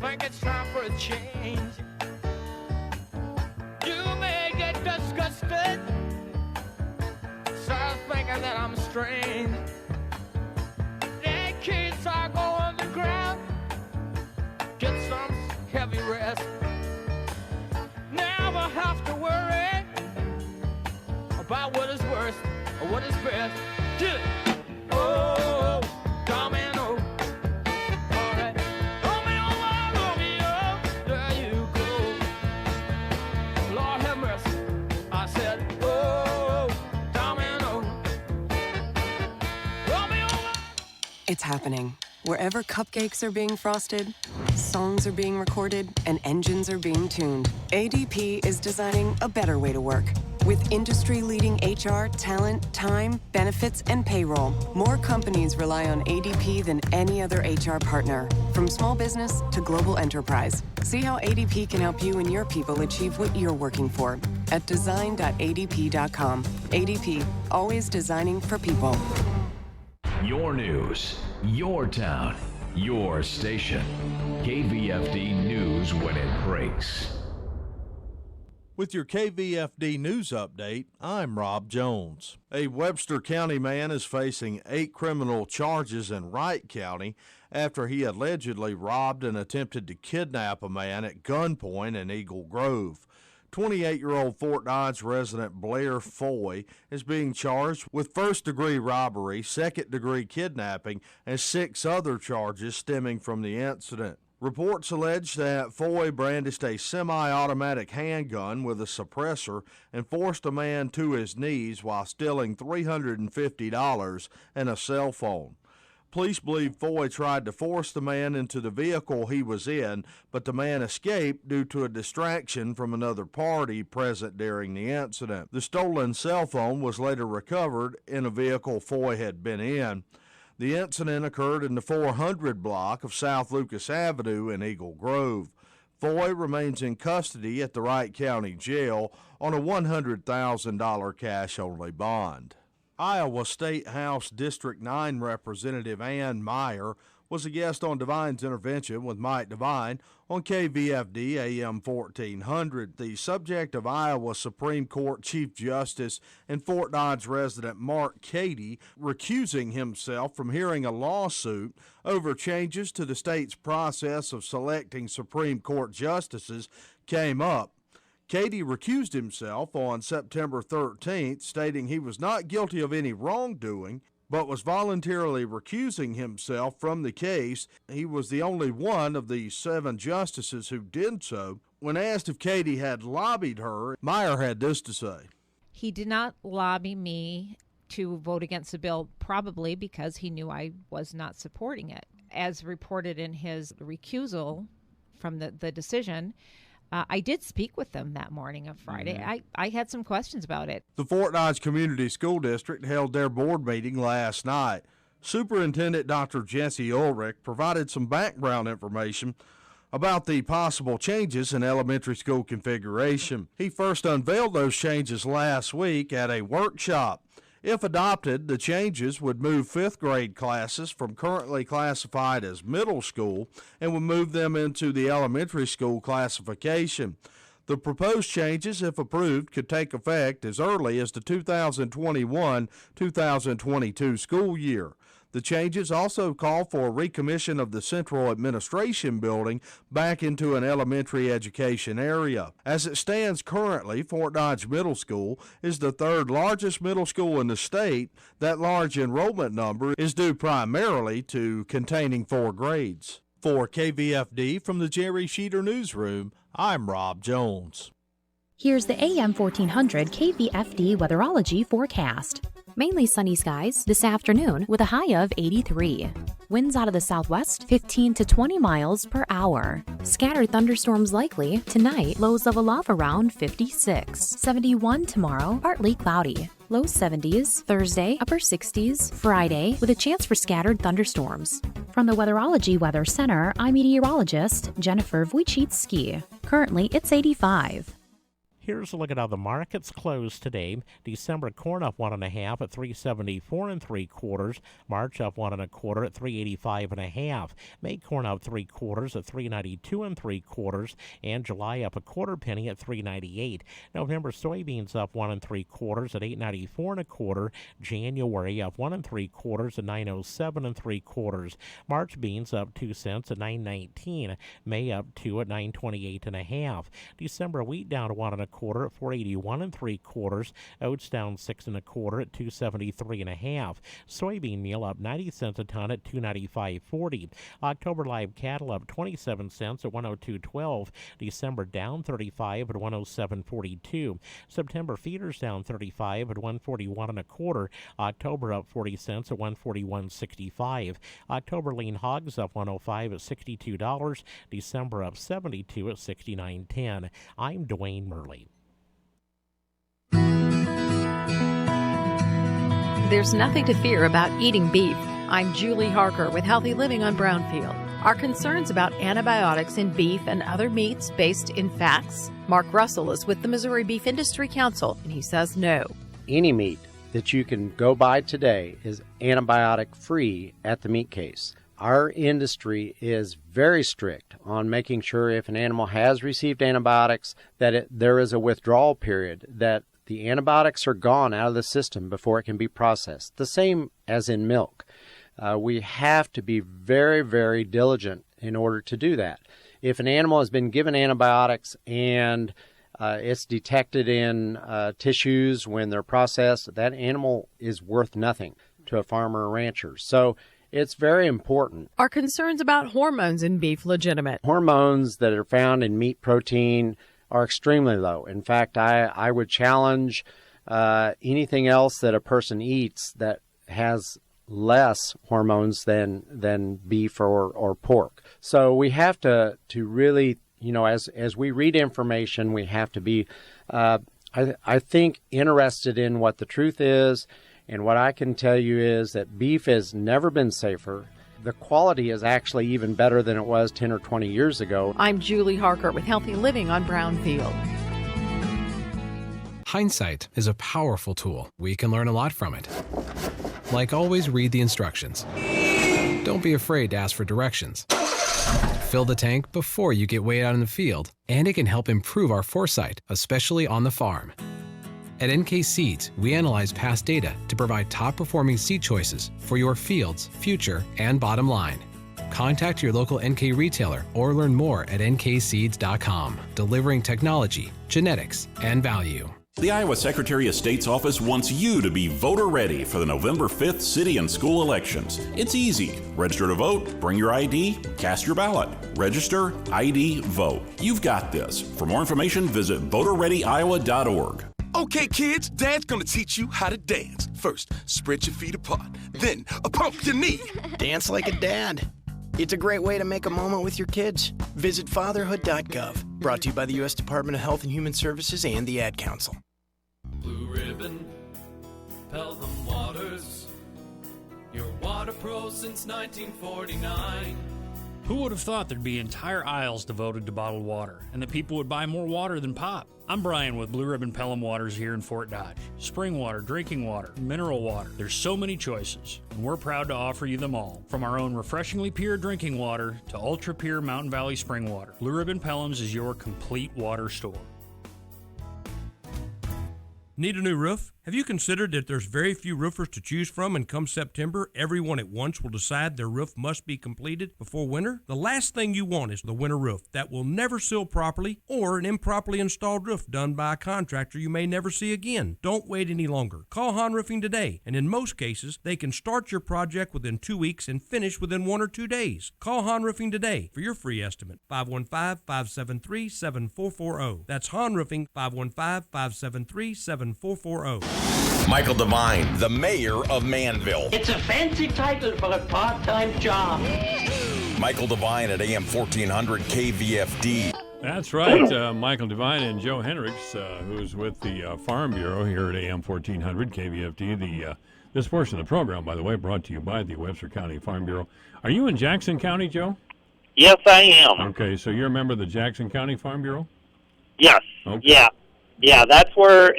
Think it's time for a change. You may get disgusted, start thinking that I'm strange. The kids are going to ground, get some heavy rest. Never have to worry about what is worst or what is best. Get it. Oh, domino. All right. Romeo, Romeo, there you go. Lord have mercy. I said, oh, domino. Romeo. It's happening. Wherever cupcakes are being frosted, songs are being recorded, and engines are being tuned, ADP is designing a better way to work. With industry-leading HR, talent, time, benefits, and payroll, more companies rely on ADP than any other HR partner. From small business to global enterprise. See how ADP can help you and your people achieve what you're working for at design.adp.com. ADP, always designing for people. Your news, your town, your station. KVFD News when it breaks. With your KVFD News Update, I'm Rob Jones. A Webster County man is facing 8 criminal charges in Wright County after he allegedly robbed and attempted to kidnap a man at gunpoint in Eagle Grove. 28-year-old Fort Dodge resident Blair Foy is being charged with first-degree robbery, second-degree kidnapping, and 6 other charges stemming from the incident. Reports allege that Foy brandished a semi-automatic handgun with a suppressor and forced a man to his knees while stealing $350 and a cell phone. Police believe Foy tried to force the man into the vehicle he was in, but the man escaped due to a distraction from another party present during the incident. The stolen cell phone was later recovered in a vehicle Foy had been in. The incident occurred in the 400 block of South Lucas Avenue in Eagle Grove. Foy remains in custody at the Wright County Jail on a $100,000 cash-only bond. Iowa State House District 9 Representative Ann Meyer was a guest on Divine's Intervention with Mike Divine on KVFD AM 1400. The subject of Iowa Supreme Court Chief Justice and Fort Dodge resident Mark Cady recusing himself from hearing a lawsuit over changes to the state's process of selecting Supreme Court justices came up. Cady recused himself on September 13th, stating he was not guilty of any wrongdoing, but was voluntarily recusing himself from the case. He was the only one of the 7 justices who did so. When asked if Cady had lobbied her, Meyer had this to say. He did not lobby me to vote against the bill, probably because he knew I was not supporting it. As reported in his recusal from the decision, I did speak with them that morning of Friday. I had some questions about it. The Fort Dodge Community School District held their board meeting last night. Superintendent Dr. Jesse Ulrich provided some background information about the possible changes in elementary school configuration. He first unveiled those changes last week at a workshop. If adopted, the changes would move 5th grade classes from currently classified as middle school and would move them into the elementary school classification. The proposed changes, if approved, could take effect as early as the 2021-2022 school year. The changes also call for a recommission of the Central Administration Building back into an elementary education area. As it stands currently, Fort Dodge Middle School is the 3rd largest middle school in the state. That large enrollment number is due primarily to containing 4 grades. For KVFD from the Jerry Sheeter Newsroom, I'm Rob Jones. Here's the AM 1400 KVFD weatherology forecast. Mainly sunny skies this afternoon with a high of 83. Winds out of the southwest 15 to 20 miles per hour. Scattered thunderstorms likely tonight, lows level off around 56. 71 tomorrow, partly cloudy. Low 70s, Thursday, upper 60s, Friday, with a chance for scattered thunderstorms. From the Weatherology Weather Center, I'm meteorologist Jennifer Wojcicki. Currently, it's 85. Here's a look at how the markets closed today. December corn up 1.5 at 374 3/4. March up 1 1/4 at 385 1/2. May corn up 3/4 at 392 3/4, and July up 1/4 penny at 398. November soybeans up 1 3/4 at 894 1/4. January up 1 3/4 at 907 3/4. March beans up 2 cents at 919. May up 2 at 928 1/2. December wheat down to 1 1/4 at 481 3/4. Oats down 6 1/4 at 273 1/2. Soybean meal up 90 cents a ton at 295.40. October live cattle up 27 cents at 102.12. December down 35 at 107.42. September feeders down 35 at 141 1/4. October up 40 cents at 141.65. October lean hogs up 105 at $62. December up 72 at 69.10. I'm Dwayne Murley. There's nothing to fear about eating beef. I'm Julie Harker with Healthy Living on Brownfield. Are concerns about antibiotics in beef and other meats based in facts? Mark Russell is with the Missouri Beef Industry Council, and he says no. Any meat that you can go buy today is antibiotic free at the meat case. Our industry is very strict on making sure if an animal has received antibiotics that there is a withdrawal period, that the antibiotics are gone out of the system before it can be processed. The same as in milk. We have to be very, very diligent in order to do that. If an animal has been given antibiotics and it's detected in tissues when they're processed, that animal is worth nothing to a farmer or rancher. So it's very important. Are concerns about hormones in beef legitimate? Hormones that are found in meat protein are extremely low. In fact, I would challenge anything else that a person eats that has less hormones than beef or pork. So we have to really, as we read information, we have to be, I think, interested in what the truth is. And what I can tell you is that beef has never been safer. The quality is actually even better than it was 10 or 20 years ago. I'm Julie Harker with Healthy Living on Brownfield. Hindsight is a powerful tool. We can learn a lot from it. Like always read the instructions. Don't be afraid to ask for directions. Fill the tank before you get way out in the field, and it can help improve our foresight, especially on the farm. At NK Seeds, we analyze past data to provide top-performing seed choices for your field's future and bottom line. Contact your local NK retailer or learn more at nkseeds.com, delivering technology, genetics, and value. The Iowa Secretary of State's office wants you to be voter ready for the November 5th city and school elections. It's easy. Register to vote, bring your ID, cast your ballot. Register, ID, vote. You've got this. For more information, visit voterreadyiowa.org. Okay, kids, Dad's gonna teach you how to dance. First, spread your feet apart. Then, pump your knee. Dance like a dad. It's a great way to make a moment with your kids. Visit fatherhood.gov. Brought to you by the U.S. Department of Health and Human Services and the Ad Council. Blue Ribbon, Pelham Waters. Your water pro since 1949. Who would have thought there'd be entire aisles devoted to bottled water, and that people would buy more water than pop? I'm Brian with Blue Ribbon Pelham Waters here in Fort Dodge. Spring water, drinking water, mineral water. There's so many choices, and we're proud to offer you them all. From our own refreshingly pure drinking water to ultra-pure Mountain Valley spring water, Blue Ribbon Pelham's is your complete water store. Need a new roof? Have you considered that there's very few roofers to choose from, and come September, everyone at once will decide their roof must be completed before winter? The last thing you want is the winter roof that will never seal properly, or an improperly installed roof done by a contractor you may never see again. Don't wait any longer. Call Hahn Roofing today, and in most cases, they can start your project within 2 weeks and finish within 1 or 2 days. Call Hahn Roofing today for your free estimate. 515-573-7440. That's Hahn Roofing, 515-573-7440. Michael Devine, the mayor of Manville. It's a fancy title for a part-time job. Michael Devine at AM 1400 KVFD. That's right. Michael Devine and Joe Hendricks, who's with the Farm Bureau here at AM 1400 KVFD. This portion of the program, by the way, brought to you by the Webster County Farm Bureau. Are you in Jackson County, Joe? Yes, I am. Okay, so you're a member of the Jackson County Farm Bureau? Yes. Okay. Yeah, that's where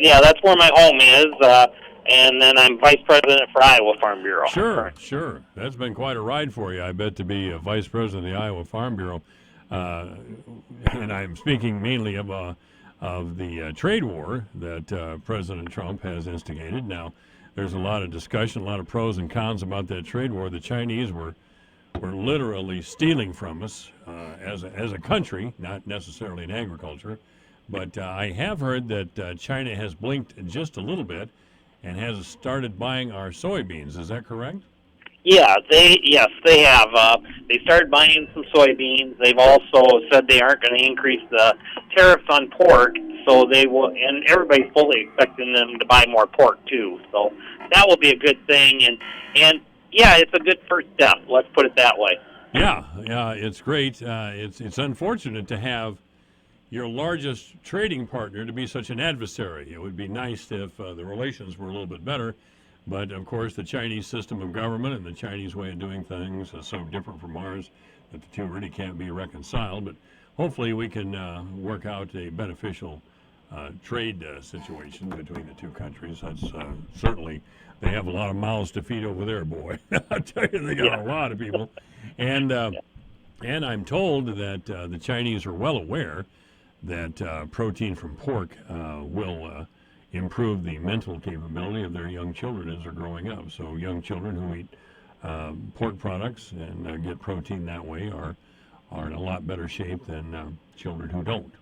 my home is, and then I'm vice president for Iowa Farm Bureau. Sure. That's been quite a ride for you, I bet, to be a vice president of the Iowa Farm Bureau. And I'm speaking mainly of the trade war that President Trump has instigated. Now, there's a lot of discussion, a lot of pros and cons about that trade war. The Chinese were literally stealing from us as a country, not necessarily in agriculture. But I have heard that China has blinked just a little bit and has started buying our soybeans. Is that correct? Yeah, they have. They started buying some soybeans. They've also said they aren't going to increase the tariffs on pork, so they will. And everybody's fully expecting them to buy more pork too. So that will be a good thing. And yeah, it's a good first step. Let's put it that way. Yeah, it's great. It's unfortunate to have your largest trading partner to be such an adversary. It would be nice if the relations were a little bit better, but of course the Chinese system of government and the Chinese way of doing things is so different from ours that the two really can't be reconciled. But hopefully we can work out a beneficial trade situation between the two countries. That's certainly, they have a lot of mouths to feed over there, boy. I'll tell you, they got a lot of people. And I'm told that the Chinese are well aware that protein from pork will improve the mental capability of their young children as they're growing up. So young children who eat pork products and get protein that way are in a lot better shape than children who don't.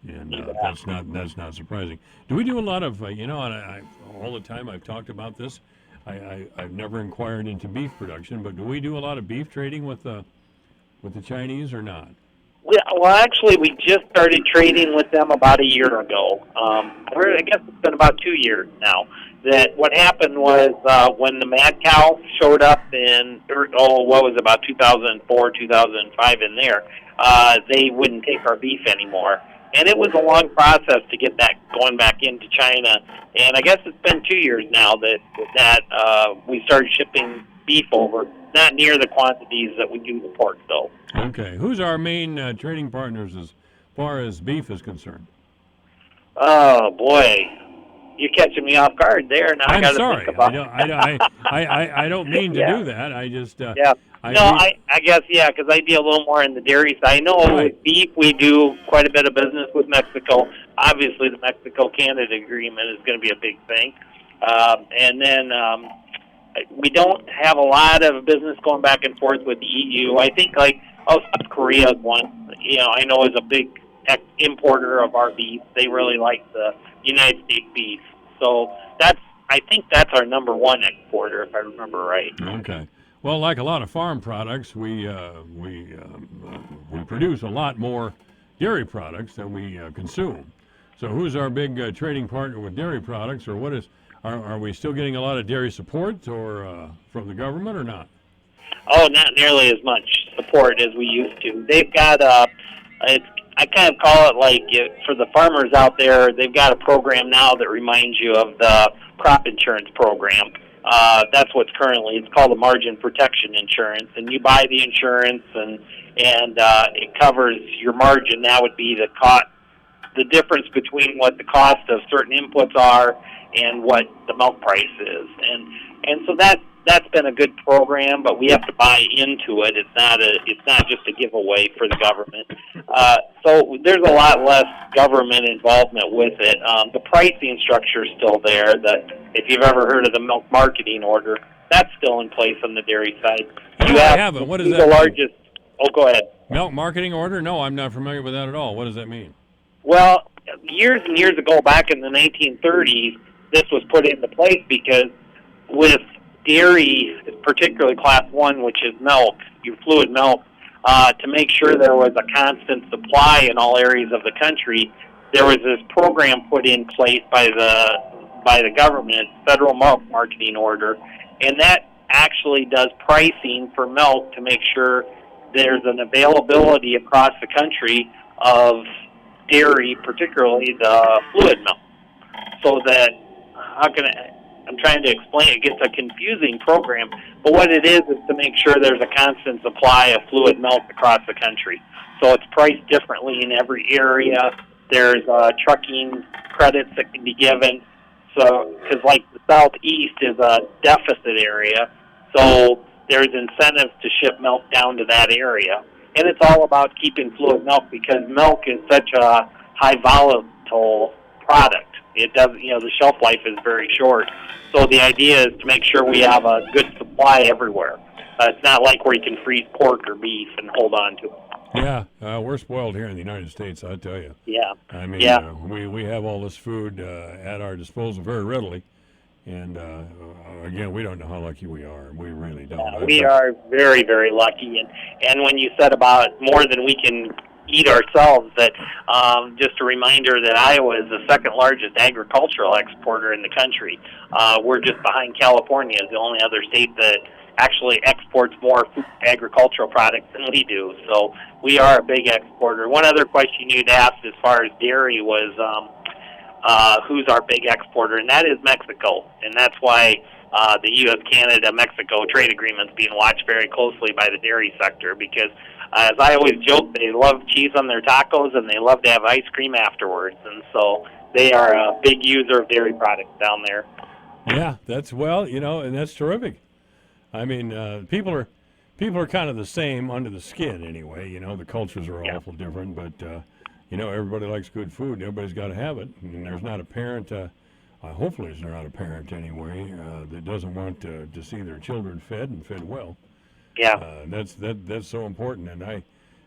And that's not surprising. Do we do a lot of, and all the time I've talked about this, I've never inquired into beef production, but do we do a lot of beef trading with the Chinese or not? Well, actually, we just started trading with them about a year ago. I guess it's been about 2 years now. That what happened was when the mad cow showed up in, about 2004, 2005 in there, they wouldn't take our beef anymore. And it was a long process to get that going back into China. And I guess it's been 2 years now that we started shipping beef over. Not near the quantities that we do the pork, though. Okay. Who's our main trading partners as far as beef is concerned? Oh, boy. You're catching me off guard there. Now I'm I gotta sorry. Think about I don't mean to do that. I just I guess, yeah, because I deal a little more in the dairy side. I know with beef we do quite a bit of business with Mexico. Obviously, the Mexico-Canada agreement is going to be a big thing. And then we don't have a lot of business going back and forth with the EU. I think, South Korea is one, I know is a big importer of our beef. They really like the United States beef. So I think that's our number one exporter, if I remember right. Okay. Well, like a lot of farm products, we produce a lot more dairy products than we consume. So who's our big trading partner with dairy products, or what is? Are we still getting a lot of dairy support or from the government or not? Oh, not nearly as much support as we used to. They've got I kind of call it for the farmers out there, they've got a program now that reminds you of the crop insurance program. That's what's it's called the margin protection insurance, and you buy the insurance and it covers your margin. That would be the difference between what the cost of certain inputs are and what the milk price is. And so that's been a good program, but we have to buy into it. It's not just a giveaway for the government. So there's a lot less government involvement with it. The pricing structure is still there. That if you've ever heard of the milk marketing order, that's still in place on the dairy side. I haven't. What is that? The largest. Oh, go ahead. Milk marketing order? No, I'm not familiar with that at all. What does that mean? Well, years and years ago, back in the 1930s, this was put into place because with dairy, particularly class 1, which is milk, your fluid milk, to make sure there was a constant supply in all areas of the country, there was this program put in place by the government, Federal Milk Marketing Order, and that actually does pricing for milk to make sure there's an availability across the country of dairy, particularly the fluid milk, so that I'm trying to explain it. It gets a confusing program, but what it is to make sure there's a constant supply of fluid milk across the country. So it's priced differently in every area. There's trucking credits that can be given. So, because the Southeast is a deficit area, so there's incentives to ship milk down to that area. And it's all about keeping fluid milk because milk is such a high volatile product. It doesn't, the shelf life is very short. So the idea is to make sure we have a good supply everywhere. It's not like where you can freeze pork or beef and hold on to it. Yeah, we're spoiled here in the United States, I tell you. Yeah. I mean, we have all this food at our disposal very readily. And, again, we don't know how lucky we are. We really don't. We are very, very lucky. And when you said about more than we can eat ourselves, that just a reminder that Iowa is the second largest agricultural exporter in the country. We're just behind California, the only other state that actually exports more agricultural products than we do. So we are a big exporter. One other question you'd asked as far as dairy was who's our big exporter, and that is Mexico. And that's why the U.S.-Canada-Mexico trade agreement is being watched very closely by the dairy sector because, as I always joke, they love cheese on their tacos and they love to have ice cream afterwards. And so they are a big user of dairy products down there. Yeah, and that's terrific. I mean, people are kind of the same under the skin anyway. The cultures are awful different, but everybody likes good food. Everybody's got to have it. And there's not a parent, hopefully there's not a parent anyway, that doesn't want to see their children fed and fed well. Yeah. That's so important, and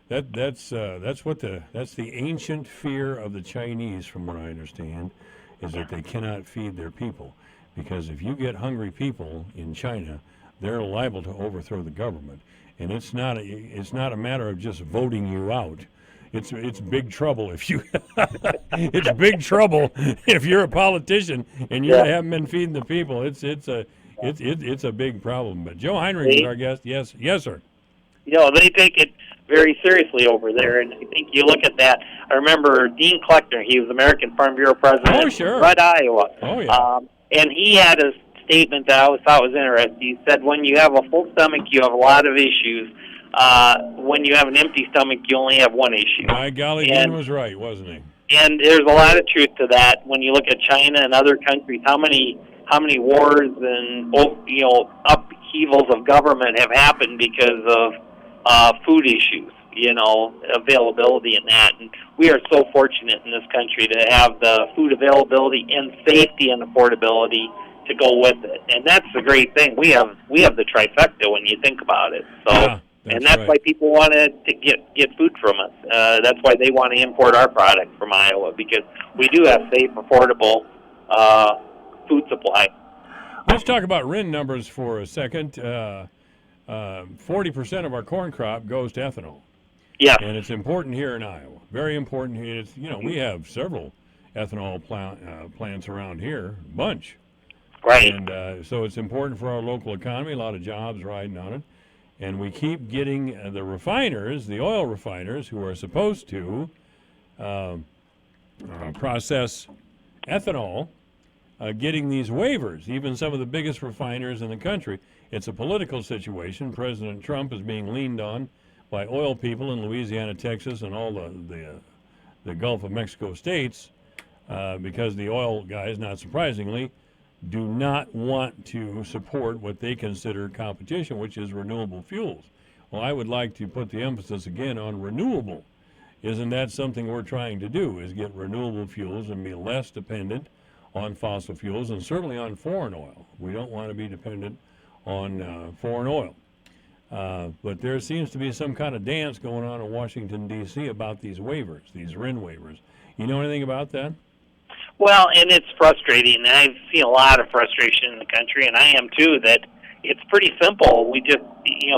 that's the ancient fear of the Chinese, from what I understand, is that they cannot feed their people, because if you get hungry people in China, they're liable to overthrow the government, and it's not a matter of just voting you out. It's big trouble if you it's big trouble if you're a politician and you haven't been feeding the people. It's a big problem. But Joe Heinrich is our guest. Yes, sir. They take it very seriously over there, and I think you look at that. I remember Dean Kleckner. He was American Farm Bureau president. Oh, sure. Red, Iowa. Oh, yeah. And he had a statement that I always thought was interesting. He said, when you have a full stomach, you have a lot of issues. When you have an empty stomach, you only have one issue. My golly, Dean was right, wasn't he? And there's a lot of truth to that. When you look at China and other countries, how many wars and upheavals of government have happened because of food issues, availability and that. And we are so fortunate in this country to have the food availability and safety and affordability to go with it. And that's the great thing. We have the trifecta when you think about it. So, that's right. why people want to get food from us. That's why they want to import our product from Iowa, because we do have safe, affordable food supply. Let's talk about RIN numbers for a second. 40% of our corn crop goes to ethanol. Yeah. And it's important here in Iowa. Very important. It's, we have several ethanol plants around here, a bunch. Right. And so it's important for our local economy, a lot of jobs riding on it. And we keep getting the refiners, the oil refiners, who are supposed to process ethanol, getting these waivers, even some of the biggest refiners in the country. It's a political situation. President Trump is being leaned on by oil people in Louisiana, Texas, and all the Gulf of Mexico states because the oil guys, not surprisingly, do not want to support what they consider competition, which is renewable fuels. Well, I would like to put the emphasis again on renewable. Isn't that something we're trying to do, is get renewable fuels and be less dependent on fossil fuels and certainly on foreign oil. We don't want to be dependent on foreign oil. But there seems to be some kind of dance going on in Washington, D.C. about these waivers, these RIN waivers. You know anything about that? Well, and it's frustrating. I've seen a lot of frustration in the country, and I am too, that it's pretty simple. We just,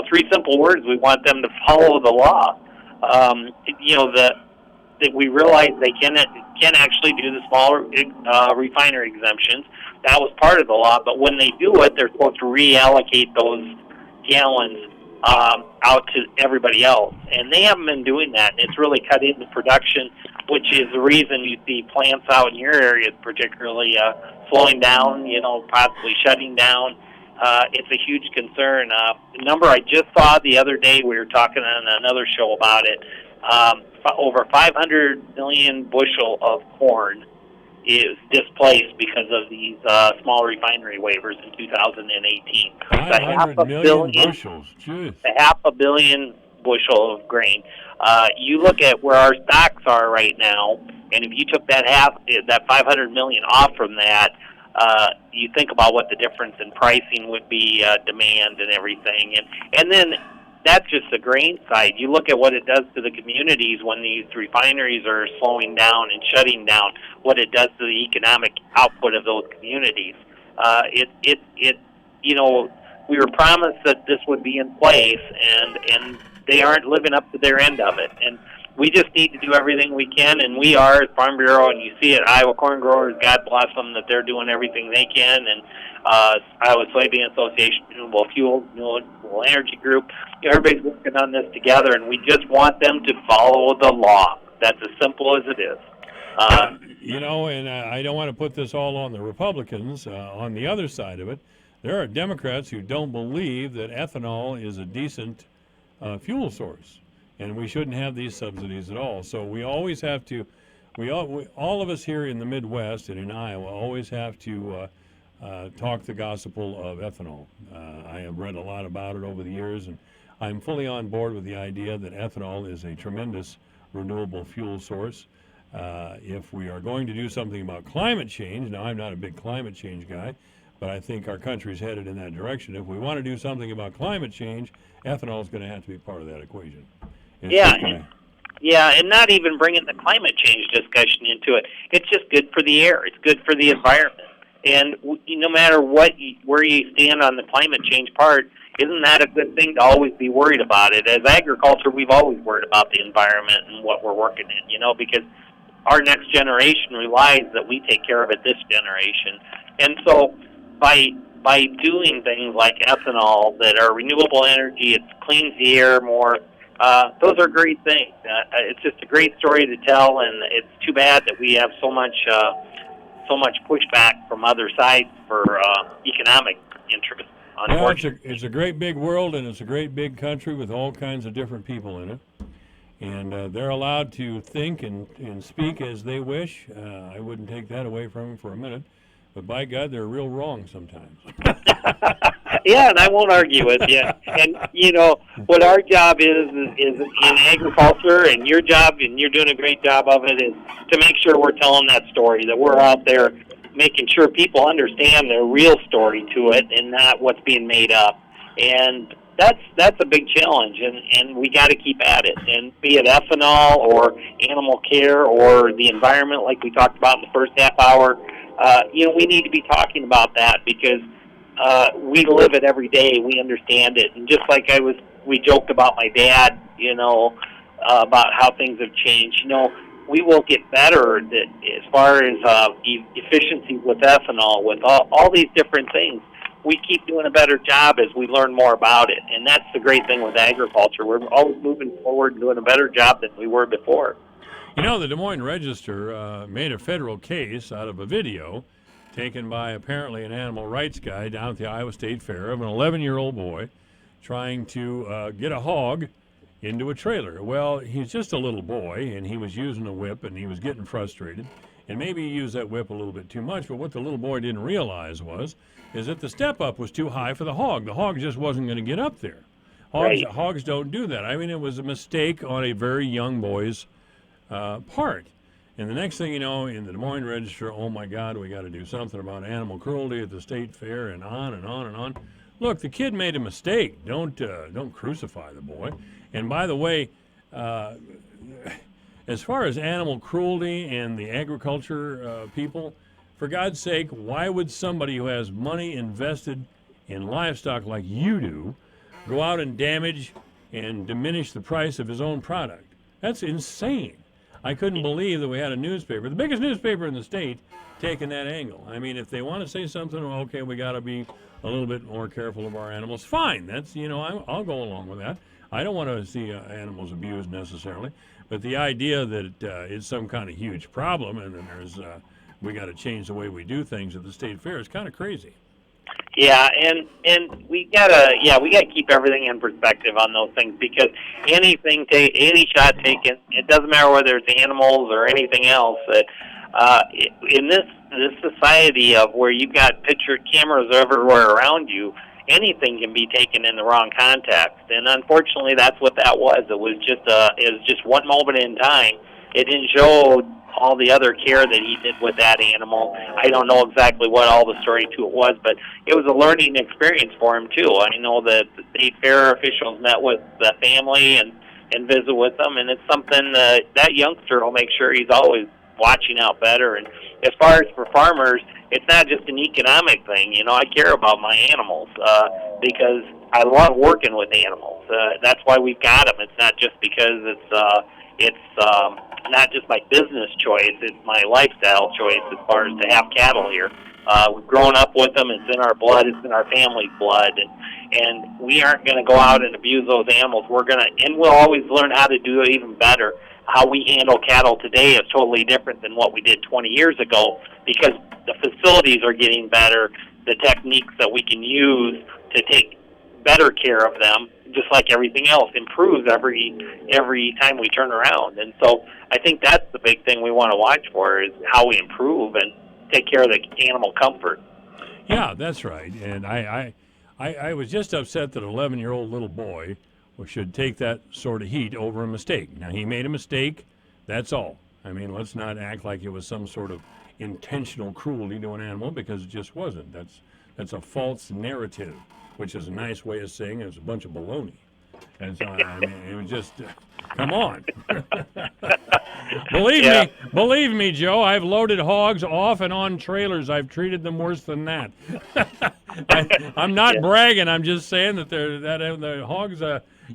3 simple words. We want them to follow the law. That we realize they can actually do the small refinery exemptions. That was part of the law, but when they do it, they're supposed to reallocate those gallons out to everybody else. And they haven't been doing that, and it's really cut into production, which is the reason you see plants out in your areas particularly slowing down, possibly shutting down. It's a huge concern. The number I just saw the other day, we were talking on another show about it, over 500 million bushel of corn is displaced because of these small refinery waivers in 2018. 500 million bushels. Jeez. Half a billion bushel of grain. You look at where our stocks are right now, and if you took that 500 million off from that, you think about what the difference in pricing would be, demand and everything, and then that's just the grain side. You look at what it does to the communities when these refineries are slowing down and shutting down, what it does to the economic output of those communities. We were promised that this would be in place, and they aren't living up to their end of it. And we just need to do everything we can, and we are at Farm Bureau, and you see it, Iowa Corn Growers, God bless them, that they're doing everything they can, and Iowa Soybean Association, Renewable Fuels, Renewable Energy Group, everybody's working on this together, and we just want them to follow the law. That's as simple as it is. And I don't want to put this all on the Republicans. On the other side of it, there are Democrats who don't believe that ethanol is a decent fuel source, and we shouldn't have these subsidies at all. So we always have to, all of us here in the Midwest and in Iowa always have to talk the gospel of ethanol. I have read a lot about it over the years, and I'm fully on board with the idea that ethanol is a tremendous renewable fuel source. If we are going to do something about climate change, now I'm not a big climate change guy, but I think our country's headed in that direction. If we want to do something about climate change, ethanol is going to have to be part of that equation. Yeah, and not even bringing the climate change discussion into it. It's just good for the air. It's good for the environment. And no matter where you stand on the climate change part, isn't that a good thing to always be worried about it? As agriculture, we've always worried about the environment and what we're working in, because our next generation relies that we take care of it this generation. And so by doing things like ethanol that are renewable energy, it cleans the air more, those are great things. It's just a great story to tell, and it's too bad that we have so much pushback from other sides for economic interests. Yeah, it's a great big world, and it's a great big country with all kinds of different people in it. And they're allowed to think and speak as they wish. I wouldn't take that away from them for a minute. But by God, they're real wrong sometimes. Yeah, and I won't argue with you. And, what our job is in agriculture, and your job, and you're doing a great job of it, is to make sure we're telling that story, that we're out there making sure people understand their real story to it and not what's being made up. And that's a big challenge, and we got to keep at it. And be it ethanol or animal care or the environment, like we talked about in the first half hour, we need to be talking about that because we live it every day. We understand it. And just like we joked about my dad, about how things have changed. We will get better as far as efficiency with ethanol, with all these different things. We keep doing a better job as we learn more about it. And that's the great thing with agriculture. We're always moving forward and doing a better job than we were before. The Des Moines Register made a federal case out of a video taken by apparently an animal rights guy down at the Iowa State Fair of an 11-year-old boy trying to get a hog into a trailer. Well, he's just a little boy, and he was using a whip, and he was getting frustrated. And maybe he used that whip a little bit too much, but what the little boy didn't realize is that the step-up was too high for the hog. The hog just wasn't going to get up there. Hogs don't do that. I mean, it was a mistake on a very young boy's part. And the next thing you know, in the Des Moines Register, oh, my God, we got to do something about animal cruelty at the state fair, and on and on and on. Look, the kid made a mistake. Don't crucify the boy. And by the way, as far as animal cruelty and the agriculture people, for God's sake, why would somebody who has money invested in livestock like you do go out and damage and diminish the price of his own product? That's insane. I couldn't believe that we had a newspaper, the biggest newspaper in the state, taking that angle. I mean, if they want to say something, well, okay, we got to be a little bit more careful of our animals. Fine, that's I'll go along with that. I don't want to see animals abused necessarily, but the idea that it's some kind of huge problem and then we got to change the way we do things at the state fair is kind of crazy. Yeah, and we gotta keep everything in perspective on those things because any shot taken, it doesn't matter whether it's animals or anything else. That in this society of where you've got picture cameras everywhere around you, anything can be taken in the wrong context. And unfortunately, that's what that was. It was just one moment in time. It didn't show all the other care that he did with that animal. I don't know exactly what all the story to it was, but it was a learning experience for him too. I know that the state fair officials met with the family and visit with them, and it's something that youngster will make sure he's always watching out better. And as far as for farmers, it's not just an economic thing. I care about my animals because I love working with animals. That's why we've got them. It's not just because it's not just my business choice, it's my lifestyle choice as far as to have cattle here. We've grown up with them, it's in our blood, it's in our family's blood, and we aren't going to go out and abuse those animals. We'll always learn how to do it even better. How we handle cattle today is totally different than what we did 20 years ago because the facilities are getting better, the techniques that we can use to take better care of them, just like everything else, improves every time we turn around. And so I think that's the big thing we want to watch for is how we improve and take care of the animal comfort. Yeah, that's right. And I was just upset that an 11-year-old little boy should take that sort of heat over a mistake. Now, he made a mistake, that's all. I mean, let's not act like it was some sort of intentional cruelty to an animal because it just wasn't. That's a false narrative, which is a nice way of saying it was a bunch of baloney. And so, I mean, it was just, come on. Believe me, Joe, I've loaded hogs off and on trailers. I've treated them worse than that. I'm not bragging. I'm just saying that the hogs,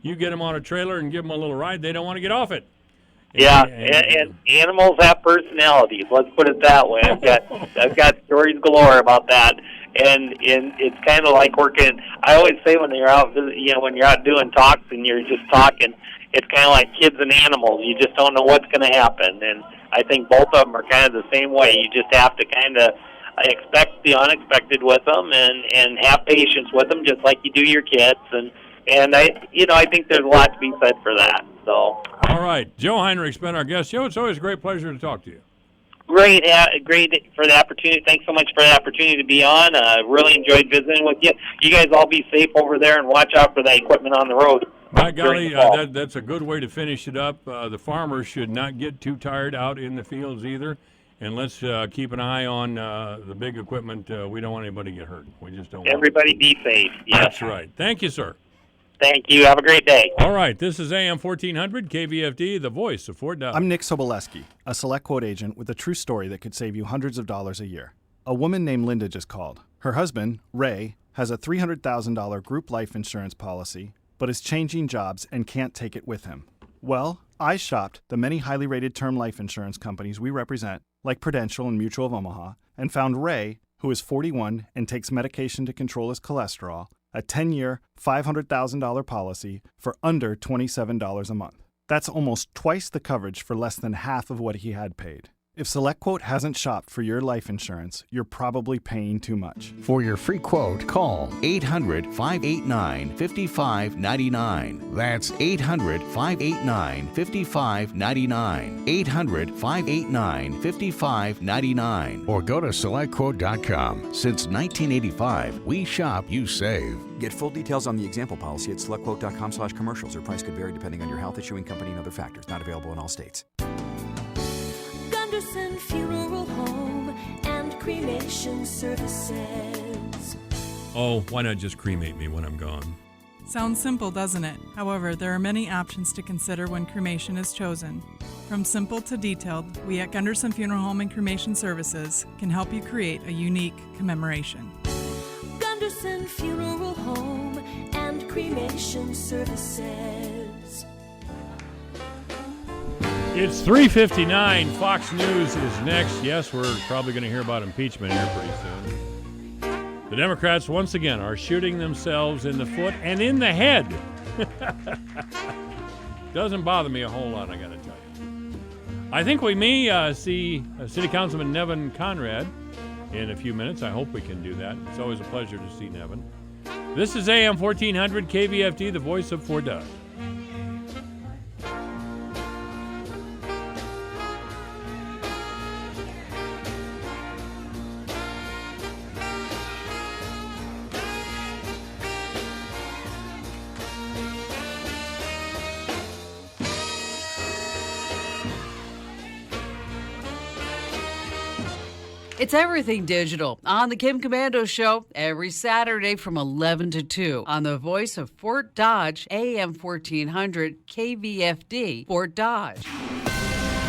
you get them on a trailer and give them a little ride, they don't want to get off it. And animals have personalities. Let's put it that way. I've got stories galore about that. And it's kind of like working. I always say when you're out, when you're out doing talks and you're just talking, it's kind of like kids and animals. You just don't know what's going to happen. And I think both of them are kind of the same way. You just have to kind of expect the unexpected with them and have patience with them, just like you do your kids. And I think there's a lot to be said for that. So. All right, Joe Heinrich's been our guest. Joe, it's always a great pleasure to talk to you. Great for the opportunity. Thanks so much for the opportunity to be on. Really enjoyed visiting with you. You guys all be safe over there and watch out for the equipment on the road. By golly, that's a good way to finish it up. The farmers should not get too tired out in the fields either. And let's keep an eye on the big equipment. We don't want anybody to get hurt. We just don't want everybody be safe. Yes. That's right. Thank you, sir. Thank you. Have a great day. All right. This is AM 1400 KVFD, the voice of Fort Dodge. I'm Nick Soboleski, a Select Quote agent with a true story that could save you hundreds of dollars a year. A woman named Linda just called. Her husband, Ray, has a $300,000 group life insurance policy, but is changing jobs and can't take it with him. Well, I shopped the many highly rated term life insurance companies we represent, like Prudential and Mutual of Omaha, and found Ray, who is 41 and takes medication to control his cholesterol, a 10-year, $500,000 policy for under $27 a month. That's almost twice the coverage for less than half of what he had paid. If SelectQuote hasn't shopped for your life insurance, you're probably paying too much. For your free quote, call 800-589-5599. That's 800-589-5599. 800-589-5599. Or go to SelectQuote.com. Since 1985, we shop, you save. Get full details on the example policy at SelectQuote.com/commercials, or price could vary depending on your health, issuing company, and other factors. Not available in all states. Gunderson Funeral Home and Cremation Services. Oh, why not just cremate me when I'm gone? Sounds simple, doesn't it? However, there are many options to consider when cremation is chosen. From simple to detailed, we at Gunderson Funeral Home and Cremation Services can help you create a unique commemoration. Gunderson Funeral Home and Cremation Services. It's 3:59. Fox News is next. Yes, we're probably going to hear about impeachment here pretty soon. The Democrats, once again, are shooting themselves in the foot and in the head. Doesn't bother me a whole lot, I got to tell you. I think we may see City Councilman Nevin Conrad in a few minutes. I hope we can do that. It's always a pleasure to see Nevin. This is AM 1400 KVFD, the voice of Fort Dodge. It's everything digital on the Kim Commando Show every Saturday from 11 to 2 on the voice of Fort Dodge, AM 1400 KVFD, Fort Dodge.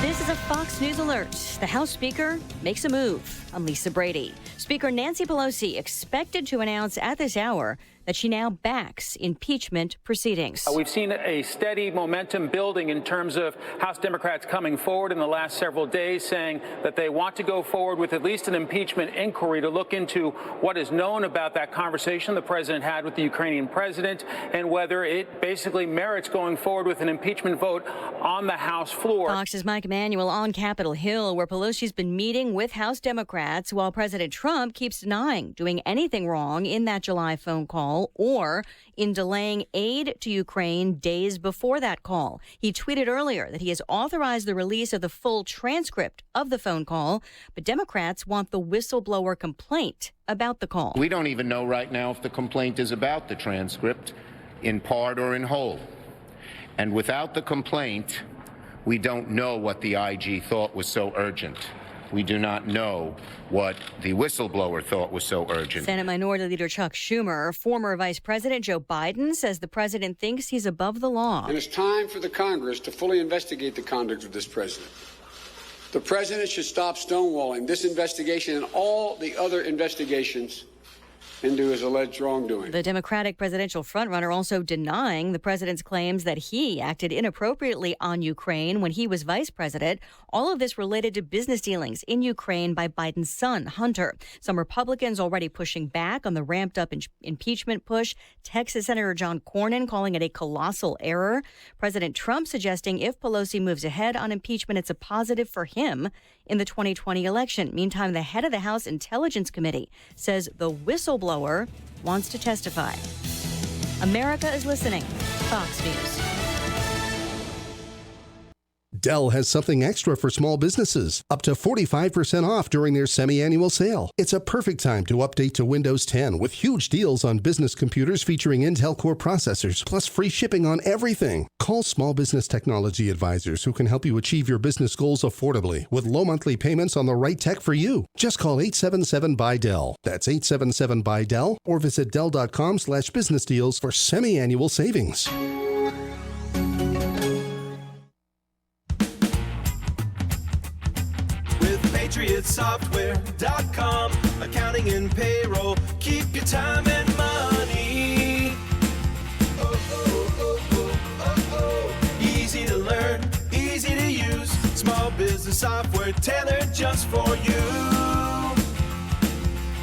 This is a Fox News alert. The House Speaker makes a move. I'm Lisa Brady. Speaker Nancy Pelosi expected to announce at this hour that she now backs impeachment proceedings. We've seen a steady momentum building in terms of House Democrats coming forward in the last several days, saying that they want to go forward with at least an impeachment inquiry to look into what is known about that conversation the president had with the Ukrainian president and whether it basically merits going forward with an impeachment vote on the House floor. Fox's Mike Emanuel on Capitol Hill, where Pelosi's been meeting with House Democrats while President Trump keeps denying doing anything wrong in that July phone call or in delaying aid to Ukraine days before that call. He tweeted earlier that he has authorized the release of the full transcript of the phone call, but Democrats want the whistleblower complaint about the call. We don't even know right now if the complaint is about the transcript, in part or in whole. And without the complaint, we don't know what the IG thought was so urgent. We do not know what the whistleblower thought was so urgent. Senate Minority Leader Chuck Schumer, former Vice President Joe Biden, says the president thinks he's above the law. And it's time for the Congress to fully investigate the conduct of this president. The president should stop stonewalling this investigation and all the other investigations into his alleged wrongdoing. The Democratic presidential frontrunner also denying the president's claims that he acted inappropriately on Ukraine when he was vice president. All of this related to business dealings in Ukraine by Biden's son, Hunter. Some Republicans already pushing back on the ramped up impeachment push. Texas Senator John Cornyn calling it a colossal error. President Trump suggesting if Pelosi moves ahead on impeachment, it's a positive for him in the 2020 election. Meantime, the head of the House Intelligence Committee says the whistleblower wants to testify. America is listening. Fox News. Dell has something extra for small businesses, up to 45% off during their semi-annual sale. It's a perfect time to update to Windows 10 with huge deals on business computers featuring Intel Core processors, plus free shipping on everything. Call Small Business Technology Advisors who can help you achieve your business goals affordably with low monthly payments on the right tech for you. Just call 877-BUY-DELL. That's 877-BUY-DELL, or visit Dell.com/business deals for semi-annual savings. PatriotSoftware.com, accounting and payroll, keep your time and money. Easy to learn, easy to use, small business software tailored just for you.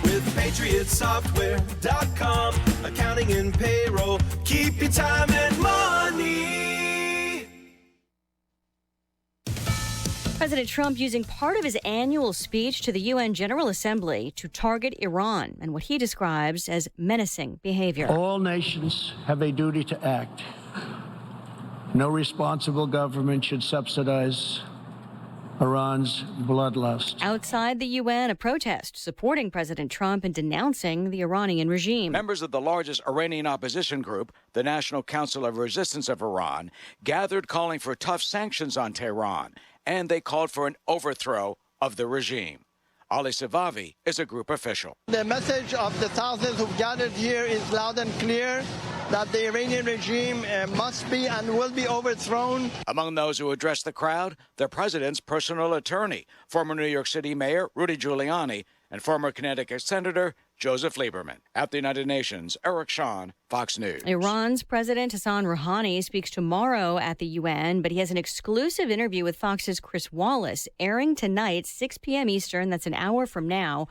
With PatriotSoftware.com, accounting and payroll, keep your time and money. President Trump using part of his annual speech to the UN General Assembly to target Iran and what he describes as menacing behavior. All nations have a duty to act. No responsible government should subsidize Iran's bloodlust. Outside the UN, a protest supporting President Trump and denouncing the Iranian regime. Members of the largest Iranian opposition group, the National Council of Resistance of Iran, gathered calling for tough sanctions on Tehran, and they called for an overthrow of the regime. Ali Savavi is a group official. The message of the thousands who've gathered here is loud and clear that the Iranian regime must be and will be overthrown. Among those who addressed the crowd, the president's personal attorney, former New York City Mayor Rudy Giuliani, and former Connecticut Senator Joseph Lieberman. At the United Nations, Eric Shawn, Fox News. Iran's President Hassan Rouhani speaks tomorrow at the UN, but he has an exclusive interview with Fox's Chris Wallace airing tonight, 6 p.m. Eastern. That's an hour from now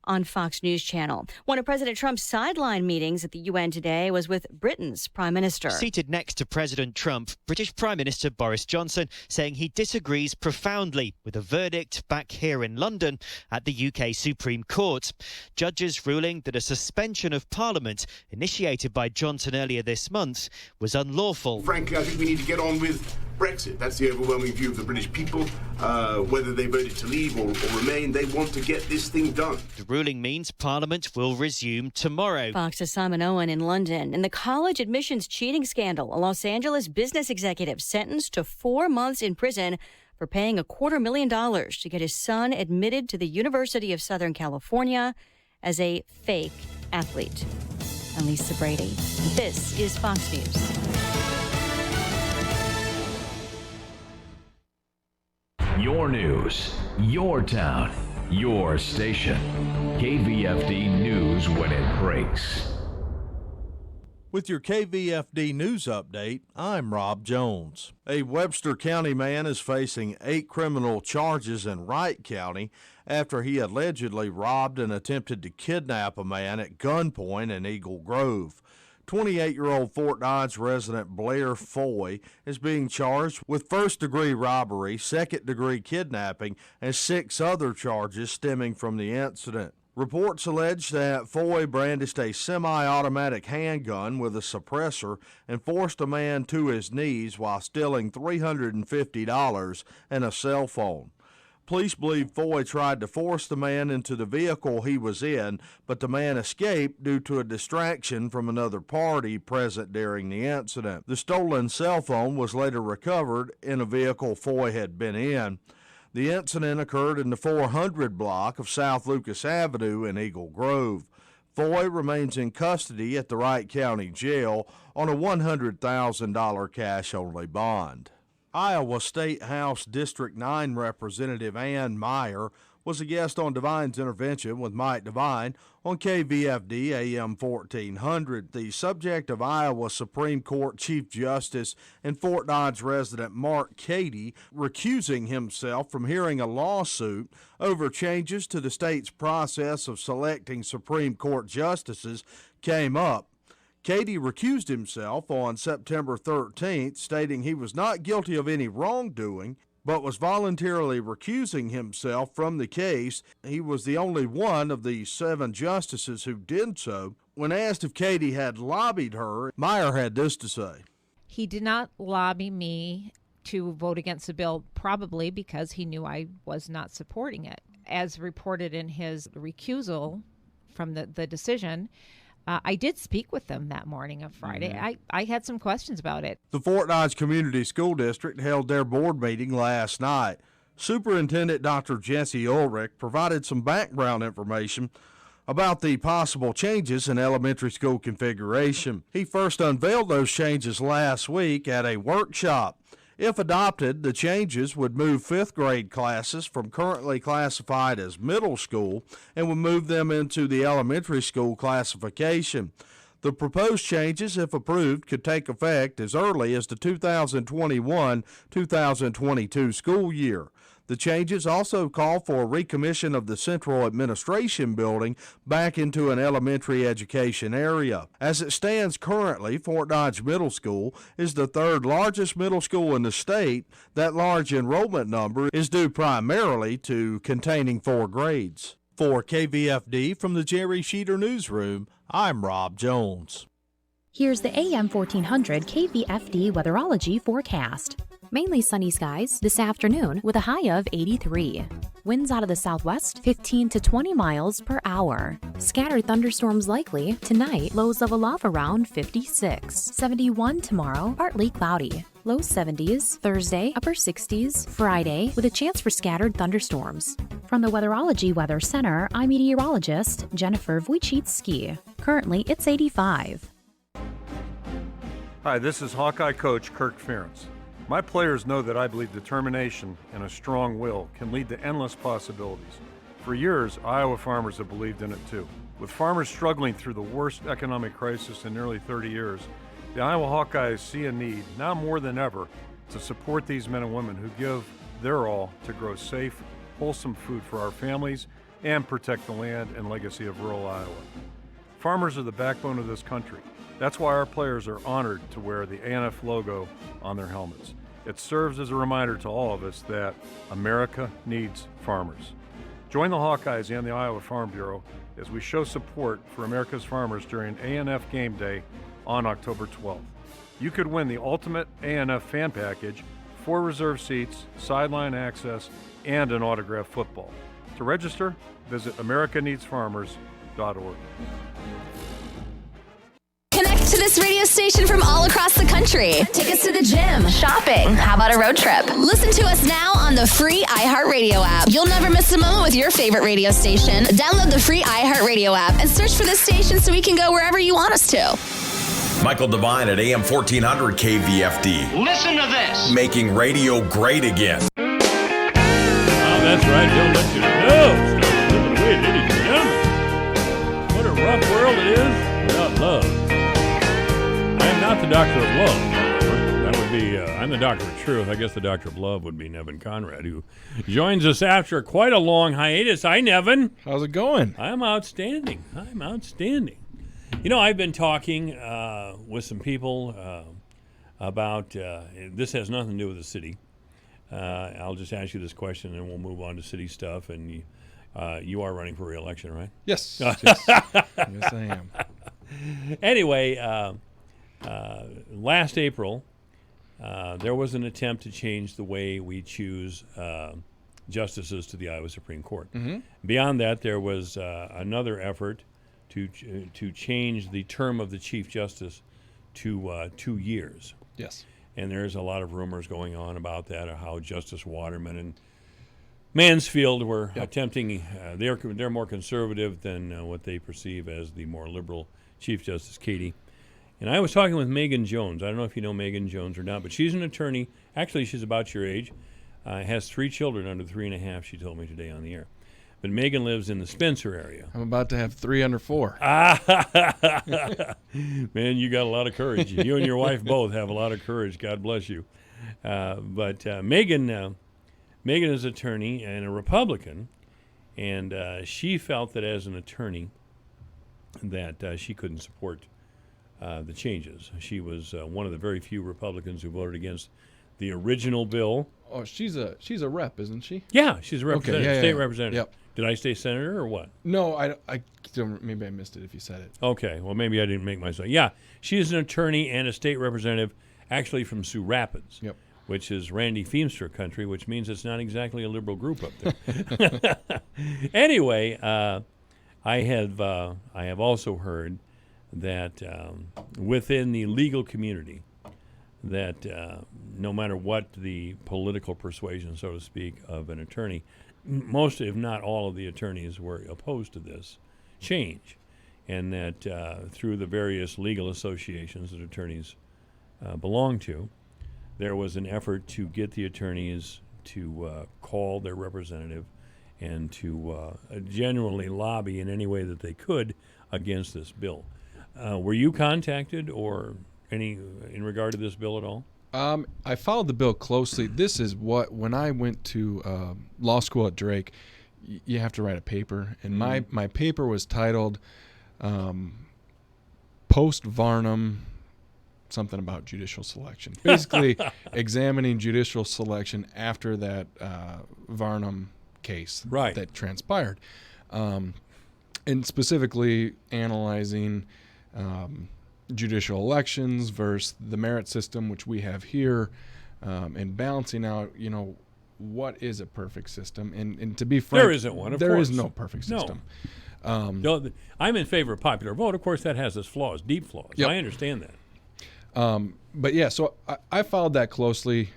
on Fox News Channel. One of President Trump's sideline meetings at the UN today was with Britain's Prime Minister. Seated next to President Trump, British Prime Minister Boris Johnson saying he disagrees profoundly with a verdict back here in London at the UK Supreme Court. Judges ruling that a suspension of Parliament initiated by Johnson earlier this month was unlawful. Frankly, I think we need to get on with Brexit. That's the overwhelming view of the British people. Whether they voted to leave or remain, they want to get this thing done. The ruling means Parliament will resume tomorrow. Fox's Simon Owen in London. In the college admissions cheating scandal, a Los Angeles business executive sentenced to 4 months in prison for paying $250,000 to get his son admitted to the University of Southern California as a fake athlete. I'm Lisa Brady. This is Fox News. Your news, your town, your station. KVFD News when it breaks. With your KVFD News update, I'm Rob Jones. A Webster County man is facing 8 criminal charges in Wright County after he allegedly robbed and attempted to kidnap a man at gunpoint in Eagle Grove. 28-year-old Fort Dodge resident Blair Foy is being charged with first-degree robbery, second-degree kidnapping, and 6 other charges stemming from the incident. Reports allege that Foy brandished a semi-automatic handgun with a suppressor and forced a man to his knees while stealing $350 and a cell phone. Police believe Foy tried to force the man into the vehicle he was in, but the man escaped due to a distraction from another party present during the incident. The stolen cell phone was later recovered in a vehicle Foy had been in. The incident occurred in the 400 block of South Lucas Avenue in Eagle Grove. Foy remains in custody at the Wright County Jail on a $100,000 cash-only bond. Iowa State House District 9 Representative Ann Meyer was a guest on Divine's Intervention with Mike Divine on KVFD AM 1400. The subject of Iowa Supreme Court Chief Justice and Fort Dodge resident Mark Cady recusing himself from hearing a lawsuit over changes to the state's process of selecting Supreme Court justices came up. Cady recused himself on September 13th, stating he was not guilty of any wrongdoing, but was voluntarily recusing himself from the case. He was the only one of the 7 justices who did so. When asked if Cady had lobbied her, Meyer had this to say. He did not lobby me to vote against the bill, probably because he knew I was not supporting it. As reported in his recusal from the decision, I did speak with them that morning of Friday. I had some questions about it. The Fort Dodge Community School District held their board meeting last night. Superintendent Dr. Jesse Ulrich provided some background information about the possible changes in elementary school configuration. He first unveiled those changes last week at a workshop. If adopted, the changes would move fifth grade classes from currently classified as middle school and would move them into the elementary school classification. The proposed changes, if approved, could take effect as early as the 2021-2022 school year. The changes also call for a recommission of the Central Administration Building back into an elementary education area. As it stands currently, Fort Dodge Middle School is the third largest middle school in the state. That large enrollment number is due primarily to containing 4 grades. For KVFD from the Jerry Sheeter Newsroom, I'm Rob Jones. Here's the AM 1400 KVFD weatherology forecast. Mainly sunny skies this afternoon with a high of 83. Winds out of the southwest 15 to 20 miles per hour. Scattered thunderstorms likely tonight, lows level off around 56. 71 tomorrow, partly cloudy. Low 70s, Thursday, upper 60s, Friday, with a chance for scattered thunderstorms. From the Weatherology Weather Center, I'm meteorologist Jennifer Wojcicki. Currently, it's 85. Hi, this is Hawkeye coach Kirk Ferentz. My players know that I believe determination and a strong will can lead to endless possibilities. For years, Iowa farmers have believed in it too. With farmers struggling through the worst economic crisis in nearly 30 years, the Iowa Hawkeyes see a need, now more than ever, to support these men and women who give their all to grow safe, wholesome food for our families and protect the land and legacy of rural Iowa. Farmers are the backbone of this country. That's why our players are honored to wear the ANF logo on their helmets. It serves as a reminder to all of us that America needs farmers. Join the Hawkeyes and the Iowa Farm Bureau as we show support for America's farmers during ANF Game Day on October 12th. You could win the ultimate ANF fan package, 4 reserve seats, sideline access, and an autographed football. To register, visit americaneedsfarmers.org. Connect to this radio station from all across the country. Take us to the gym, shopping. How about a road trip? Listen to us now on the free iHeartRadio app. You'll never miss a moment with your favorite radio station. Download the free iHeartRadio app and search for this station so we can go wherever you want us to. Michael Devine at AM 1400 KVFD. Listen to this. Making radio great again. Oh, that's right. Don't let your nose start slipping away, ladies and gentlemen. What a rough world it is without love. I am not the doctor of love, however. That would be, I'm the doctor of truth. I guess the doctor of love would be Nevin Conrad, who joins us after quite a long hiatus. Hi, Nevin. How's it going? I'm outstanding. You know, I've been talking with some people about, this has nothing to do with the city. I'll just ask you this question and we'll move on to city stuff. And you are running for re-election, right? Yes. Yes, I am. Anyway, last April, there was an attempt to change the way we choose justices to the Iowa Supreme Court. Mhm. Beyond that, there was another effort to change the term of the Chief Justice to 2 years. Yes. And there's a lot of rumors going on about that, or how Justice Waterman and Mansfield were attempting. They're more conservative than what they perceive as the more liberal Chief Justice Katie. And I was talking with Megan Jones. I don't know if you know Megan Jones or not, but she's an attorney. Actually, she's about your age. Has 3 children under 3.5, she told me today on the air. But Megan lives in the Spencer area. I'm about to have 3 under 4. Man, you got a lot of courage. You and your wife both have a lot of courage. God bless you. But Megan is an attorney and a Republican, and she felt that as an attorney that she couldn't support the changes. She was one of the very few Republicans who voted against the original bill. Oh, she's a rep, isn't she? Yeah, she's a representative, Okay, state representative. Yep. Did I say senator or what? No, I don't, maybe I missed it if you said it. Okay, well, maybe I didn't make myself. Yeah, she is an attorney and a state representative, actually from Sioux Rapids. Yep. which is Randy Feimster country, which means it's not exactly a liberal group up there. Anyway, I have also heard that within the legal community, that no matter what the political persuasion, so to speak, of an attorney, most, if not all, of the attorneys were opposed to this change, and that through the various legal associations that attorneys belong to, there was an effort to get the attorneys to call their representative and to genuinely lobby in any way that they could against this bill. Were you contacted or any in regard to this bill at all? I followed the bill closely. This is when I went to law school at Drake, you have to write a paper, and my paper was titled Post Varnum, something about judicial selection. Basically, examining judicial selection after that Varnum case that transpired, and specifically analyzing judicial elections versus the merit system, which we have here, and balancing out, what is a perfect system. And to be frank, there isn't one. Of course, there is no perfect system. No, I'm in favor of popular vote. Of course, that has its flaws, deep flaws. Yep. I understand that. But yeah, so I followed that closely,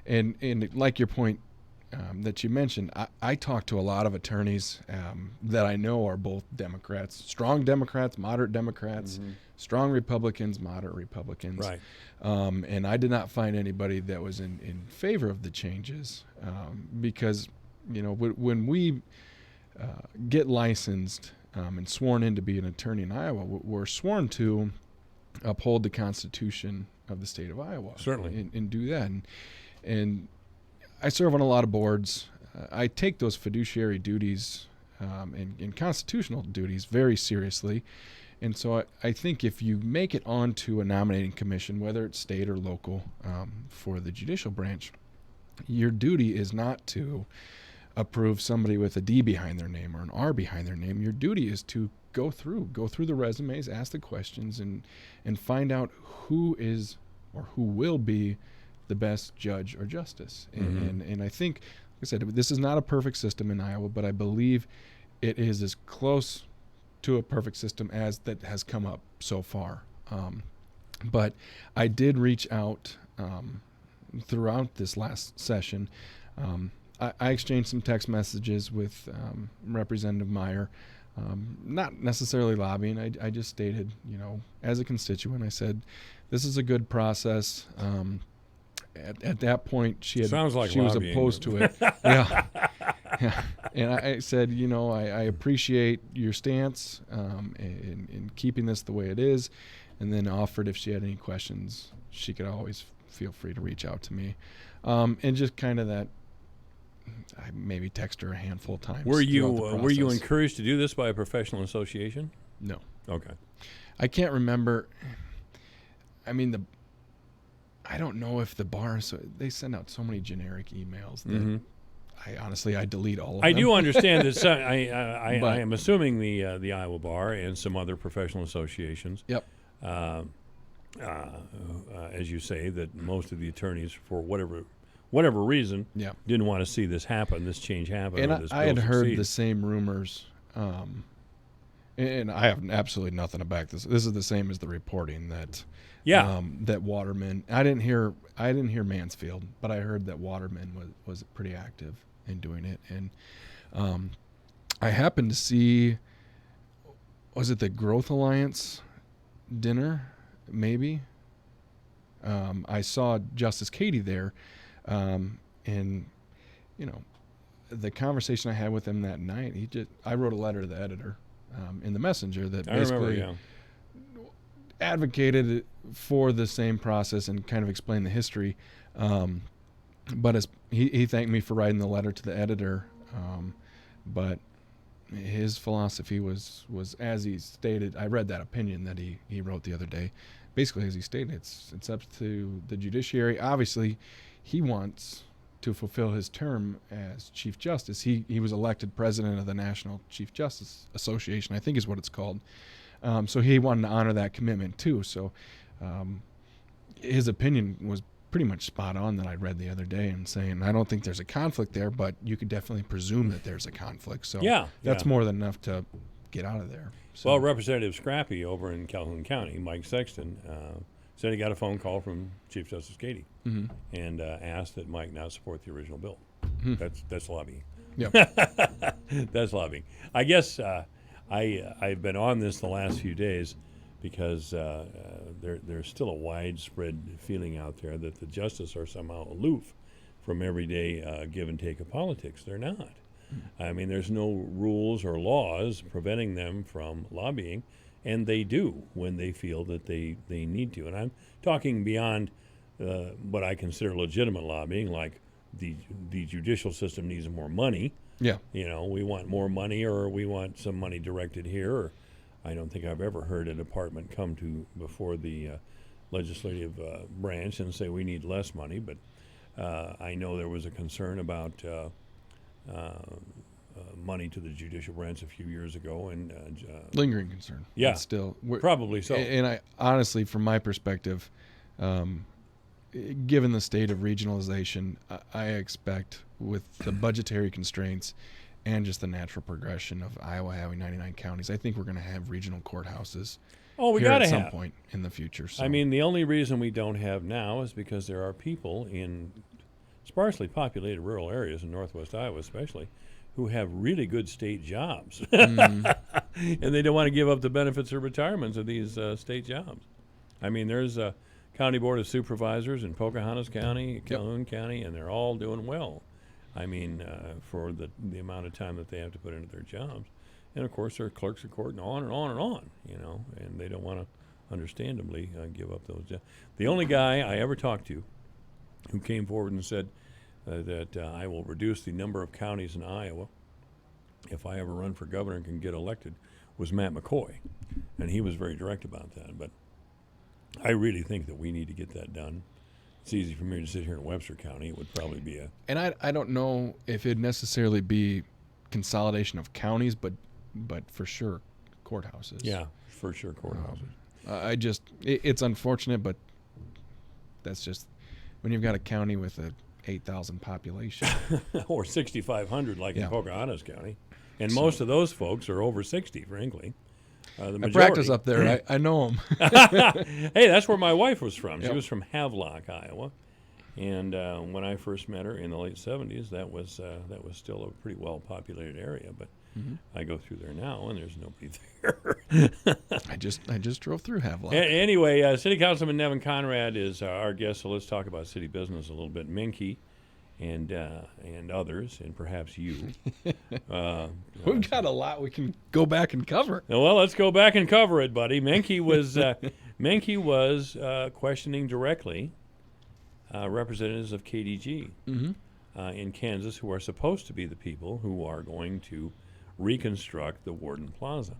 and like your point that you mentioned, I talked to a lot of attorneys that I know are both Democrats, strong Democrats, moderate Democrats, strong Republicans, moderate Republicans. Right. And I did not find anybody that was in favor of the changes, because when we get licensed and sworn in to be an attorney in Iowa, we're sworn to uphold the Constitution of the state of Iowa. Certainly. And do that. And I serve on a lot of boards. I take those fiduciary duties and constitutional duties very seriously. And so I think if you make it onto a nominating commission, whether it's state or local, for the judicial branch, your duty is not to approve somebody with a D behind their name or an R behind their name. Your duty is to go through the resumes, ask the questions, and find out who is or who will be the best judge or justice. And I think, like I said, this is not a perfect system in Iowa, but I believe it is as close to a perfect system as that has come up so far. But I did reach out throughout this last session. I exchanged some text messages with Representative Meyer, not necessarily lobbying. I just stated, as a constituent, I said, this is a good process. At that point, she was opposed to it. Yeah. And I said, I appreciate your stance in keeping this the way it is, and then offered if she had any questions, she could always feel free to reach out to me. And just kind of that, I maybe text her a handful of times. Were you encouraged to do this by a professional association? No. Okay. I can't remember. I mean, I don't know if the bar, they send out so many generic emails that I delete all of them. I do understand that. I am assuming the Iowa Bar and some other professional associations. Yep. As you say, that most of the attorneys, for whatever reason, didn't want to see this happen, this change happen. And I had heard the same rumors, and I have absolutely nothing to back this. This is the same as the reporting that. Yeah. That Waterman. I didn't hear Mansfield, but I heard that Waterman was pretty active in doing it. And I happened to see, was it the Growth Alliance dinner? Maybe. I saw Justice Katie there, and the conversation I had with him that night. I wrote a letter to the editor in the Messenger that basically advocated for the same process and kind of explained the history. But as he thanked me for writing the letter to the editor, but his philosophy was as he stated. I read that opinion that he wrote the other day. Basically, as he stated, it's up to the judiciary. Obviously, he wants to fulfill his term as Chief Justice. He was elected president of the National Chief Justice Association, I think is what it's called. So he wanted to honor that commitment too. So his opinion was pretty much spot on that I read the other day, and saying I don't think there's a conflict there, but you could definitely presume that there's a conflict. So that's more than enough to get out of there. So. Well, Representative Scrappy over in Calhoun County, Mike Sexton, said he got a phone call from Chief Justice Cady and asked that Mike not support the original bill. That's lobbying. Yep. That's lobbying. I guess I've been on this the last few days because there's still a widespread feeling out there that the justices are somehow aloof from everyday give and take of politics. They're not. I mean, there's no rules or laws preventing them from lobbying, and they do when they feel that they need to. And I'm talking beyond what I consider legitimate lobbying, like the judicial system needs more money. Yeah. You know, we want more money, or we want some money directed here. Or I don't think I've ever heard a department come to before the legislative branch and say we need less money. But I know there was a concern about money to the judicial branch a few years ago, and lingering concern. Yeah, still probably so. And I honestly, from my perspective, given the state of regionalization, I expect with the budgetary constraints and just the natural progression of Iowa having 99 counties, I think we're going to have regional courthouses. Oh, we got to at have some point in the future. So. I mean, the only reason we don't have now is because there are people in sparsely populated rural areas in northwest Iowa, especially, who have really good state jobs, and they don't want to give up the benefits or retirements of these state jobs. I mean, there's a county board of supervisors in Pocahontas County, Calhoun County, and they're all doing well. I mean, for the amount of time that they have to put into their jobs. And, of course, there are clerks of court and on and on and on, you know, and they don't want to, understandably, give up those jobs. The only guy I ever talked to who came forward and said that I will reduce the number of counties in Iowa if I ever run for governor and can get elected was Matt McCoy. And he was very direct about that. But I really think that we need to get that done. It's easy for me to sit here in Webster County. It would probably be a... And I don't know if it'd necessarily be consolidation of counties, but for sure courthouses. Yeah, for sure courthouses. It's unfortunate, but that's just when you've got a county with a 8,000 population. Or 6,500 like in Pocahontas County. And most of those folks are over 60, frankly. I practice up there. I know them. Hey, that's where my wife was from. She was from Havelock, Iowa. And when I first met her in the late 70s, that was still a pretty well-populated area. But I go through there now, and there's nobody there. I just drove through Havelock. Anyway, City Councilman Nevin Conrad is our guest, so let's talk about city business a little bit. Minky and others, and perhaps you. We've got a lot we can go back and cover. Well, let's go back and cover it, buddy. Minky was questioning directly representatives of KDG in Kansas, who are supposed to be the people who are going to reconstruct the Warden Plaza.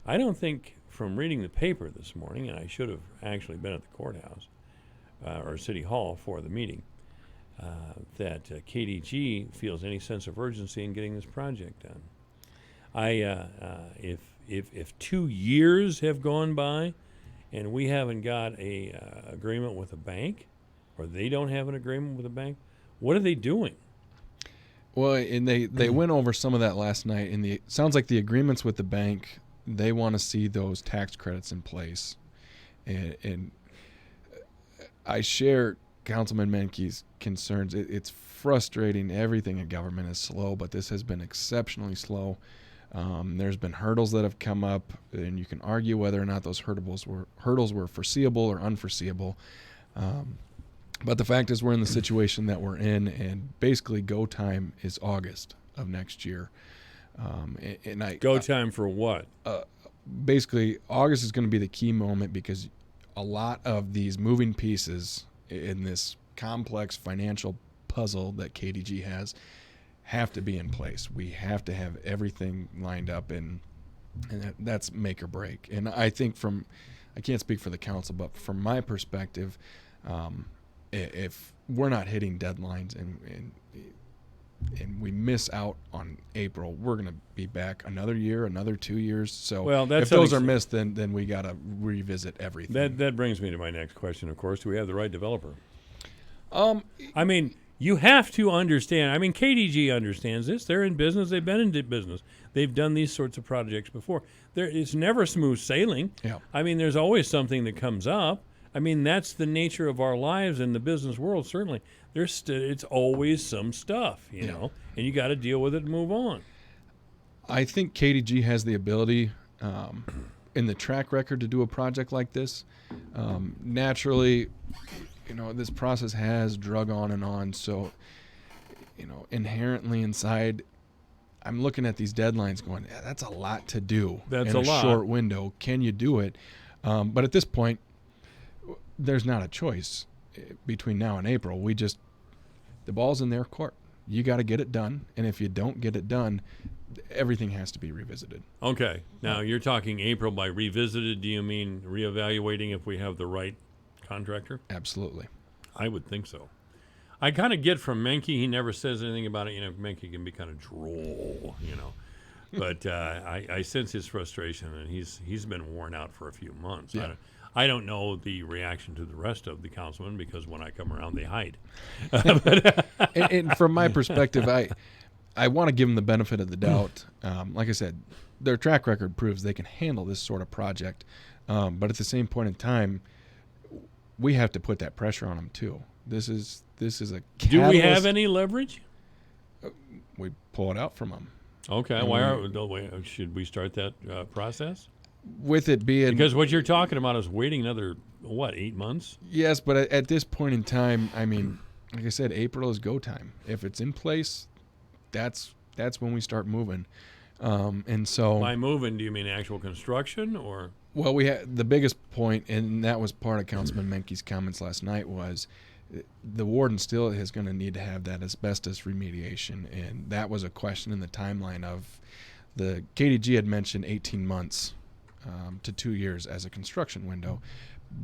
I don't think, from reading the paper this morning, and I should have actually been at the courthouse or City Hall for the meeting, that KDG feels any sense of urgency in getting this project done. If 2 years have gone by and we haven't got a agreement with a bank, or they don't have an agreement with a bank, what are they doing? Well, and they went over some of that last night, and it sounds like the agreements with the bank, they want to see those tax credits in place. And I share Councilman Menke's concerns. It's frustrating. Everything in government is slow, but this has been exceptionally slow. There's been hurdles that have come up, and you can argue whether or not those hurdles were foreseeable or unforeseeable. But the fact is, we're in the situation that we're in, and basically go time is August of next year. Go time for what? Basically, August is going to be the key moment, because a lot of these moving pieces in this complex financial puzzle that KDG has have to be in place. We have to have everything lined up, and that's make or break. And I think I can't speak for the council, but from my perspective, if we're not hitting deadlines and we miss out on April, we're going to be back another year, another 2 years. So if those are missed, then we got to revisit everything. That brings me to my next question, of course. Do we have the right developer? I mean, you have to understand. I mean, KDG understands this. They're in business. They've been in business. They've done these sorts of projects before. It's never smooth sailing. Yeah. I mean, there's always something that comes up. I mean, that's the nature of our lives in the business world. Certainly, it's always some stuff, you know, and you got to deal with it and move on. I think KDG has the ability in the track record to do a project like this. Naturally, you know, this process has drug on and on. So, you know, inherently inside, I'm looking at these deadlines going, yeah, that's a lot to do That's in a a lot. short window. Can you do it? But at this point, there's not a choice between now and April. The ball's in their court. You got to get it done. And if you don't get it done, everything has to be revisited. Okay. Now, you're talking April by revisited. Do you mean reevaluating if we have the right contractor? Absolutely. I would think so. I kind of get from Menke, he never says anything about it. You know, Menke can be kind of droll, you know. But I sense his frustration, and he's been worn out for a few months. Yeah. I don't know the reaction to the rest of the councilmen because when I come around, they hide. and from my perspective, I want to give them the benefit of the doubt. Like I said, their track record proves they can handle this sort of project. But at the same point in time, we have to put that pressure on them too. This is a catalyst. Do we have any leverage? We pull it out from them. Okay. Should we start that process? With it being, because what you're talking about is waiting another 8 months? Yes, but at this point in time, I mean, like I said, April is go time. If it's in place, that's when we start moving. And so by moving, do you mean actual construction or? Well, we had the biggest point, and that was part of Councilman Menke's comments last night, was the warden still is going to need to have that asbestos remediation, and that was a question in the timeline of the KDG had mentioned 18 months to 2 years as a construction window,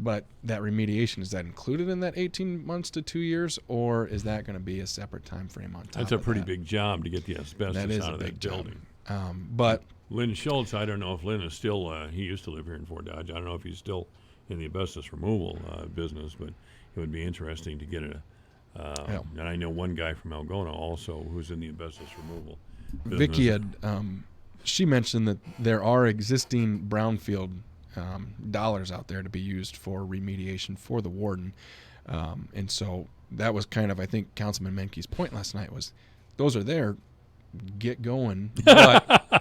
but that remediation, is that included in that 18 months to 2 years, or is that going to be a separate time frame on top? That's a pretty big job to get the asbestos out of that building. But Lynn Schultz, I don't know if Lynn is still, he used to live here in Fort Dodge. I don't know if he's still in the asbestos removal business, but it would be interesting to get it. And I know one guy from Algona also who's in the asbestos removal business. Vicky had, she mentioned that there are existing brownfield dollars out there to be used for remediation for the warden. And so that was kind of, I think, Councilman Menke's point last night was those are there. Get going. But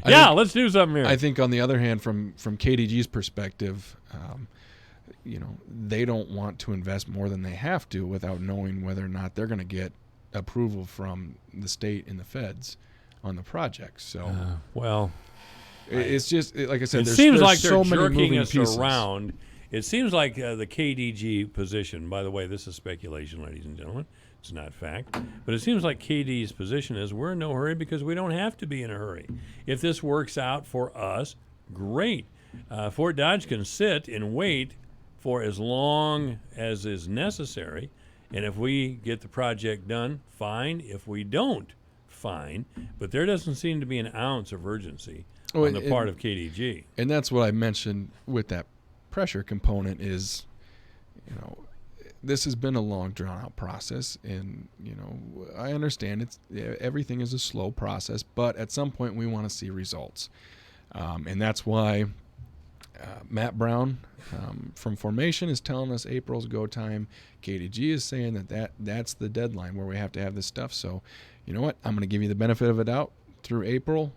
let's do something here. I think on the other hand, from KDG's perspective, you know, they don't want to invest more than they have to without knowing whether or not they're going to get approval from the state and the feds on the project. So, it's just like I said. It seems like so they're many jerking moving us pieces around. It seems like the KDG position. By the way, this is speculation, ladies and gentlemen. It's not fact. But it seems like KD's position is we're in no hurry because we don't have to be in a hurry. If this works out for us, great. Fort Dodge can sit and wait for as long as is necessary. And if we get the project done, fine. If we don't, fine. But there doesn't seem to be an ounce of urgency on the part of KDG. And that's what I mentioned with that pressure component is, you know, this has been a long, drawn-out process, and you know I understand everything is a slow process, but at some point we want to see results, and that's why Matt Brown from Formation is telling us April's go time. KDG is saying that's the deadline where we have to have this stuff. So, you know what? I'm going to give you the benefit of a doubt through April,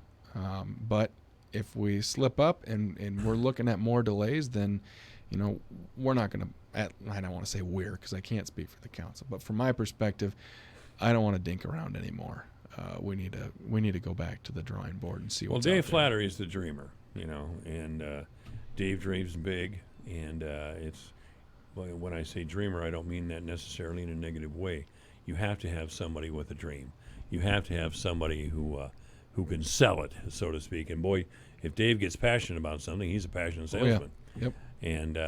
but if we slip up and we're looking at more delays, then you know we're not going to. I don't want to say we're because I can't speak for the council, but from my perspective, I don't want to dink around anymore. We need to go back to the drawing board and see what's out there. Dave Flattery is the dreamer, you know, and Dave dreams big, and it's when I say dreamer, I don't mean that necessarily in a negative way. You have to have somebody with a dream. You have to have somebody who can sell it, so to speak. And boy, if Dave gets passionate about something, he's a passionate salesman. Yep. And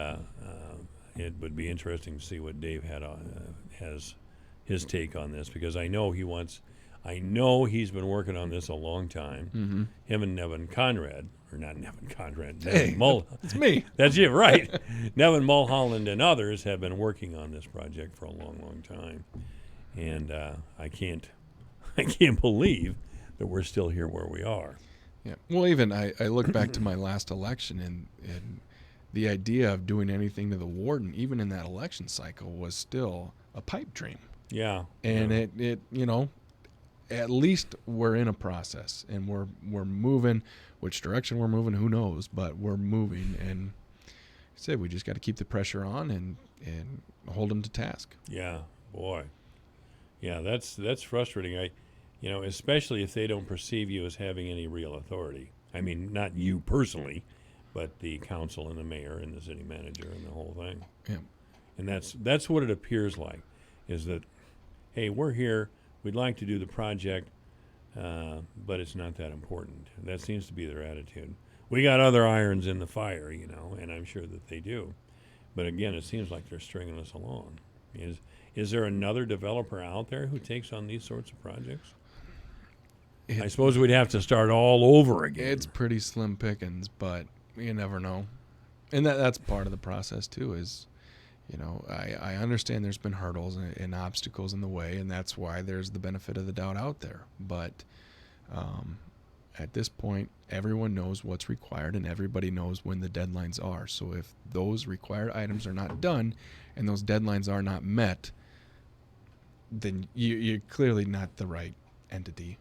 it would be interesting to see what Dave has his take on this, because I know he wants. I know he's been working on this a long time. Mm-hmm. Him and Nevin Conrad, or not Nevin Conrad, Hey, it's me. That's you, right. Nevin Mulholland and others have been working on this project for a long, long time. And I can't believe that we're still here where we are. Yeah. Well, even I look back to my last election, and the idea of doing anything to the warden, even in that election cycle, was still a pipe dream. Yeah. And it at least we're in a process, and we're moving. Which direction we're moving, who knows? But we're moving, and I said we just got to keep the pressure on and hold them to task. Yeah, boy. Yeah, that's frustrating. Especially if they don't perceive you as having any real authority. I mean, not you personally, but the council and the mayor and the city manager and the whole thing. Yeah. And that's what it appears like, is that, hey, we're here. We'd like to do the project, but it's not that important. That seems to be their attitude. We got other irons in the fire, and I'm sure that they do. But again, it seems like they're stringing us along. Is there another developer out there who takes on these sorts of projects? I suppose we'd have to start all over again. It's pretty slim pickings, but you never know. And that's part of the process, too, is, I understand there's been hurdles and obstacles in the way, and that's why there's the benefit of the doubt out there. But at this point, everyone knows what's required, and everybody knows when the deadlines are. So if those required items are not done and those deadlines are not met, then you're clearly not the right entity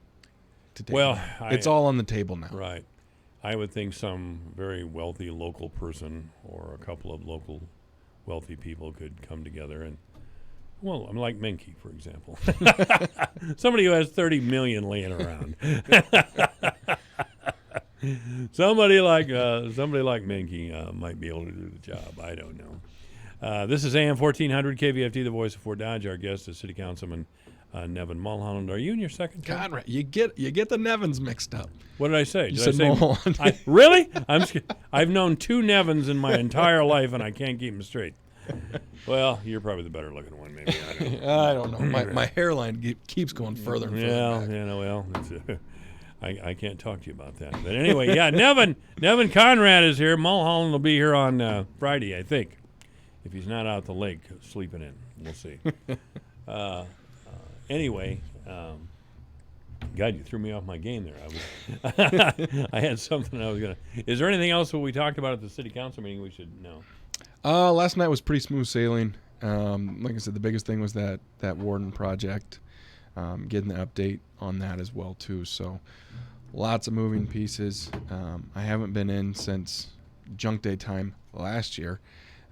to take. Well, it's all on the table now. Right. I would think some very wealthy local person or a couple of local wealthy people could come together and, well, I'm like Menke, for example. Somebody who has 30 million laying around. somebody like Menke might be able to do the job. I don't know. This is AM 1400 KVFD, the voice of Fort Dodge. Our guest is City Councilman Nevin Mulholland. Are you in your second term? Conrad, you get the Nevins mixed up. What did I say? You did said I say Mulholland. Really? I've known two Nevins in my entire life, and I can't keep them straight. Well, you're probably the better looking one, maybe. I don't know. My hairline keeps going further and further back. I can't talk to you about that. But anyway, yeah, Nevin Conrad is here. Mulholland will be here on Friday, I think. If he's not out at the lake sleeping in. We'll see. Anyway, God, you threw me off my game there. I had something I was going to... Is there anything else that we talked about at the city council meeting we should know? Last night was pretty smooth sailing. Like I said, the biggest thing was that warden project, getting the update on that as well, too. So lots of moving pieces. I haven't been in since junk day time last year.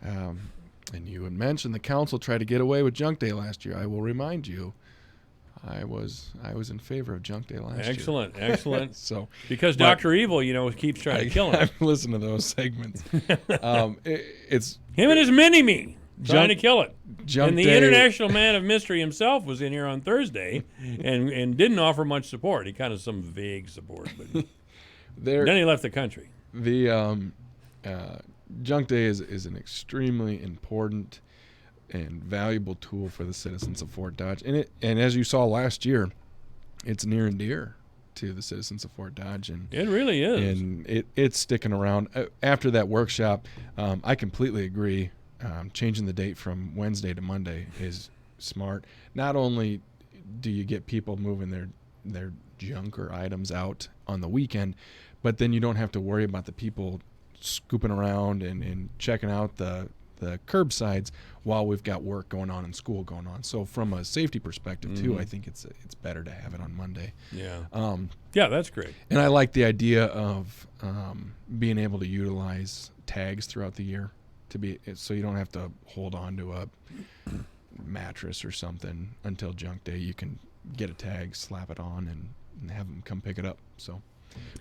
And you had mentioned the council tried to get away with junk day last year. I will remind you, I was in favor of junk day last year. Excellent. So because Dr. Evil, keeps trying to kill him. I've listened to those segments. It's him and his mini-me trying to kill it. And the day. international man of mystery himself was in here on Thursday and didn't offer much support. He kind of some vague support, but then he left the country. The junk day is an extremely important and valuable tool for the citizens of Fort Dodge, and as you saw last year, it's near and dear to the citizens of Fort Dodge, and it really is, and it's sticking around. After that workshop, I completely agree. Changing the date from Wednesday to Monday is smart. Not only do you get people moving their junk or items out on the weekend, but then you don't have to worry about the people scooping around and checking out the curbsides while we've got work going on and school going on. So from a safety perspective too, I think it's better to have it on Monday. Yeah. Yeah, that's great. And I like the idea of being able to utilize tags throughout the year so you don't have to hold on to a mattress or something until junk day. You can get a tag, slap it on, and have them come pick it up. So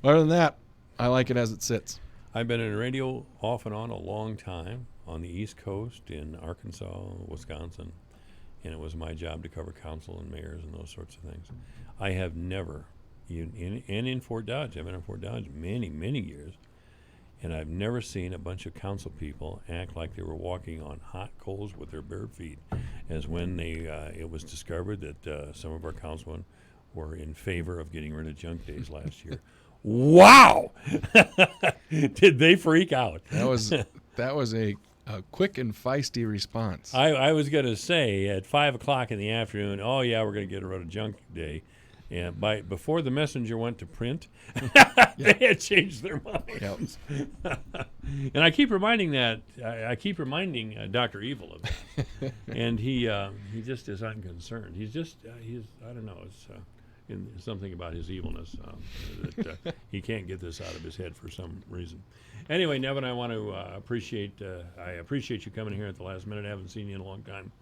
other than that, I like it as it sits. I've been in radio off and on a long time on the East Coast, in Arkansas, Wisconsin, and it was my job to cover council and mayors and those sorts of things. I have never, in Fort Dodge, I've been in Fort Dodge many, many years, and I've never seen a bunch of council people act like they were walking on hot coals with their bare feet, as when it was discovered that some of our councilmen were in favor of getting rid of junk days last year. Wow! Did they freak out? That was a quick and feisty response. I was going to say at 5 o'clock in the afternoon, oh yeah, we're going to get rid of junk day. And before the Messenger went to print, they had changed their minds. Yep. And I keep reminding Dr. Evil of that, and he just is unconcerned. He's I don't know. It's something about his evilness that he can't get this out of his head for some reason. Anyway, Nevin, I want to appreciate you coming here at the last minute. I haven't seen you in a long time.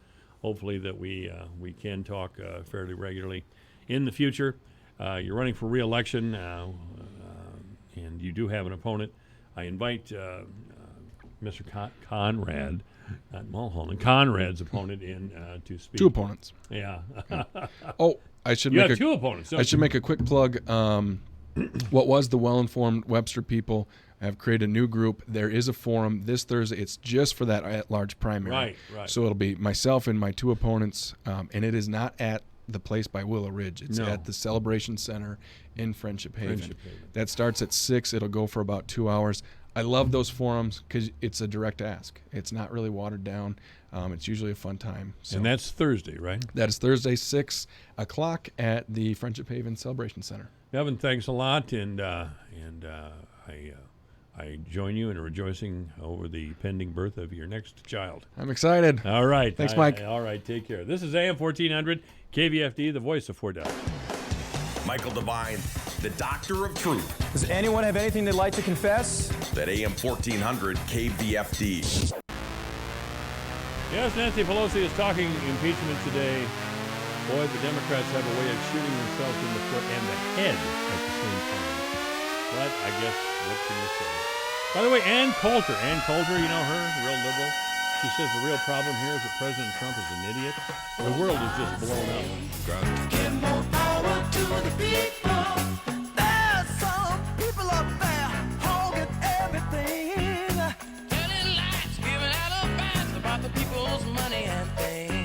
Hopefully that we can talk fairly regularly in the future. You're running for re-election, and you do have an opponent. I invite Mr. Conrad, not Mulholland, Conrad's opponent in to speak. Two opponents. Yeah. I should you make have two opponents. I should make a quick plug. What was the Well-Informed Webster people have created a new group. There is a forum this Thursday. It's just for that at-large primary. Right. So it'll be myself and my two opponents, and it is not at the place by Willow Ridge. It's at the Celebration Center in Friendship Haven. That starts at 6. It'll go for about 2 hours. I love those forums because it's a direct ask. It's not really watered down. It's usually a fun time. So and that's Thursday, right? That is Thursday, 6 o'clock at the Friendship Haven Celebration Center. Evan, thanks a lot, and I join you in rejoicing over the pending birth of your next child. I'm excited. All right. Thanks, Mike. All right, take care. This is AM 1400, KVFD, the voice of Fort Dodge. Michael Devine, the Doctor of Truth. Does anyone have anything they'd like to confess? That AM 1400 KVFD. Yes, Nancy Pelosi is talking impeachment today. Boy, the Democrats have a way of shooting themselves in the foot and the head at the same time. But I guess, what can you say? By the way, Ann Coulter, you know her, real liberal. She says the real problem here is that President Trump is an idiot. The world is just blown up. Give more power to the people. There's some people up there hogging everything. Telling lies, giving out advice about the people's money and things.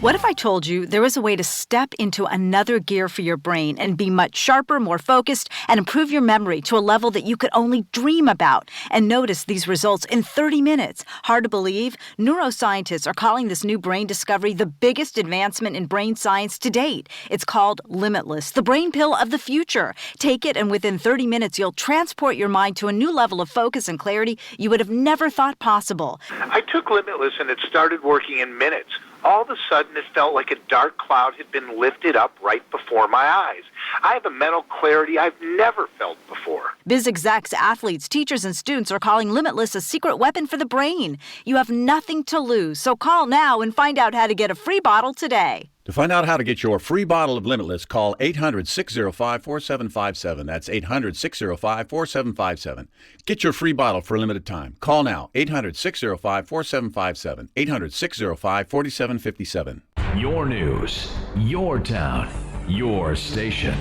What if I told you there was a way to step into another gear for your brain and be much sharper, more focused, and improve your memory to a level that you could only dream about and notice these results in 30 minutes? Hard to believe? Neuroscientists are calling this new brain discovery the biggest advancement in brain science to date. It's called Limitless, the brain pill of the future. Take it, and within 30 minutes, you'll transport your mind to a new level of focus and clarity you would have never thought possible. I took Limitless, and it started working in minutes. All of a sudden, it felt like a dark cloud had been lifted up right before my eyes. I have a mental clarity I've never felt before. Biz execs, athletes, teachers, and students are calling Limitless a secret weapon for the brain. You have nothing to lose, so call now and find out how to get a free bottle today. To find out how to get your free bottle of Limitless, call 800-605-4757. That's 800-605-4757. Get your free bottle for a limited time. Call now, 800-605-4757, 800-605-4757. Your news, your town, your station.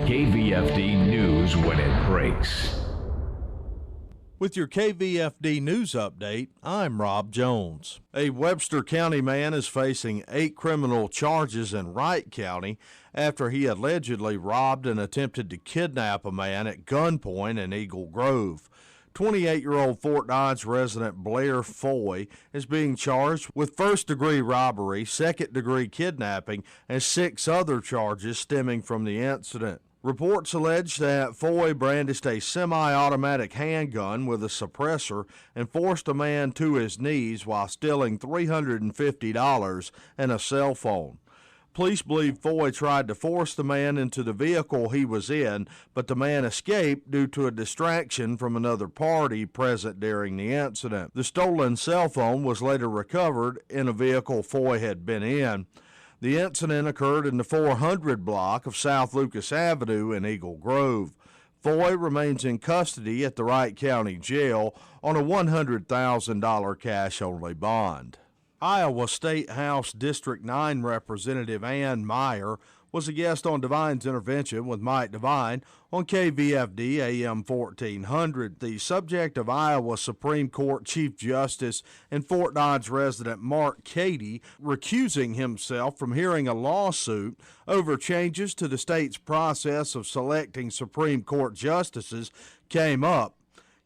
KVFD News when it breaks. With your KVFD News Update, I'm Rob Jones. A Webster County man is facing 8 criminal charges in Wright County after he allegedly robbed and attempted to kidnap a man at gunpoint in Eagle Grove. 28-year-old Fort Dodge resident Blair Foy is being charged with first-degree robbery, second-degree kidnapping, and 6 other charges stemming from the incident. Reports allege that Foy brandished a semi-automatic handgun with a suppressor and forced a man to his knees while stealing $350 and a cell phone. Police believe Foy tried to force the man into the vehicle he was in, but the man escaped due to a distraction from another party present during the incident. The stolen cell phone was later recovered in a vehicle Foy had been in. The incident occurred in the 400 block of South Lucas Avenue in Eagle Grove. Foy remains in custody at the Wright County Jail on a $100,000 cash-only bond. Iowa State House District 9 Representative Ann Meyer was a guest on Divine's Intervention with Mike Divine on KVFD AM 1400. The subject of Iowa Supreme Court Chief Justice and Fort Dodge resident Mark Cady recusing himself from hearing a lawsuit over changes to the state's process of selecting Supreme Court justices came up.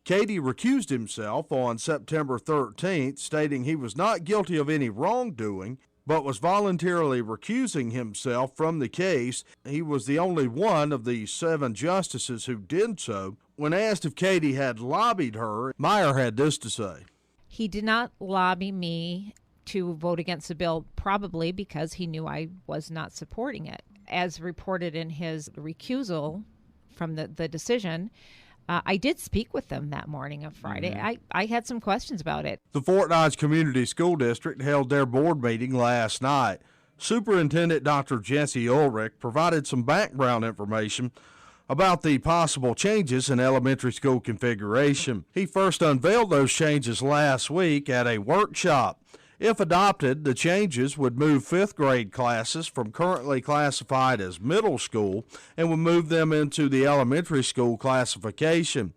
Cady recused himself on September 13th, stating he was not guilty of any wrongdoing, but was voluntarily recusing himself from the case. He was the only one of the 7 justices who did so. When asked if Cady had lobbied her, Meyer had this to say. He did not lobby me to vote against the bill, probably because he knew I was not supporting it. As reported in his recusal from the decision, I did speak with them that morning of Friday. I had some questions about it. The Fort Dodge Community School District held their board meeting last night. Superintendent Dr. Jesse Ulrich provided some background information about the possible changes in elementary school configuration. He first unveiled those changes last week at a workshop. If adopted, the changes would move 5th grade classes from currently classified as middle school and would move them into the elementary school classification.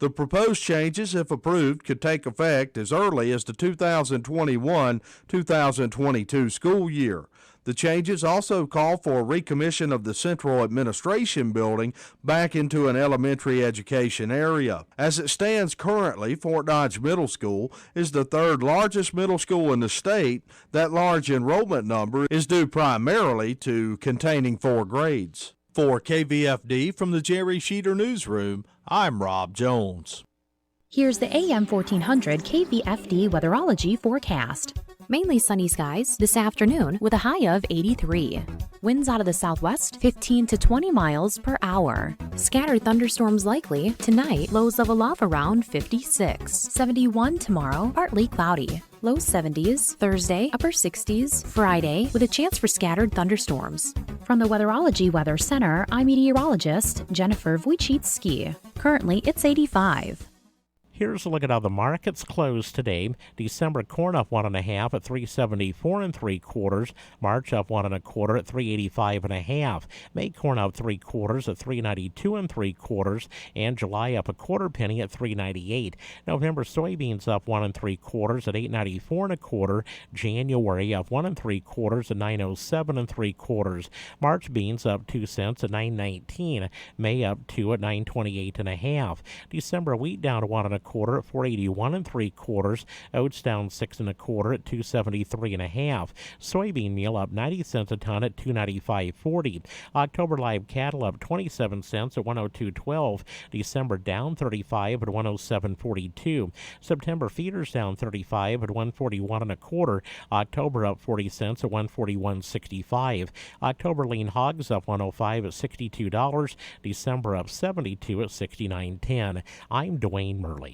The proposed changes, if approved, could take effect as early as the 2021-2022 school year. The changes also call for a recommission of the Central Administration Building back into an elementary education area. As it stands currently, Fort Dodge Middle School is the 3rd largest middle school in the state. That large enrollment number is due primarily to containing 4 grades. For KVFD from the Jerry Sheeter Newsroom, I'm Rob Jones. Here's the AM 1400 KVFD weatherology forecast. Mainly sunny skies this afternoon with a high of 83. Winds out of the southwest 15 to 20 miles per hour. Scattered thunderstorms likely tonight, lows level off around 56. 71 tomorrow, partly cloudy. Low 70s, Thursday, upper 60s, Friday, with a chance for scattered thunderstorms. From the Weatherology Weather Center, I'm meteorologist Jennifer Wojcicki. Currently, it's 85. Here's a look at how the markets closed today. December corn up 1.5 at 374 3/4. March up 1 1/4 at 385 1/2. May corn up 3/4 at 392 3/4, and July up 1/4 penny at 398. November soybeans up 1 3/4 at 894 1/4. January up 1 3/4 at 907 3/4. March beans up 2 cents at 919. May up 2 at 928 1/2. December wheat down to 1 1/4 at 481 3/4. Oats down 6 1/4 at 273 1/2. Soybean meal up 90 cents a ton at 295.40. October live cattle up 27 cents at 102.12. December down 35 at 107.42. September feeders down 35 at 141 1/4. October up 40 cents at 141.65. October lean hogs up 105 at $62. December up 72 at 69.10. I'm Dwayne Murley.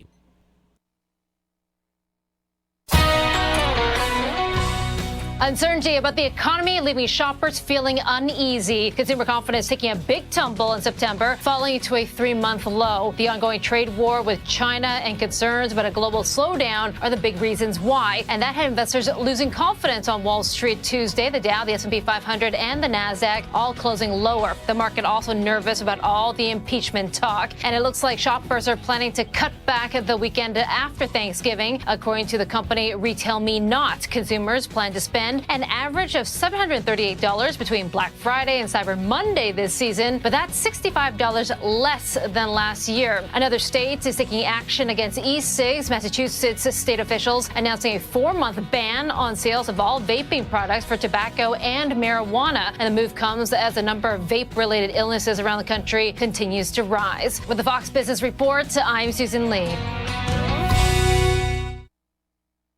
Uncertainty about the economy leaving shoppers feeling uneasy. Consumer confidence taking a big tumble in September, falling to a 3-month low. The ongoing trade war with China and concerns about a global slowdown are the big reasons why. And that had investors losing confidence on Wall Street Tuesday. The Dow, the S&P 500, and the NASDAQ all closing lower. The market also nervous about all the impeachment talk. And it looks like shoppers are planning to cut back the weekend after Thanksgiving. According to the company Retail Me Not, consumers plan to spend an average of $738 between Black Friday and Cyber Monday this season, but that's $65 less than last year. Another state is taking action against e-cigs. Massachusetts state officials announcing a 4-month ban on sales of all vaping products for tobacco and marijuana. And the move comes as the number of vape-related illnesses around the country continues to rise. With the Fox Business Report, I'm Susan Lee.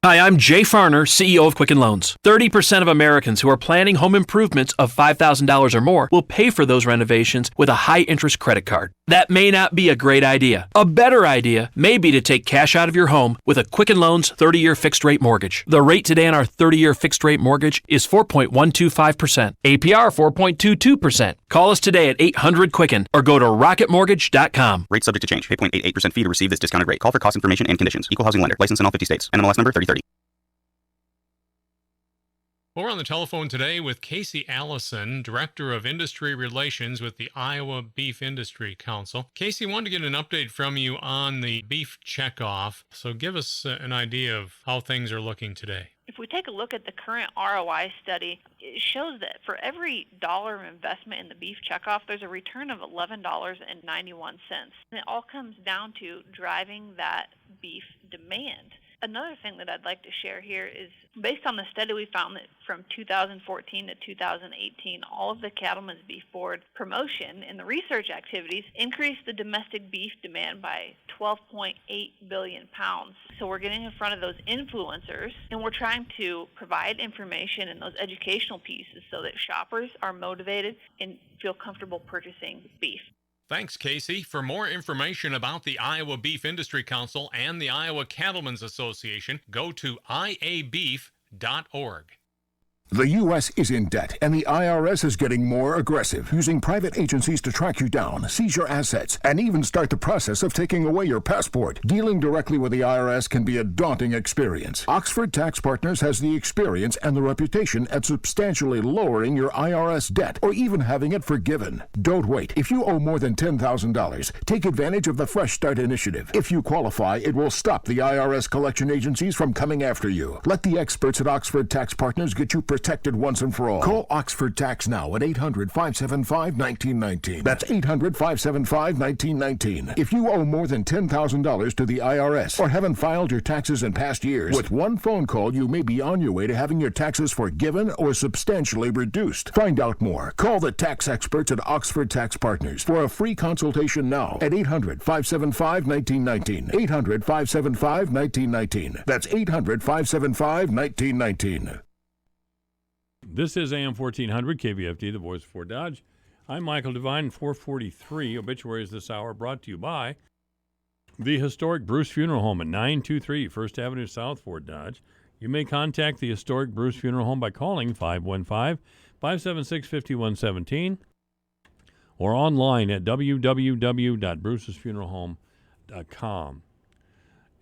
Hi, I'm Jay Farner, CEO of Quicken Loans. 30% of Americans who are planning home improvements of $5,000 or more will pay for those renovations with a high-interest credit card. That may not be a great idea. A better idea may be to take cash out of your home with a Quicken Loans 30-year fixed-rate mortgage. The rate today on our 30-year fixed-rate mortgage is 4.125%. APR 4.22%. Call us today at 800-QUICKEN or go to rocketmortgage.com. Rate subject to change. Pay 0.88% fee to receive this discounted rate. Call for cost information and conditions. Equal housing lender. License in all 50 states. NMLS number 3030. Well, we're on the telephone today with Casey Allison, Director of Industry Relations with the Iowa Beef Industry Council. Casey, wanted to get an update from you on the beef checkoff. So give us an idea of how things are looking today. If we take a look at the current ROI study, it shows that for every dollar of investment in the beef checkoff, there's a return of $11.91. And it all comes down to driving that beef demand. Another thing that I'd like to share here is, based on the study, we found that from 2014 to 2018, all of the Cattlemen's Beef Board promotion and the research activities increased the domestic beef demand by 12.8 billion pounds. So we're getting in front of those influencers, and we're trying to provide information and those educational pieces so that shoppers are motivated and feel comfortable purchasing beef. Thanks, Casey. For more information about the Iowa Beef Industry Council and the Iowa Cattlemen's Association, go to iabeef.org. The U.S. is in debt, and the IRS is getting more aggressive, using private agencies to track you down, seize your assets, and even start the process of taking away your passport. Dealing directly with the IRS can be a daunting experience. Oxford Tax Partners has the experience and the reputation at substantially lowering your IRS debt, or even having it forgiven. Don't wait. If you owe more than $10,000, take advantage of the Fresh Start Initiative. If you qualify, it will stop the IRS collection agencies from coming after you. Let the experts at Oxford Tax Partners get you protected once and for all. Call Oxford Tax now at 800-575-1919. That's 800-575-1919. If you owe more than $10,000 to the IRS or haven't filed your taxes in past years, with one phone call you may be on your way to having your taxes forgiven or substantially reduced. Find out more. Call the tax experts at Oxford Tax Partners for a free consultation now at 800-575-1919. 800-575-1919. That's 800-575-1919. This is AM 1400 KVFD, the voice of Fort Dodge. I'm Michael Devine, 443. Obituaries this hour brought to you by the historic Bruce Funeral Home at 923 First Avenue South, Fort Dodge. You may contact the historic Bruce Funeral Home by calling 515-576-5117 or online at www.brucesfuneralhome.com.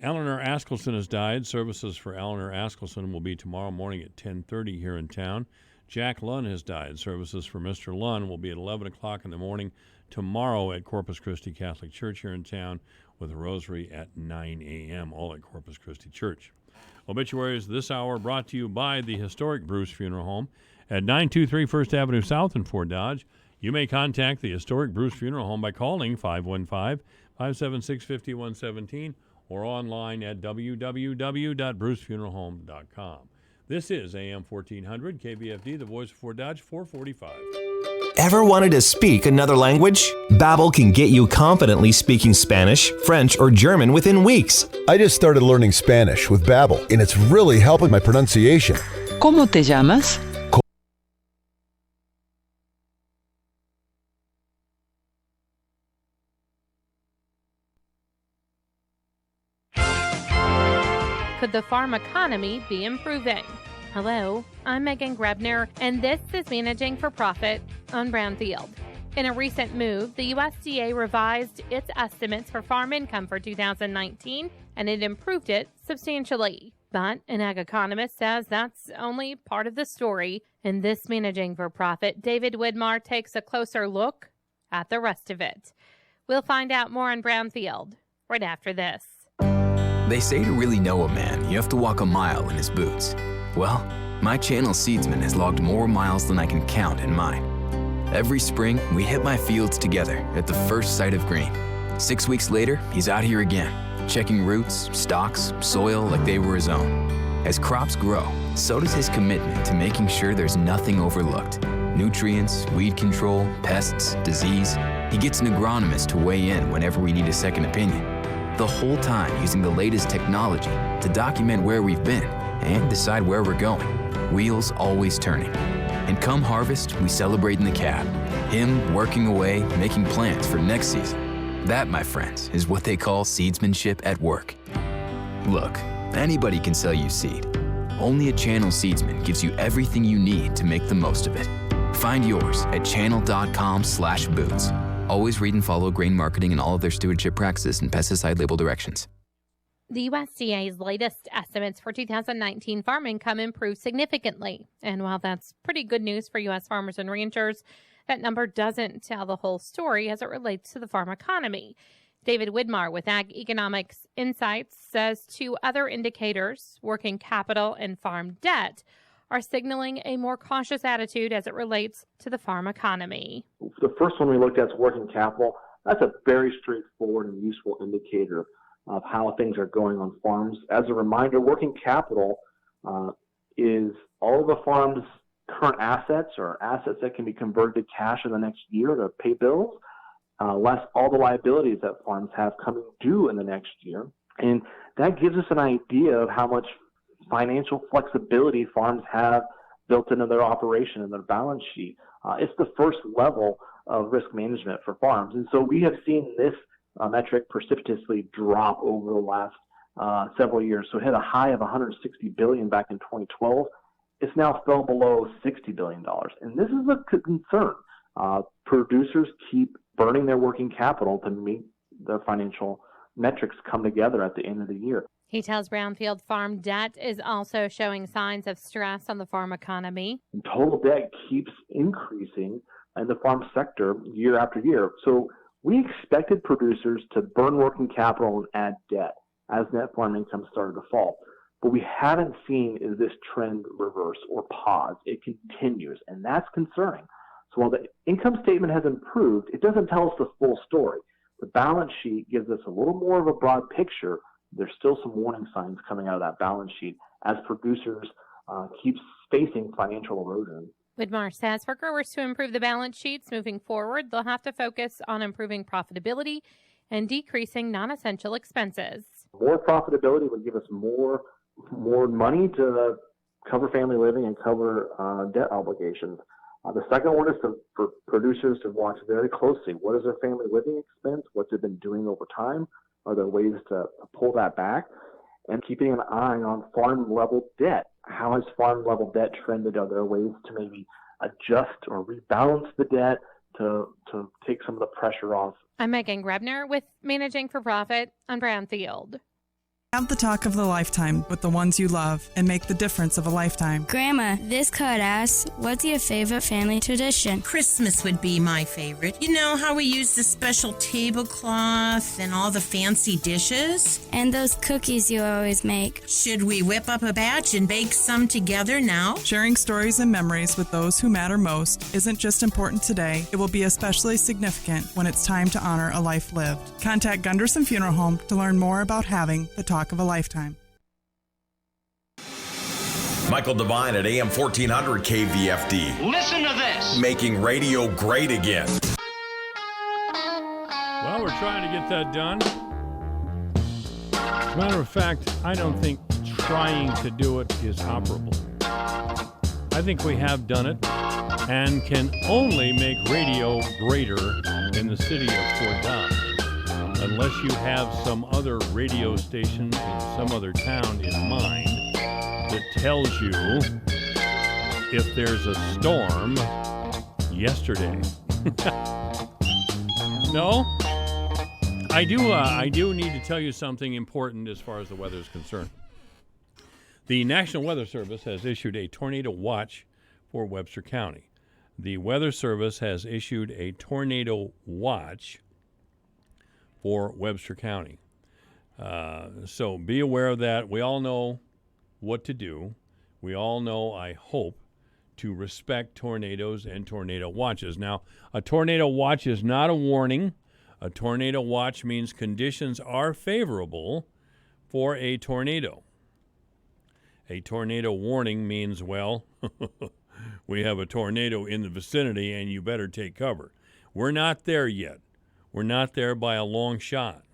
Eleanor Askelson has died. Services for Eleanor Askelson will be tomorrow morning at 10:30 here in town. Jack Lunn has died. Services for Mr. Lunn will be at 11 o'clock in the morning tomorrow at Corpus Christi Catholic Church here in town, with a rosary at 9 a.m., all at Corpus Christi Church. Obituaries this hour brought to you by the historic Bruce Funeral Home at 923 First Avenue South in Fort Dodge. You may contact the historic Bruce Funeral Home by calling 515-576-5117 or online at www.brucefuneralhome.com. This is AM 1400 KVFD, the voice of Fort Dodge, 445. Ever wanted to speak another language? Babbel can get you confidently speaking Spanish, French, or German within weeks. I just started learning Spanish with Babbel, and it's really helping my pronunciation. ¿Cómo te llamas? Could the farm economy be improving? Hello, I'm Megan Grebner, and this is Managing for Profit on Brownfield. In a recent move, the USDA revised its estimates for farm income for 2019, and it improved it substantially. But an ag economist says that's only part of the story. In this Managing for Profit, David Widmar takes a closer look at the rest of it. We'll find out more on Brownfield right after this. They say to really know a man, you have to walk a mile in his boots. Well, my channel Seedsman has logged more miles than I can count in mine. Every spring, we hit my fields together at the first sight of green. 6 weeks later, he's out here again, checking roots, stalks, soil like they were his own. As crops grow, so does his commitment to making sure there's nothing overlooked. Nutrients, weed control, pests, disease. He gets an agronomist to weigh in whenever we need a second opinion. The whole time using the latest technology to document where we've been and decide where we're going. Wheels always turning. And come harvest, we celebrate in the cab. Him working away, making plans for next season. That, my friends, is what they call seedsmanship at work. Look, anybody can sell you seed. Only a Channel Seedsman gives you everything you need to make the most of it. Find yours at channel.com/boots. Always read and follow grain marketing and all of their stewardship practices and pesticide label directions. The USDA's latest estimates for 2019 farm income improved significantly. And while that's pretty good news for U.S. farmers and ranchers, that number doesn't tell the whole story as it relates to the farm economy. David Widmar with Ag Economics Insights says two other indicators, working capital and farm debt, are signaling a more cautious attitude as it relates to the farm economy. The first one we looked at is working capital. That's a very straightforward and useful indicator of how things are going on farms. As a reminder, working capital is all the farm's current assets or assets that can be converted to cash in the next year to pay bills, less all the liabilities that farms have coming due in the next year. And that gives us an idea of how much financial flexibility farms have built into their operation and their balance sheet. It's the first level of risk management for farms. And so we have seen this metric precipitously drop over the last several years. So it hit a high of $160 billion back in 2012. It's now fell below $60 billion. And this is a concern. Producers keep burning their working capital to meet their financial metrics come together at the end of the year. He tells Brownfield farm debt is also showing signs of stress on the farm economy. And total debt keeps increasing in the farm sector year after year. So we expected producers to burn working capital and add debt as net farm income started to fall. What we haven't seen is this trend reverse or pause. It continues, and that's concerning. So while the income statement has improved, it doesn't tell us the full story. The balance sheet gives us a little more of a broad picture. There's still some warning signs coming out of that balance sheet as producers keep facing financial erosion. Widmar says for growers to improve the balance sheets moving forward, they'll have to focus on improving profitability and decreasing non-essential expenses. More profitability would give us more money to cover family living and cover debt obligations. The second one is for producers to watch very closely. What is their family living expense? What's it been doing over time? Are there ways to pull that back? And keeping an eye on farm-level debt. How has farm-level debt trended? Are there ways to maybe adjust or rebalance the debt to take some of the pressure off? I'm Megan Grebner with Managing for Profit on Brownfield. Have the talk of the lifetime with the ones you love and make the difference of a lifetime. Grandma, this card asks, what's your favorite family tradition? Christmas would be my favorite. You know how we use the special tablecloth and all the fancy dishes? And those cookies you always make. Should we whip up a batch and bake some together now? Sharing stories and memories with those who matter most isn't just important today, it will be especially significant when it's time to honor a life lived. Contact Gunderson Funeral Home to learn more about having the talk of a lifetime. Michael Devine at AM 1400 KVFD. Listen to this. Making radio great again. Well, we're trying to get that done. As a matter of fact, I don't think trying to do it is operable. I think we have done it and can only make radio greater in the city of Fort Dodge. Unless you have some other radio station in some other town in mind that tells you if there's a storm yesterday. No? I do need to tell you something important as far as the weather is concerned. The National Weather Service has issued a tornado watch for Webster County. The Weather Service has issued a tornado watch for Webster County. So be aware of that. We all know what to do. We all know, I hope, to respect tornadoes and tornado watches. Now, a tornado watch is not a warning. A tornado watch means conditions are favorable for a tornado. A tornado warning means, well, we have a tornado in the vicinity and you better take cover. We're not there yet. We're not there by a long shot.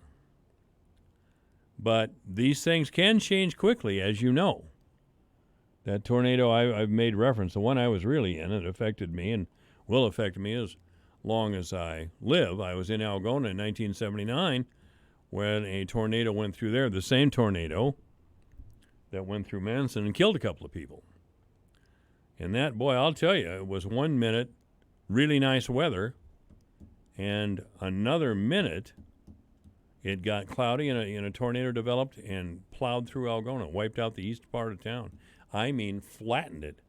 But these things can change quickly, as you know. That tornado I've made reference, the one I was really in, it affected me and will affect me as long as I live. I was in Algona in 1979 when a tornado went through there, the same tornado that went through Manson and killed a couple of people. And that, boy, I'll tell you, it was 1 minute, really nice weather, and another minute, It got cloudy and a tornado developed and plowed through Algona, wiped out the east part of town. I mean, flattened it.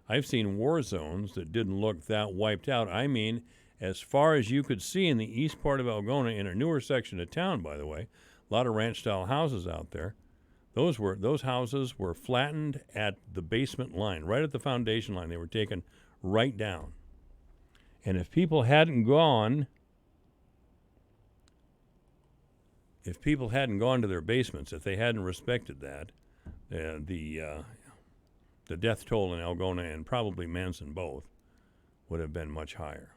I've seen war zones that didn't look that wiped out. I mean, as far as you could see in the east part of Algona, in a newer section of town, by the way, a lot of ranch-style houses out there. Those houses were flattened at the basement line, right at the foundation line. They were taken right down. And if people hadn't gone to their basements, if they hadn't respected that, the death toll in Algona and probably Manson both would have been much higher.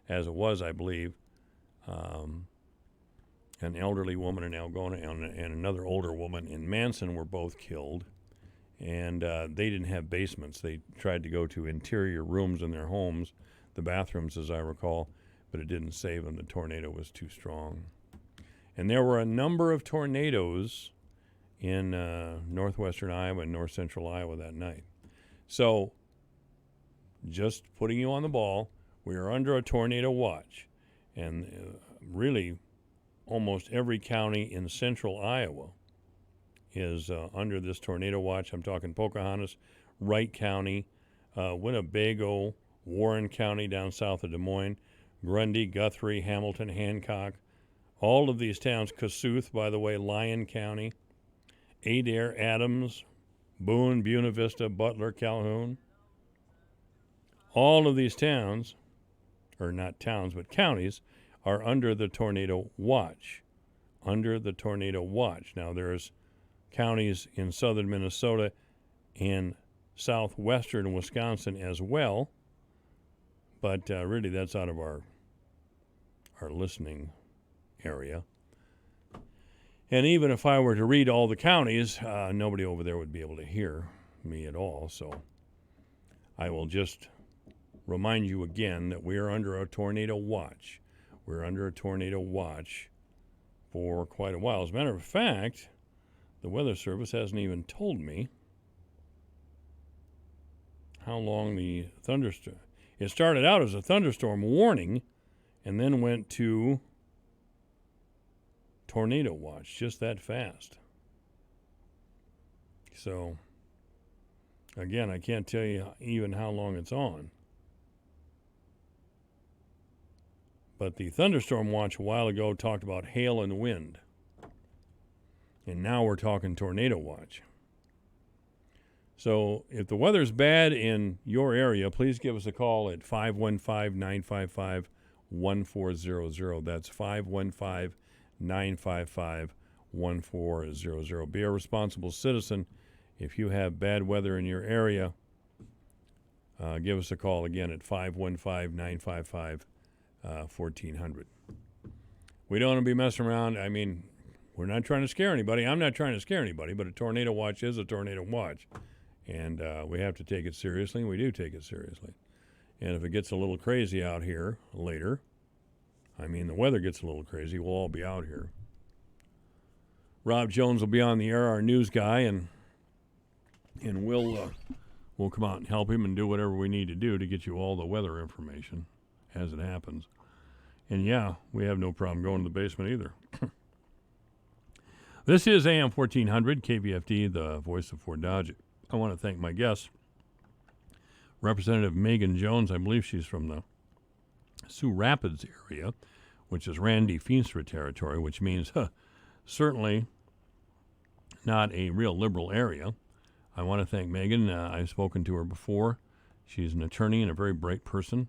As it was, I believe, an elderly woman in Algona and another older woman in Manson were both killed, and they didn't have basements. They tried to go to interior rooms in their homes, the bathrooms, as I recall, but it didn't save them. The tornado was too strong. And there were a number of tornadoes in northwestern Iowa and north central Iowa that night. So, just putting you on the ball, we are under a tornado watch. And really, almost every county in central Iowa is under this tornado watch. I'm talking Pocahontas, Wright County, Winnebago, Warren County down south of Des Moines, Grundy, Guthrie, Hamilton, Hancock. All of these towns, Kossuth, by the way, Lyon County, Adair, Adams, Boone, Buena Vista, Butler, Calhoun. All of these towns, or not towns, but counties, are under the tornado watch. Under the tornado watch. Now, there's counties in southern Minnesota and southwestern Wisconsin as well, but really that's out of our listening area. And even if I were to read all the counties, nobody over there would be able to hear me at all. So I will just remind you again that we are under a tornado watch. We're under a tornado watch for quite a while. As a matter of fact, the Weather Service hasn't even told me how long the thunderstorm. It started out as a thunderstorm warning and then went to tornado watch just that fast. So, again, I can't tell you even how long it's on. But the thunderstorm watch a while ago talked about hail and wind. And now we're talking tornado watch. So if the weather's bad in your area, please give us a call at 515-955-1400. That's 515-955-1400. Be a responsible citizen. If you have bad weather in your area, give us a call again at 515-955-1400. We don't want to be messing around. I mean, we're not trying to scare anybody. I'm not trying to scare anybody, but a tornado watch is a tornado watch. And we have to take it seriously, and we do take it seriously. And if it gets a little crazy out here later, I mean, the weather gets a little crazy, we'll all be out here. Rob Jones will be on the air, our news guy, and we'll come out and help him and do whatever we need to do to get you all the weather information as it happens. And yeah, we have no problem going to the basement either. This is AM 1400, KVFD, the voice of Fort Dodge. I want to thank my guest, Representative Megan Jones. I believe she's from the Sioux Rapids area, which is Randy Feenstra territory, which means certainly not a real liberal area. I want to thank Megan. I've spoken to her before. She's an attorney and a very bright person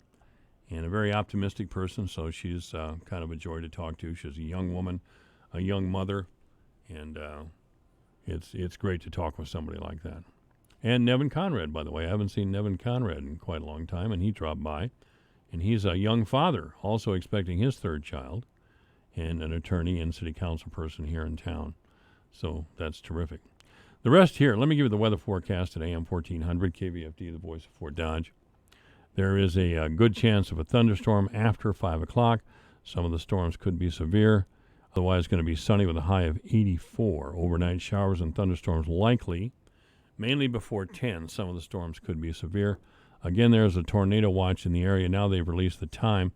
and a very optimistic person, so she's kind of a joy to talk to. She's a young woman, a young mother, and it's great to talk with somebody like that. And Nevin Conrad, by the way. I haven't seen Nevin Conrad in quite a long time, and he dropped by. And he's a young father, also expecting his third child, and an attorney and city council person here in town. So that's terrific. The rest here, let me give you the weather forecast at AM 1400, KVFD, the voice of Fort Dodge. There is a good chance of a thunderstorm after 5 o'clock. Some of the storms could be severe. Otherwise, it's going to be sunny with a high of 84. Overnight showers and thunderstorms likely. Mainly before 10, some of the storms could be severe. Again, there's a tornado watch in the area. Now they've released the time.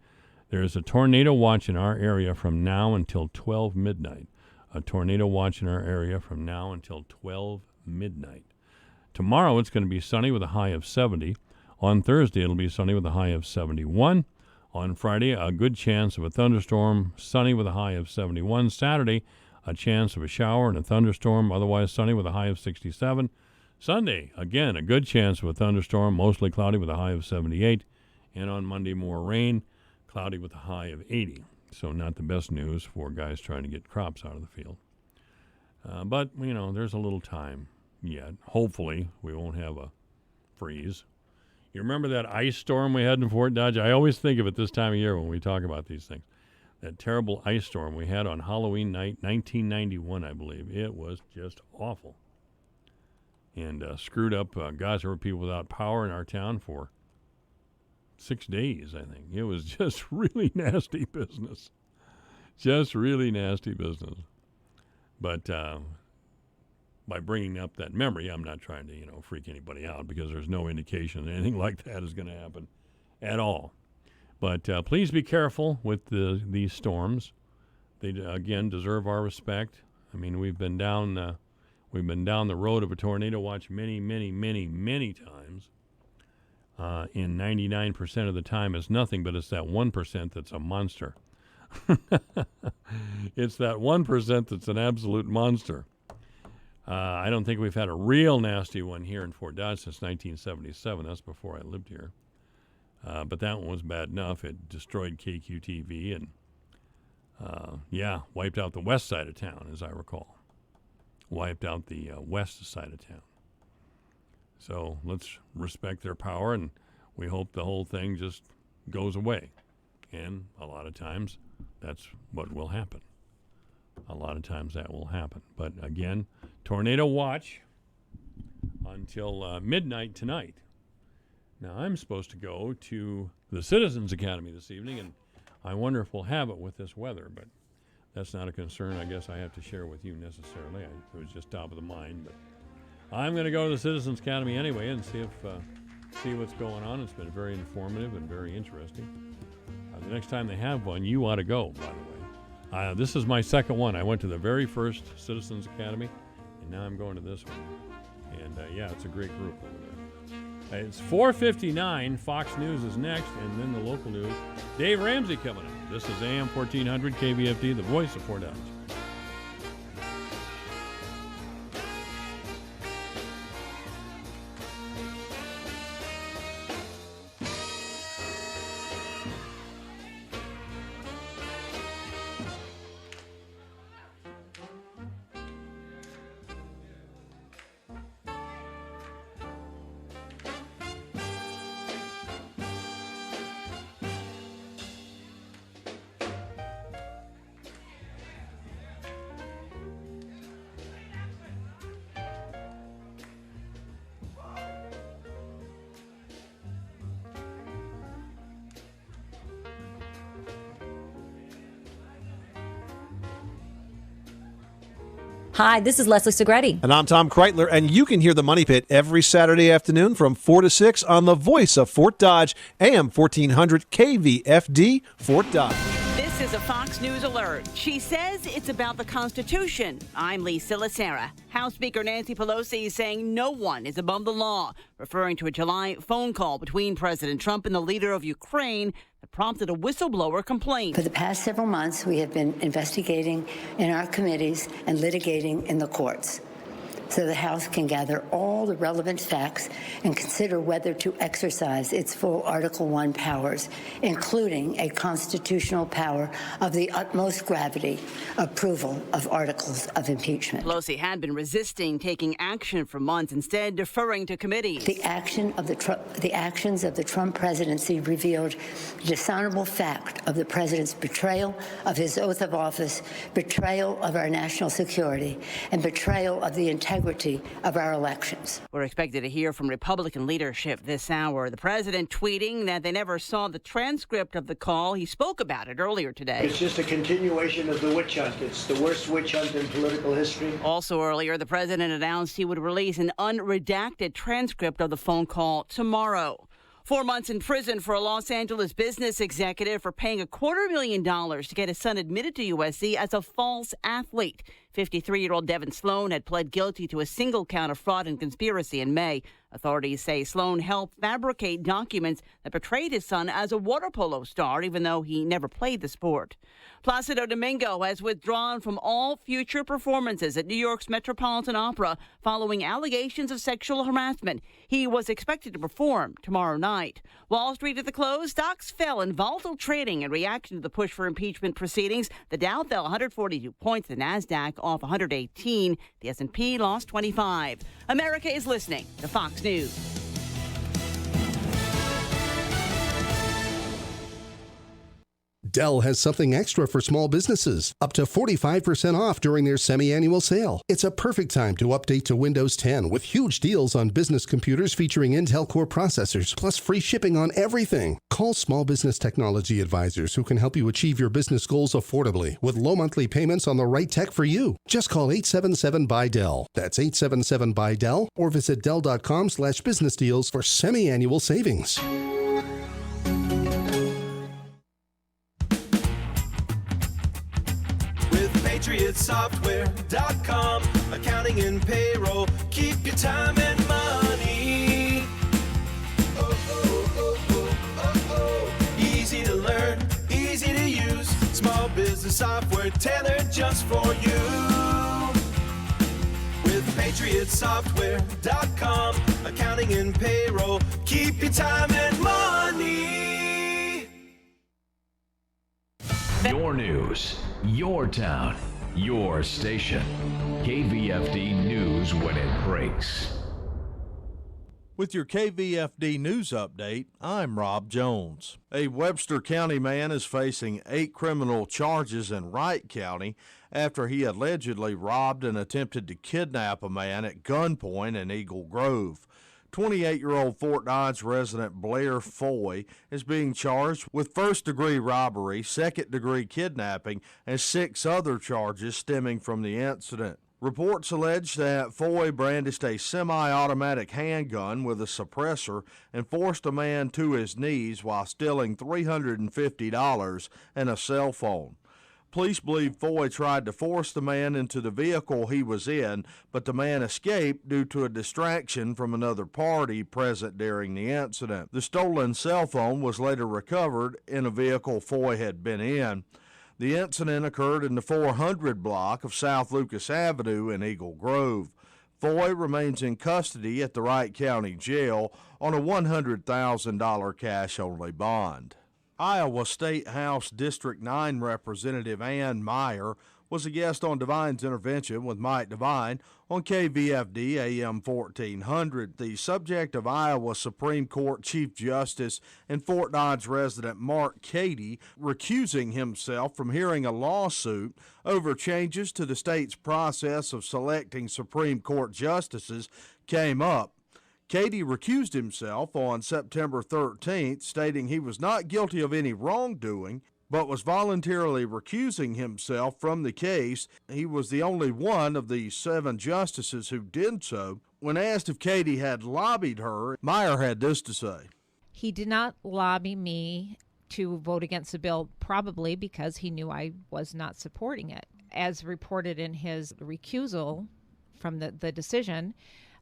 There's a tornado watch in our area from now until 12 midnight. A tornado watch in our area from now until 12 midnight. Tomorrow it's going to be sunny with a high of 70. On Thursday it'll be sunny with a high of 71. On Friday, a good chance of a thunderstorm, sunny with a high of 71. Saturday, a chance of a shower and a thunderstorm, otherwise sunny with a high of 67. Sunday, again, a good chance of a thunderstorm, mostly cloudy with a high of 78. And on Monday, more rain, cloudy with a high of 80. So not the best news for guys trying to get crops out of the field. But, there's a little time yet. Hopefully, we won't have a freeze. You remember that ice storm we had in Fort Dodge? I always think of it this time of year when we talk about these things. That terrible ice storm we had on Halloween night, 1991, I believe. It was just awful. And screwed up, guys, there were people without power in our town for 6 days, I think. It was just really nasty business. Just really nasty business. But by bringing up that memory, I'm not trying to, freak anybody out, because there's no indication that anything like that is going to happen at all. But please be careful with these storms. They, again, deserve our respect. I mean, we've been down the road of a tornado watch many, many, many, many times. In 99% of the time, it's nothing, but it's that 1% that's a monster. It's that 1% that's an absolute monster. I don't think we've had a real nasty one here in Fort Dodge since 1977. That's before I lived here. But that one was bad enough. It destroyed KQTV and, wiped out the west side of town, as I recall. Wiped out the west side of town. So let's respect their power, and we hope the whole thing just goes away. And a lot of times, that's what will happen. A lot of times that will happen. But again, tornado watch until midnight tonight. Now, I'm supposed to go to the Citizens Academy this evening, and I wonder if we'll have it with this weather, but that's not a concern I guess I have to share with you necessarily. It was just top of the mind, but I'm going to go to the Citizens Academy anyway and see what's going on. It's been very informative and very interesting. The next time they have one, you ought to go, by the way. This is my second one. I went to the very first Citizens Academy, and now I'm going to this one. And, it's a great group over there. It's 4:59. Fox News is next, and then the local news. Dave Ramsey coming up. This is AM 1400 KVFD, the voice of Fort Dodge. Hi, this is Leslie Segretti. And I'm Tom Kreitler, and you can hear the Money Pit every Saturday afternoon from 4 to 6 on the voice of Fort Dodge, AM 1400 KVFD, Fort Dodge. This is a Fox News alert. She says it's about the Constitution. I'm Lisa Lacera. House Speaker Nancy Pelosi is saying no one is above the law, referring to a July phone call between President Trump and the leader of Ukraine that prompted a whistleblower complaint. For the past several months, we have been investigating in our committees and litigating in the courts, so the House can gather all the relevant facts and consider whether to exercise its full Article I powers, including a constitutional power of the utmost gravity, approval of articles of impeachment. Pelosi had been resisting taking action for months, instead deferring to committees. The actions of the Trump presidency revealed the dishonorable fact of the president's betrayal of his oath of office, betrayal of our national security, and betrayal of the integrity of our elections. We're expected to hear from Republican leadership this hour. The president tweeting that they never saw the transcript of the call. He spoke about it earlier today. It's just a continuation of the witch hunt. It's the worst witch hunt in political history. Also earlier, the president announced he would release an unredacted transcript of the phone call tomorrow. 4 months in prison for a Los Angeles business executive for paying $250,000 to get his son admitted to USC as a false athlete. 53-year-old Devin Sloan had pled guilty to a single count of fraud and conspiracy in May. Authorities say Sloan helped fabricate documents that portrayed his son as a water polo star, even though he never played the sport. Placido Domingo has withdrawn from all future performances at New York's Metropolitan Opera following allegations of sexual harassment. He was expected to perform tomorrow night. Wall Street at the close, stocks fell in volatile trading in reaction to the push for impeachment proceedings. The Dow fell 142 points, the Nasdaq off 118, the S&P lost 25. America is listening to Fox News. Dell has something extra for small businesses, up to 45% off during their semi-annual sale. It's a perfect time to update to Windows 10 with huge deals on business computers featuring Intel Core processors, plus free shipping on everything. Call Small Business Technology Advisors who can help you achieve your business goals affordably with low monthly payments on the right tech for you. Just call 877-BUY-DELL. That's 877-BUY-DELL or visit Dell.com/business deals for semi-annual savings. PatriotSoftware.com. Accounting and payroll. Keep your time and money. Easy to learn, easy to use. Small business software tailored just for you. With PatriotSoftware.com. Accounting and payroll. Keep your time and money. Your news, your town, your station. KVFD News when it breaks. With your KVFD News Update, I'm Rob Jones. A Webster County man is facing 8 criminal charges in Wright County after he allegedly robbed and attempted to kidnap a man at gunpoint in Eagle Grove. 28-year-old Fort Dodge resident Blair Foy is being charged with first-degree robbery, second-degree kidnapping, and 6 other charges stemming from the incident. Reports allege that Foy brandished a semi-automatic handgun with a suppressor and forced a man to his knees while stealing $350 and a cell phone. Police believe Foy tried to force the man into the vehicle he was in, but the man escaped due to a distraction from another party present during the incident. The stolen cell phone was later recovered in a vehicle Foy had been in. The incident occurred in the 400 block of South Lucas Avenue in Eagle Grove. Foy remains in custody at the Wright County Jail on a $100,000 cash-only bond. Iowa State House District 9 Representative Ann Meyer was a guest on Divine's Intervention with Mike Divine on KVFD AM 1400. The subject of Iowa Supreme Court Chief Justice and Fort Dodge resident Mark Cady recusing himself from hearing a lawsuit over changes to the state's process of selecting Supreme Court justices came up. Cady recused himself on September 13th, stating he was not guilty of any wrongdoing, but was voluntarily recusing himself from the case. He was the only one of the 7 justices who did so. When asked if Cady had lobbied her, Meyer had this to say. He did not lobby me to vote against the bill, probably because he knew I was not supporting it. As reported in his recusal from the decision,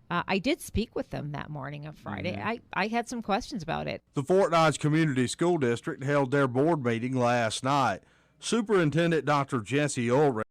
I did speak with them that morning of Friday. I had some questions about it. The Fort Dodge Community School District held their board meeting last night. Superintendent Dr. Jesse Ulrich